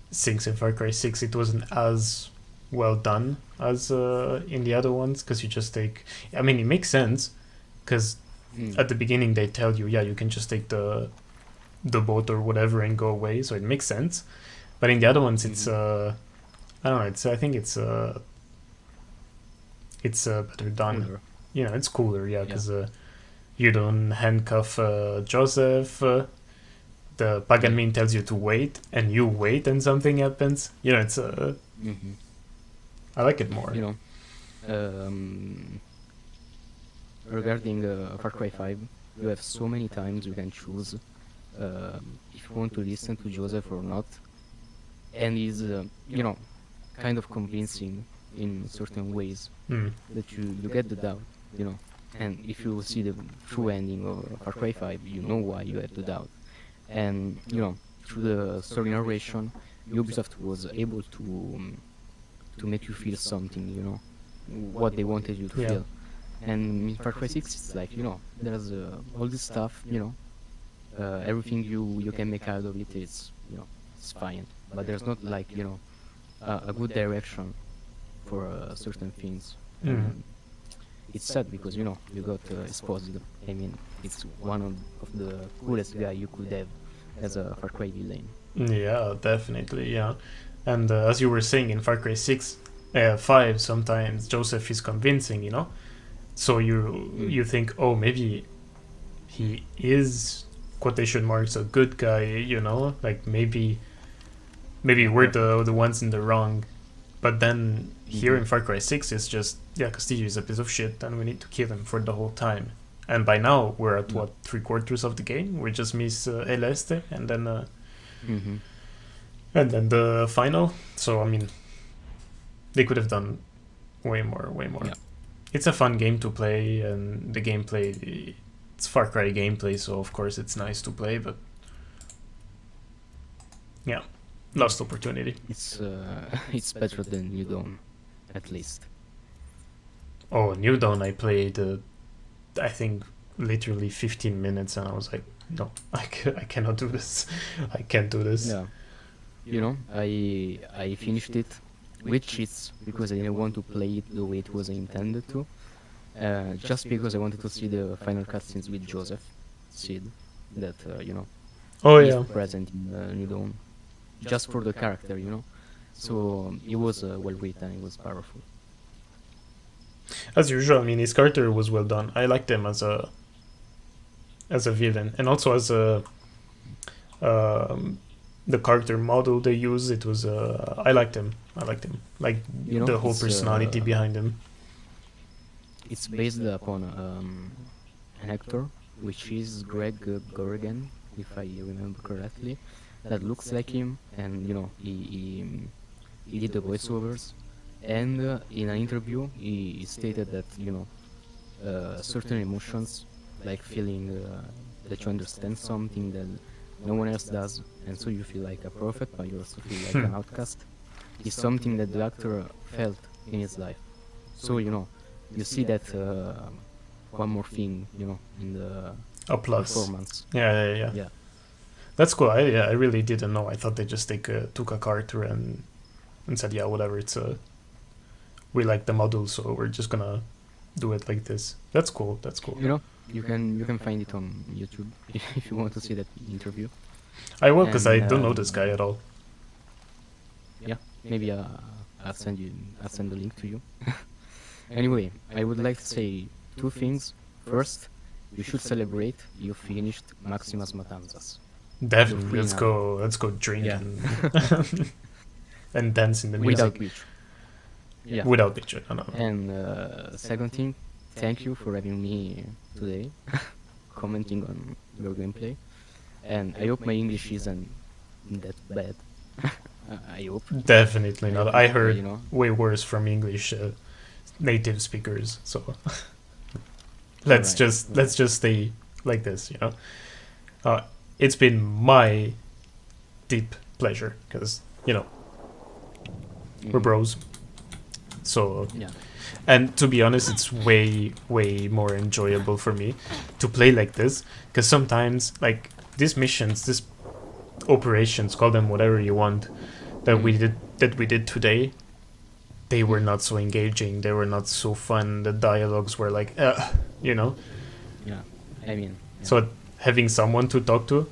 6 and Far Cry 6 it wasn't as well done as in the other ones, because you just take. I mean, it makes sense because at the beginning they tell you, yeah, you can just take the boat or whatever and go away, so it makes sense. But in the other ones, it's I don't know. I think it's better done. Cooler. You know, it's cooler, yeah, because you don't handcuff Joseph. The Paganmin tells you to wait, and you wait, and something happens. You know, it's I like it more. You know, regarding Far Cry 5, you have so many times you can choose if you want to listen to Joseph or not, and he's you know, kind of convincing in certain ways that you get the doubt, you know. And if you see the true ending of Far Cry 5, you know why you had the doubt. And you know, through the story narration, Ubisoft was able to make you feel something, you know, what they wanted you to Yeah. feel. And in Far Cry 6, it's like, you know, there's all this stuff, you know, everything you can make out of it is, you know, it's fine. But there's not like, you know, a good direction for certain things. And it's sad because, you know, you got Esposito. I mean, it's one of the coolest guy you could have as a Far Cry villain. Yeah, definitely, yeah. And as you were saying, in Far Cry 5, sometimes Joseph is convincing, you know? So you think, oh, maybe he is, quotation marks, a good guy, you know? Like, maybe we're the ones in the wrong. But then here in Far Cry 6, it's just, yeah, Castillo is a piece of shit, and we need to kill him for the whole time. And by now, we're at, what, 3/4 of the game? We just miss El Este, and then... and then the final. So, I mean, they could have done way more. Yeah. It's a fun game to play, and the gameplay, it's Far Cry gameplay, so of course it's nice to play, but yeah, lost opportunity. It's it's better than New Dawn, at least. Oh, New Dawn, I played, I think, literally 15 minutes, and I was like, no, I cannot do this. I can't do this. Yeah. You know, I finished it with cheats because I didn't want to play it the way it was intended to. Just because I wanted to see the final cutscenes with Joseph, Sid, that, you know, Oh, is yeah. present in New Dawn. Just for the character, you know. So it was well written, it was powerful. As usual, I mean, his character was well done. I liked him as a villain, and also as a the character model they use. It was I liked him. Like, You know, the whole it's, personality behind him. It's based upon an actor, which is Greg Gorgan, if I remember correctly, that looks like him, and you know, he did the voiceovers, and in an interview he stated that, you know, certain emotions, like feeling that you understand something that no one else does, and so you feel like a prophet, but you also feel like an outcast, is something that the actor felt in his life. So, you know, you see that one more thing, you know, in the A plus. performance. Yeah. Yeah. That's cool. I really didn't know. I thought they just took a character and said, yeah, whatever. We like the model, so we're just gonna do it like this. That's cool. That's cool. You know, you can find it on YouTube if you want to see that interview. I will, because I And, don't know this guy at all. Yeah, maybe I'll send the link to you. Anyway, I would like to say two things. First, you should celebrate you finished Maximas Matanzas. Definitely, You're free let's go drink Yeah. and dance in the music. Without picture. Yeah. Without picture, no. And second thing, thank you for having me today, commenting on your gameplay. And I hope my English isn't that bad. I hope. Definitely not. I heard you know. way worse from English native speakers. So let's just stay like this. You know, it's been my deep pleasure because we're bros. So yeah. And to be honest, it's way more enjoyable for me to play like this because sometimes like these missions, these operations, call them whatever you want, that we did today, they were not so engaging, they were not so fun, the dialogues were like you know. Yeah, I mean, so having someone to talk to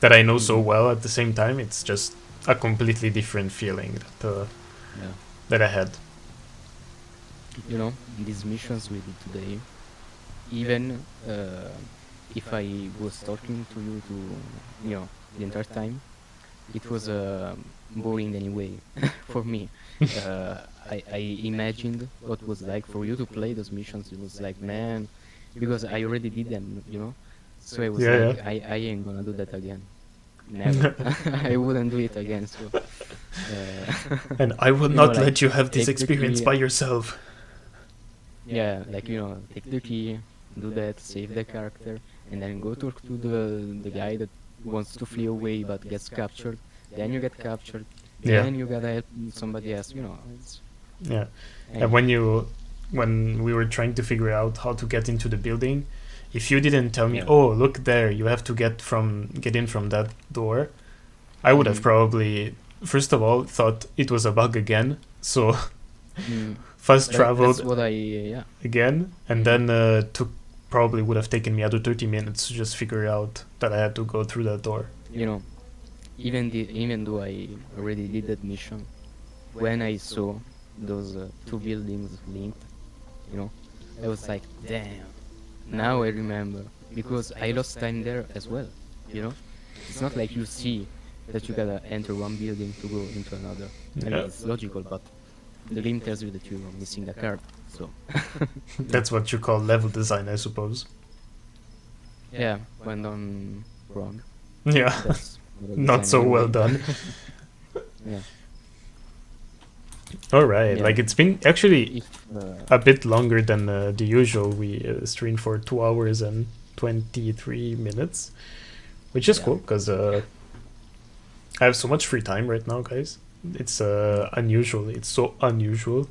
that I know so well at the same time, it's just a completely different feeling that I had. You know, these missions we did today, even if I was talking to you the entire time, it was boring anyway for me. I imagined what was like for you to play those missions. It was like, man, because I already did them, so I was like, I ain't gonna do that again. Never. I wouldn't do it again. So and I will not let you have this experience by yourself. Yeah, like take the key, do that, save the character, and then go talk to the guy that wants to flee away but gets captured. Then you get captured. Then you gotta help somebody else. It's And when we were trying to figure out how to get into the building, if you didn't tell me, oh look there, you have to get in from that door, I would have probably first of all thought it was a bug again. So fast traveled again, and then probably would have taken me another 30 minutes to just figure out that I had to go through that door. Even though I already did that mission, when I saw those two buildings linked, I was like, damn, now I remember, because I lost time there as well. It's not like you see that you gotta enter one building to go into another. I mean, it's logical, but the game tells you that you're missing the card, so that's what you call level design, I suppose. Yeah, went on wrong. Yeah, not so well done. Yeah. All right, like it's been actually a bit longer than the usual. We streamed for 2 hours and 23 minutes, which is cool because I have so much free time right now, guys. It's unusual. It's so unusual.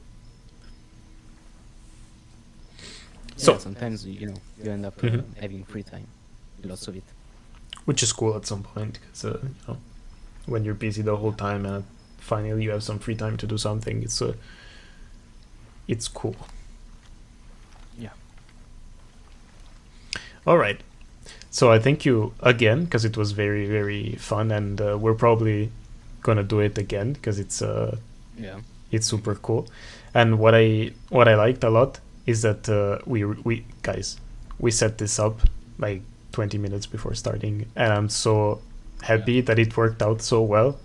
So sometimes you end up having free time, lots of it, which is cool at some point because when you're busy the whole time and finally you have some free time to do something, it's cool. Yeah. All right. So I thank you again because it was very, very fun, and we're probably gonna do it again because it's super cool. And what I liked a lot is that we set this up like 20 minutes before starting, and I'm so happy that it worked out so well.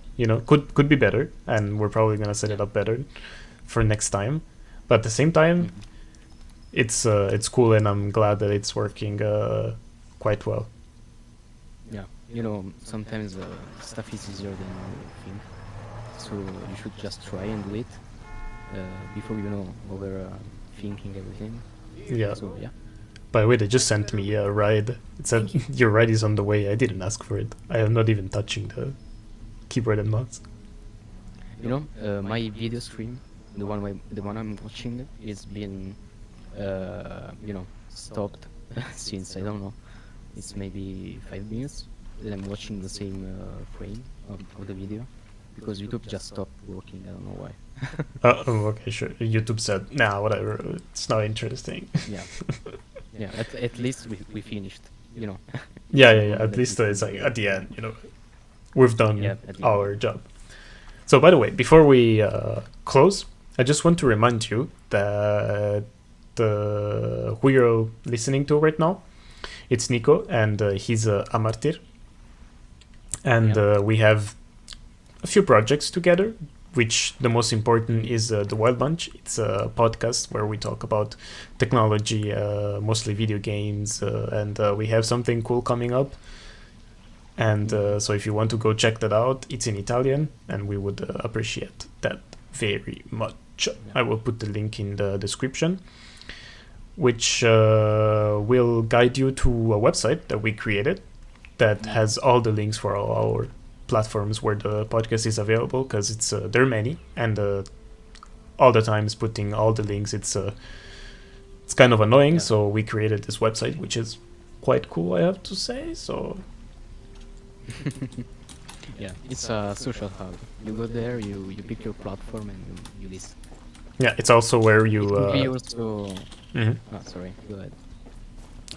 Could be better, and we're probably gonna set it up better for next time. But at the same time, it's cool, and I'm glad that it's working quite well. Yeah, sometimes stuff is easier than you think, so you should just try and do it before overthinking everything. Yeah. So yeah. By the way, they just sent me a ride. It said your ride is on the way. I didn't ask for it. I am not even touching the keyboard and mouse. My video stream, the one I'm watching, is been stopped since I don't know It's maybe 5 minutes. Then I'm watching the same frame of the video because YouTube just stopped working. I don't know why. Okay, sure. YouTube said, nah, whatever. It's not interesting. Yeah. Yeah. At least we finished. You know. Yeah. At least it's like at the end. We've done our job. So, by the way, before we close, I just want to remind you that who you're listening to right now, it's Nico, and he's a martyr. And we have a few projects together, which the most important is The Wild Bunch. It's a podcast where we talk about technology, mostly video games, and we have something cool coming up. And so if you want to go check that out, it's in Italian, and we would appreciate that very much. I will put the link in the description, which will guide you to a website that we created that has all the links for all our platforms where the podcast is available, because it's there are many, and all the time is putting all the links. It's kind of annoying, so we created this website, which is quite cool, I have to say. So yeah, it's a social hub. You go there, you pick your platform, and you listen. Yeah, it's also where you. It could be also. Mhm. Oh, sorry. Go ahead.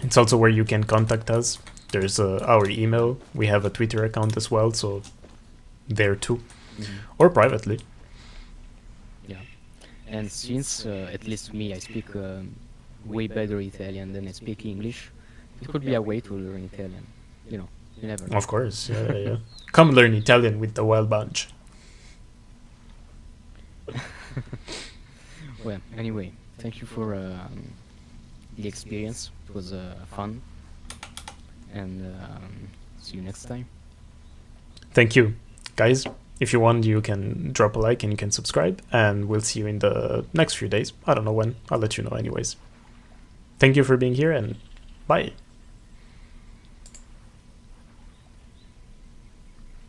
It's also where you can contact us. There's our email. We have a Twitter account as well, so there too, or privately. Yeah, and since at least me, I speak way better Italian than I speak English, it could be a way to learn Italian. You know, you never know. Of course, yeah. Come learn Italian with the Wild Bunch. Well, anyway, thank you for the experience. It was fun, and see you next time. Thank you, guys. If you want, you can drop a like and you can subscribe, and we'll see you in the next few days. I don't know when. I'll let you know anyways. Thank you for being here, and bye.